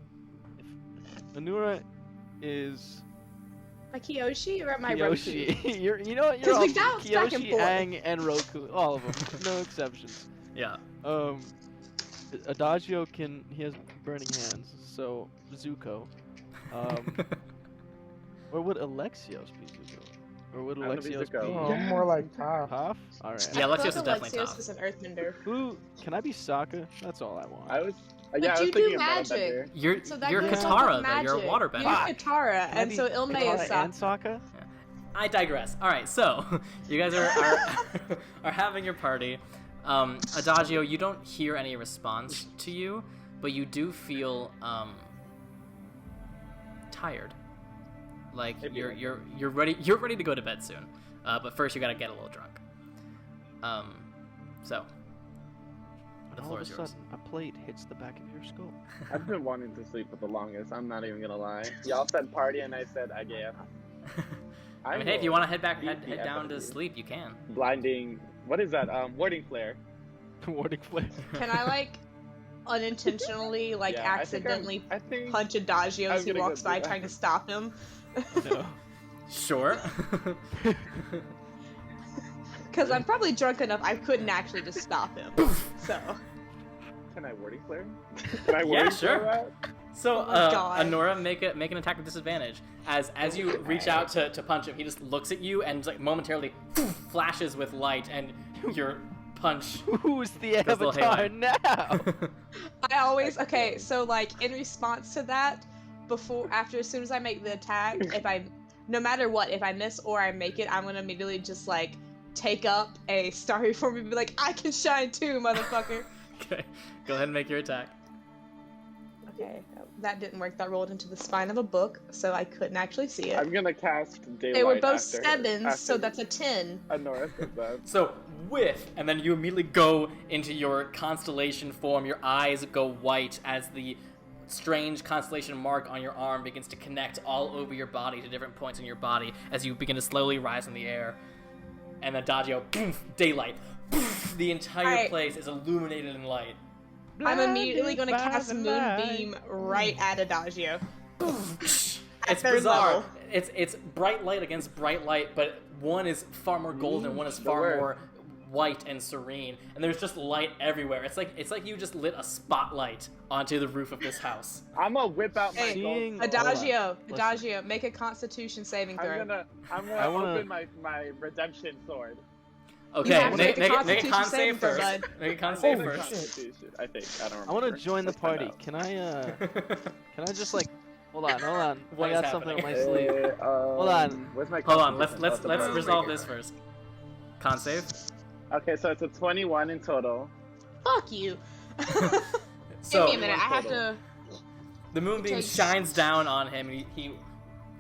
If Anura is My Kiyoshi or my Roku? Kiyoshi, you're 'Cause all we bounce back and Kiyoshi, forth. Aang, and Roku, all of them, no exceptions. Yeah. Adagio he has burning hands, so Zuko. Or would Alexios be Zuko? Or would I'm gonna be Alexios Zuko. be Oh, I'm more like Toph. Toph? Alright. Yeah, I Alexios is thought definitely Alexios top. was an earthbender. Who can I be Sokka? That's all I want. I was. But Yeah, I was you do thinking about magic. Bender. You're So that you're goes Katara with though. You're a magic. waterbender. You're Katara, Can I and be so Ilme Katara is and Sokka. Sokka? I digress. All right, so you guys are having your party. Adagio, you don't hear any response to you, but you do feel tired. Like Maybe you're ready to go to bed soon. But first you gotta get a little drunk. So the All floor of a is yours. sudden, a plate hits the back of your skull. I've been wanting to sleep for the longest. I'm not even gonna lie. Y'all said party, and I said I guess. I mean, hey, if you want to head beat the head down to FW. sleep, you can. Blinding. What is that? Warding flare. Warding flare. Can I like unintentionally, like Yeah, accidentally I think. punch Adagio I'm as he gonna go walks do by that. trying to stop him? No. Sure. Because I'm probably drunk enough I couldn't actually just stop him. So Can I warding flare? Can I Yeah, warding sure. flare that? So, Oh my God. Honora, make an attack with disadvantage. As you reach out to punch him, he just looks at you and like momentarily flashes with light, and your punch. Who's the Goes a little avatar haywire. now? I always okay. So like in response to that, as soon as I make the attack, no matter what, if I miss or I make it, I'm gonna immediately just like take up a starry form and be like, I can shine too, motherfucker. Okay, go ahead and make your attack. Okay, that didn't work. That rolled into the spine of a book, so I couldn't actually see it. I'm gonna cast daylight. They were both after- sevens, so after that's a 10. Honora says that. So whiff, and then you immediately go into your constellation form. Your eyes go white as the strange constellation mark on your arm begins to connect all over your body to different points in your body as you begin to slowly rise in the air. And Adagio, poof, daylight. Poof, the entire place is illuminated in light. I'm immediately going to cast Moonbeam right at Adagio. It's bizarre. It's bright light against bright light, but one is far more golden, one is far more white and serene, and there's just light everywhere. It's like you just lit a spotlight onto the roof of this house. I'm gonna whip out my gold. Adagio, make a Constitution saving throw. I'm gonna open my redemption sword. Okay, make a con Constitution save first. bud. Make a con save Holy first. I think. I don't remember. I want to join the Let's find party. out. Can I just like, hold on. What I is got something on my happening? sleeve. Hold on. Where's my Hold on, Constitution? let's resolve this first. Con save. Okay, so it's a 21 in total. Fuck you. So Give me a minute. I have to. the moonbeam shines down on him, and he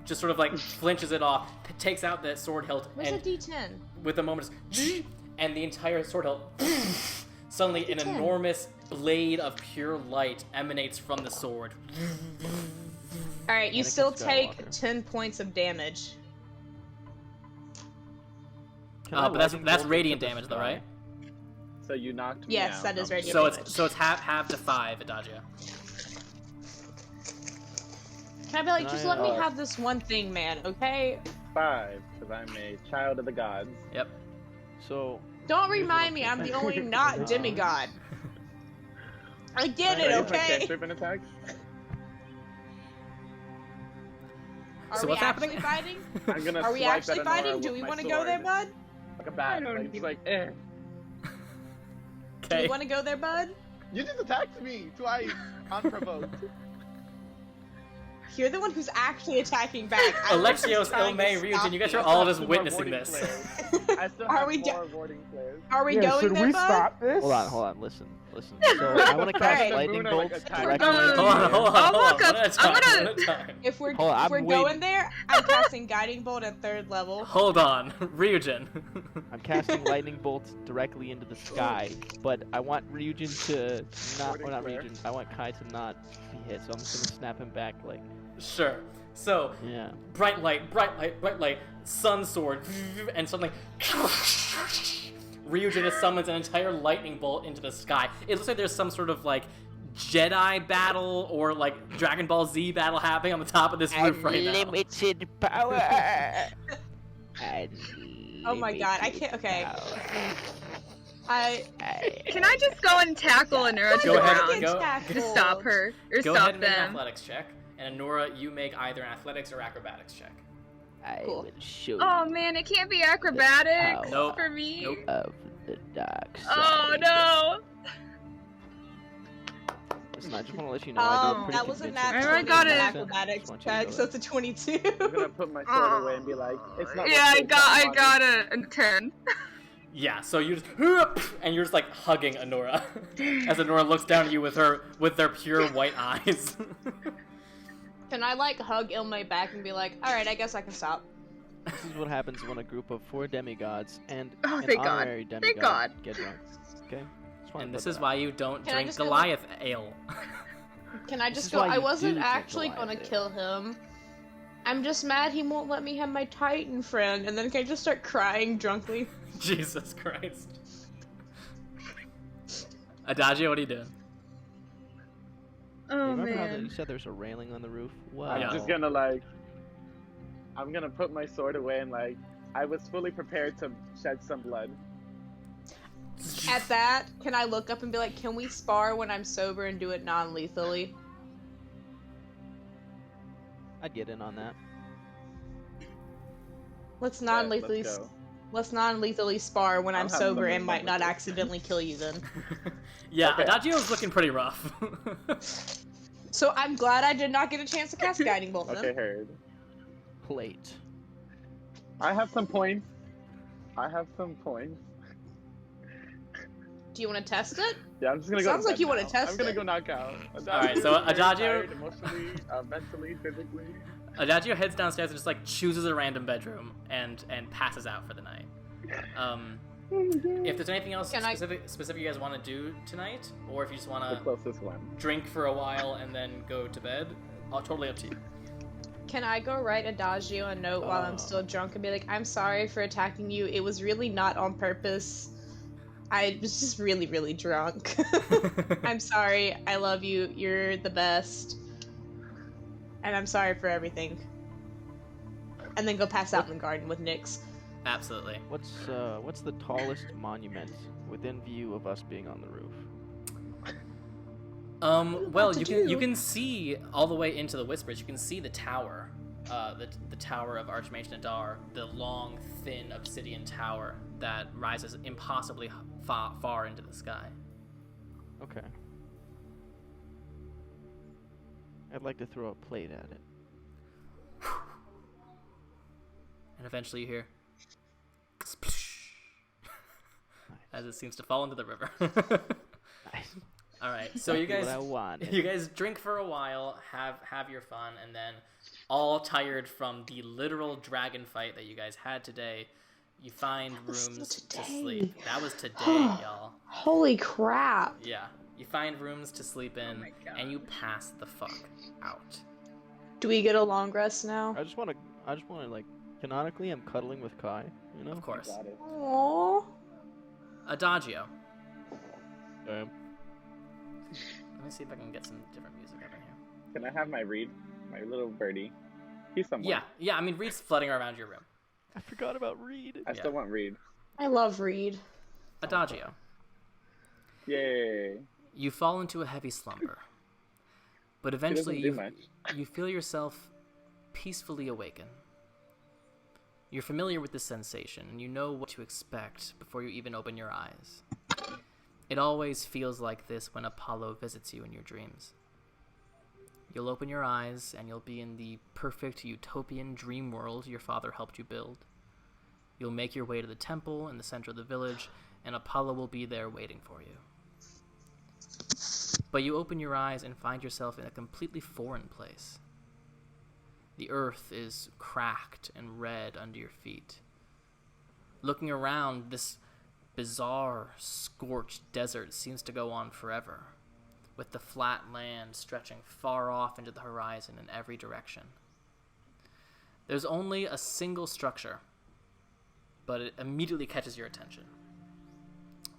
just sort of like flinches it off, takes out the sword hilt, Where's a and D10? with a moment, and the entire sword hilt suddenly an enormous blade of pure light emanates from the sword. All right, you Anakin still Skywalker. take 10 points of damage. But that's radiant damage, though, right? So you knocked me Yes, out. that is radiant So damage. it's half to 5, Adagio. Can I be like, Can just I, let me have this one thing, man, okay? 5, because I'm a child of the gods. Yep. So Don't remind me, I'm the only not demigod. I get it, okay? Cantrip and attack? Are So we what's actually happening? fighting? I'm gonna Are we swipe actually at Honora fighting? Do with we my want to go there, sword. bud? Like a bat. don't Like, even- just like, eh. Do Okay. we want to go there, bud? You just attacked me twice, unprovoked. You're the one who's actually attacking back. I was just Alexios, trying to Ilme, stop Ryujin, you guys you. are all I just still have witnessing warding this. flares. I still Are have we more warding flares. Are we Yeah, going should there, we bud? stop this? hold on. Listen. So I want to cast Alright. lightning The moon are, like, bolts attacking. directly. Hold into Hold on, the air. hold on, I'll hold on. walk One up. at a I'm time, gonna- one at a time. If we're Hold on, I'm going waiting. there, I'm casting guiding bolt at 3rd level. Hold on, Ryujin. I'm casting lightning bolts directly into the sky, but I want Ryujin to not, or not Flare. Ryujin. I want Kai to not be hit, so I'm just gonna snap him back, like, Sure. So, yeah. bright light, sun sword, and suddenly Ryujin just summons an entire lightning bolt into the sky. It looks like there's some sort of like Jedi battle or like Dragon Ball Z battle happening on the top of this roof right now. Unlimited power. Oh my god, I can't. Okay. Can I just go and tackle Anura to Go the ahead, ground go- to stop her or Go stop ahead and make an them? athletics check, and Anora, you make either an athletics or acrobatics check. I Cool. will show Oh you man, it can't be acrobatics Nope. for me. Nope. of the dark Oh side. no! Listen, I just want to let you know I do a pretty That was a convincing nat I 20 got in it. acrobatics Just want you to check, know so that. it's a 22. I'm gonna put my sword away and be like, it's not. Yeah, what I got a 10. Yeah, so you just and you're just like hugging Anora as Anora looks down at you with their pure white eyes. Can I like hug Ilme back and be like, alright, I guess I can stop? This is what happens when a group of 4 demigods and Oh, an thank God. honorary demigod Thank God. get drunk. Okay? Just wanted And to this put is that why out. you don't Can I drink just go, Goliath ale. Can I This just is go? why I you wasn't do drink actually gonna Goliath ale. kill him. I'm just mad he won't let me have my Titan friend, and then can I just start crying drunkly? Jesus Christ. Adagio, what are you doing? Oh You remember how man. you said there's a railing on the roof? Wow. I'm Yeah. just gonna like, I'm gonna put my sword away and like, I was fully prepared to shed some blood. At that, can I look up and be like, can we spar when I'm sober and do it non-lethally? I'd get in on that. Let's Yeah, non-lethally let's go. let's non-lethally spar when I'm I'm having sober the and might not moment. accidentally kill you then. Yeah, Okay. Adagio's looking pretty rough. So I'm glad I did not get a chance to cast Guiding Bolt then. Okay, heard. Plate. I have some points. I have some points. Do you want to test it? Yeah, I'm just gonna go. Sounds to like bed you wanna now. test I'm gonna it. go knock out. Alright, so I'm very Adagio- tired emotionally, mentally, physically. Adagio heads downstairs and just like chooses a random bedroom and passes out for the night. If there's anything else Can I- specific you guys want to do tonight, or if you just want The to closest one. drink for a while and then go to bed, totally up to you. Can I go write Adagio a note while I'm still drunk and be like, I'm sorry for attacking you. It was really not on purpose. I was just really, really drunk. I'm sorry. I love you. You're the best. And I'm sorry for everything. And then go pass out in the garden with Nyx. Absolutely. What's the tallest monument within view of us being on the roof? Well, you can see all the way into the Whispers. You can see the tower, the tower of Archmage Nadar, the long, thin obsidian tower that rises impossibly far into the sky. Okay. I'd like to throw a plate at it. And eventually you hear as it seems to fall into the river. Nice. All right, so you guys, What I wanted. you guys drink for a while, have your fun, and then, all tired from the literal dragon fight that you guys had today, you find rooms to sleep. That was today, y'all. Holy crap. Yeah, you find rooms to sleep in, my God. and you pass the fuck out. Do we get a long rest now? I just want to like, canonically, I'm cuddling with Kai. You know. Of course. Got it. Aww. Adagio. Damn. Let me see if I can get some different music over here. Can I have my Reed? My little birdie. He's somewhere. Yeah. I mean, Reed's flooding around your room. I forgot about Reed. I still want Reed. I love Reed. Adagio. Yay. You fall into a heavy slumber, but eventually doesn't do you feel yourself peacefully awaken. You're familiar with this sensation, and you know what to expect before you even open your eyes. It always feels like this when Apollo visits you in your dreams. You'll open your eyes, and you'll be in the perfect utopian dream world your father helped you build. You'll make your way to the temple in the center of the village, and Apollo will be there waiting for you. But you open your eyes and find yourself in a completely foreign place. The earth is cracked and red under your feet. Looking around, this bizarre, scorched desert seems to go on forever, with the flat land stretching far off into the horizon in every direction. There's only a single structure, but it immediately catches your attention.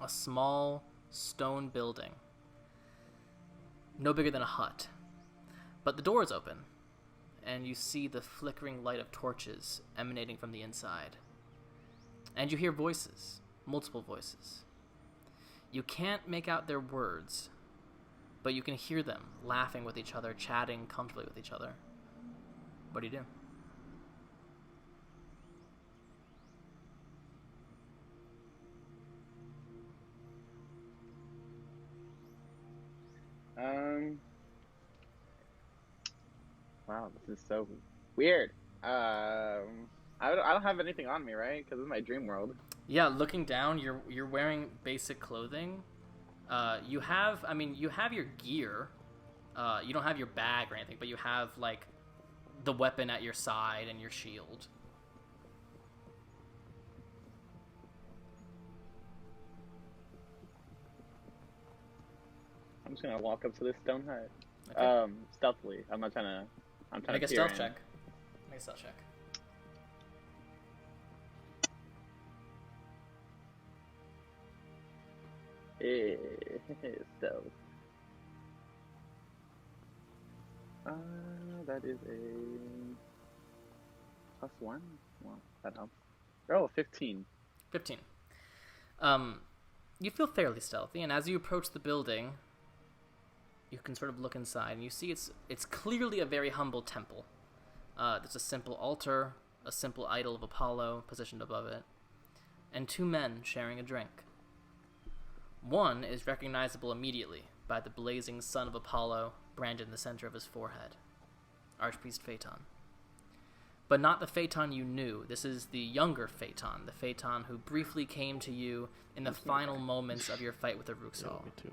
A small stone building, no bigger than a hut. But the door is open, and you see the flickering light of torches emanating from the inside. And you hear voices, multiple voices. You can't make out their words, but you can hear them laughing with each other, chatting comfortably with each other. What do you do? Wow, this is so weird. I don't have anything on me, right? Because it's my dream world. Yeah, looking down, you're wearing basic clothing. You have your gear. You don't have your bag or anything, but you have like the weapon at your side and your shield. I'm just gonna walk up to this stone hut. Okay. Stealthily. I'm trying to Make a peer stealth in. check. Make a stealth check. Stealth. That is a +1. Well, that helps. Oh, 15. 15. You feel fairly stealthy, and as you approach the building, you can sort of look inside, and you see it's clearly a very humble temple. There's a simple altar, a simple idol of Apollo positioned above it, and two men sharing a drink. One is recognizable immediately by the blazing sun of Apollo branded in the center of his forehead, Archpriest Phaeton. But not the Phaeton you knew. This is the younger Phaeton, the Phaeton who briefly came to you in the final moments of your fight with the Ruxol. Me too.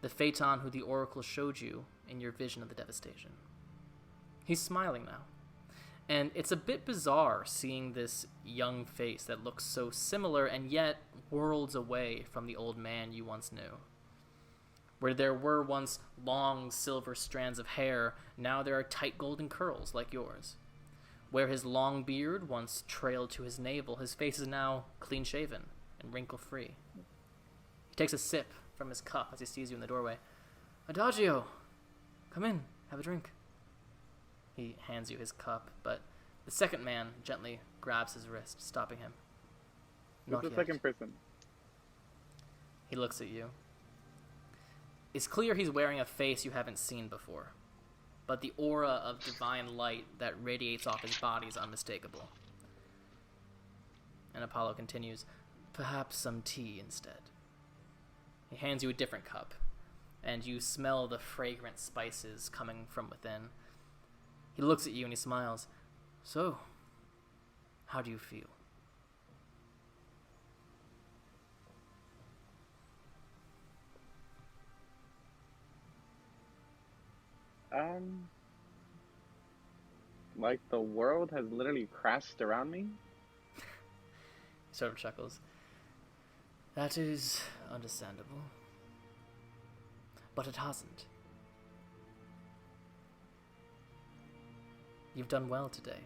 The Phaeton who the Oracle showed you in your vision of the devastation. He's smiling now, And it's a bit bizarre seeing this young face that looks so similar and yet worlds away from the old man you once knew. Where there were once long silver strands of hair, now there are tight golden curls like yours. Where his long beard once trailed to his navel, his face is now clean-shaven and wrinkle-free. He takes a sip from his cup as he sees you in the doorway. Adagio! Come in, have a drink. He hands you his cup, but the second man gently grabs his wrist, stopping him. Who's the second person? He looks at you. It's clear he's wearing a face you haven't seen before, but the aura of divine light that radiates off his body is unmistakable. And Apollo continues, perhaps some tea instead. He hands you a different cup, and you smell the fragrant spices coming from within. He looks at you and he smiles. So, how do you feel? Like the world has literally crashed around me. He sort of chuckles. That is understandable. But it hasn't. You've done well today.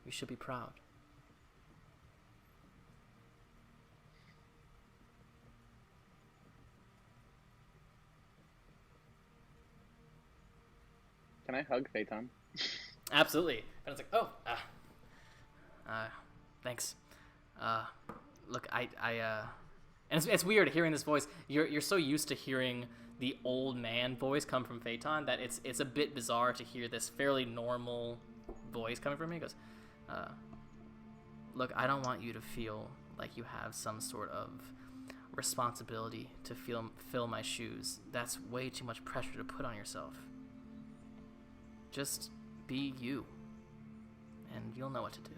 You should be proud. Can I hug Phaeton? Absolutely. And it's like, oh, thanks. Look, and it's weird hearing this voice. You're so used to hearing the old man voice come from Phaeton that it's a bit bizarre to hear this fairly normal voice coming from me. He goes, look, I don't want you to feel like you have some sort of responsibility to fill my shoes. That's way too much pressure to put on yourself. Just be you, and you'll know what to do.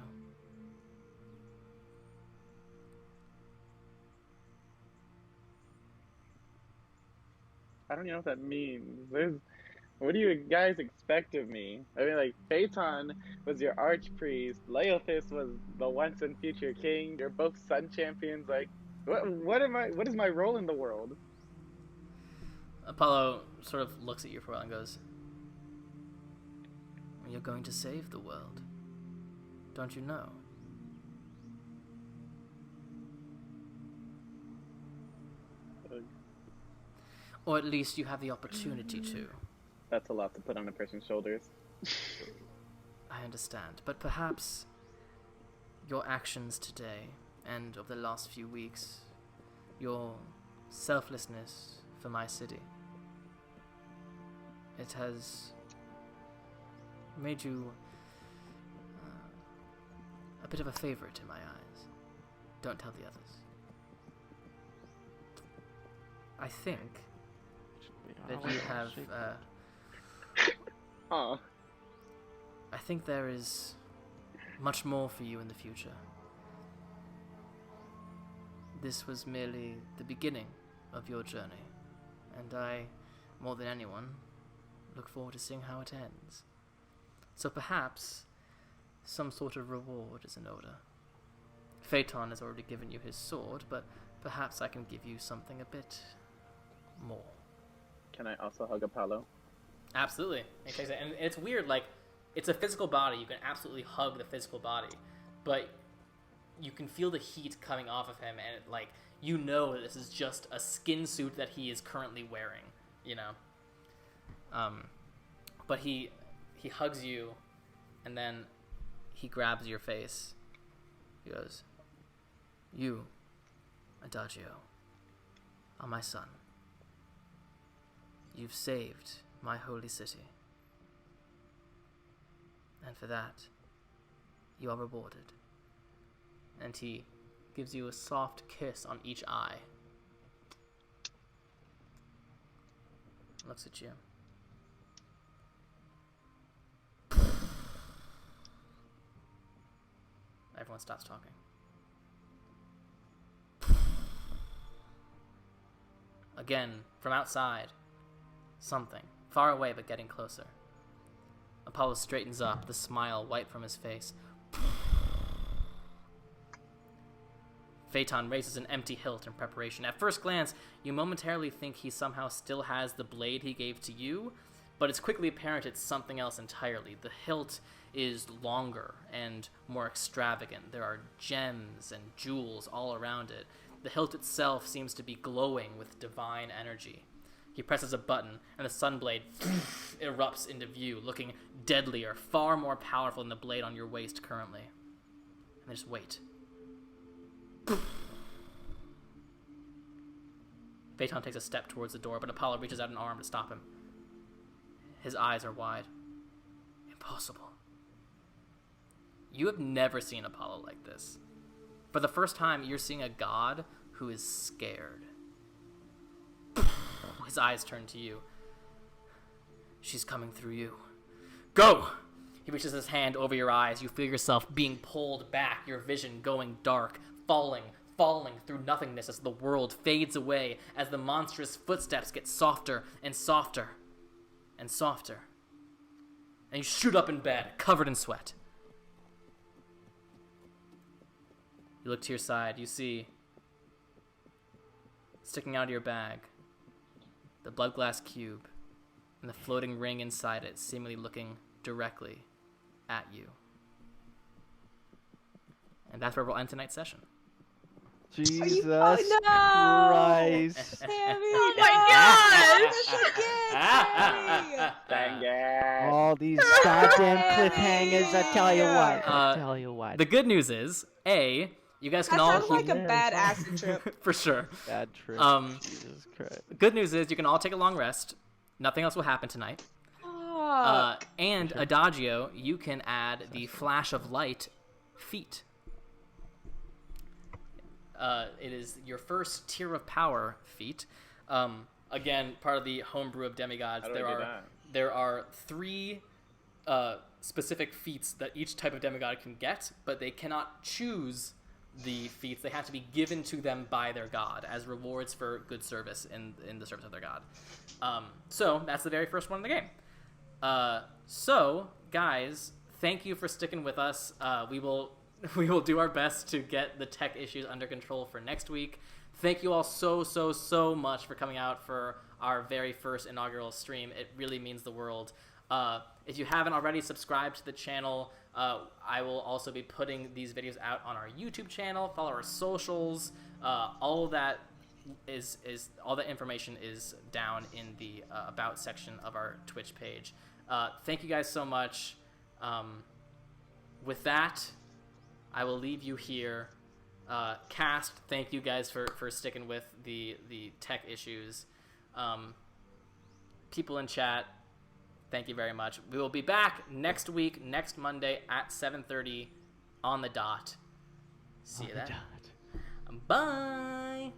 I don't know what that means. What do you guys expect of me? I mean, like, Phaeton was your archpriest, Leothis was the once and future king, you're both sun champions, like, what is my role in the world? Apollo sort of looks at you for a while and goes, you're going to save the world. Don't you know? Or at least you have the opportunity to. That's a lot to put on a person's shoulders. I understand, but perhaps your actions today and of the last few weeks, your selflessness for my city, it has made you a bit of a favorite in my eyes. Don't tell the others. I think that you have I think there is much more for you in the future. This was merely the beginning of your journey, and I, more than anyone, look forward to seeing how it ends. So perhaps some sort of reward is in order. Phaeton has already given you his sword, but perhaps I can give you something a bit more. Can I also hug Apollo? Absolutely. And it's weird, like, it's a physical body. You can absolutely hug the physical body, but you can feel the heat coming off of him, and like, you know that this is just a skin suit that he is currently wearing, you know? But he hugs you, and then he grabs your face. He goes, you, Adagio, are my son. You've saved my holy city. And for that, you are rewarded. And he gives you a soft kiss on each eye. Looks at you. Everyone stops talking. Again, from outside, something, far away but getting closer. Apollo straightens up, the smile wiped from his face. Phaeton raises an empty hilt in preparation. At first glance, you momentarily think he somehow still has the blade he gave to you, but it's quickly apparent it's something else entirely. The hilt is longer and more extravagant. There are gems and jewels all around it. The hilt itself seems to be glowing with divine energy. He presses a button, and the sunblade erupts into view, looking deadlier, far more powerful than the blade on your waist currently. And just wait. Phaeton takes a step towards the door, but Apollo reaches out an arm to stop him. His eyes are wide. Impossible. You have never seen Apollo like this. For the first time, you're seeing a god who is scared. His eyes turn to you. She's coming through you. Go! He reaches his hand over your eyes. You feel yourself being pulled back, your vision going dark, falling through nothingness as the world fades away, as the monstrous footsteps get softer and softer and softer. And you shoot up in bed, covered in sweat. You look to your side. You see, sticking out of your bag, the blood glass cube and the floating ring inside it, seemingly looking directly at you. And that's where we'll end tonight's session. Jesus no! Christ. Sammy, Oh my gosh! Dang it. All these goddamn cliffhangers, I tell you what. The good news is, A, you guys can That all sounds like a bad acid trip. for sure. Bad trip. Jesus Christ. Good news is you can all take a long rest. Nothing else will happen tonight. And Adagio, you can add the flash of light feat. It is your first tier of power feat. Again, part of the homebrew of Demigods. How do I do that? There are 3 specific feats that each type of demigod can get, but they cannot choose the feats. They have to be given to them by their god as rewards for good service in the service of their god. So that's the very first one in the game. So guys, thank you for sticking with us. We will do our best to get the tech issues under control for next week. Thank you all so much for coming out for our very first inaugural stream. It really means the world. If you haven't already subscribed to the channel, I will also be putting these videos out on our YouTube channel. Follow our socials. All of that is all the information is down in the about section of our Twitch page. Thank you guys so much. With that, I will leave you here. Cast, thank you guys for sticking with the tech issues. People in chat, thank you very much. We will be back next week, next Monday at 7:30 on the dot. See you then. Bye.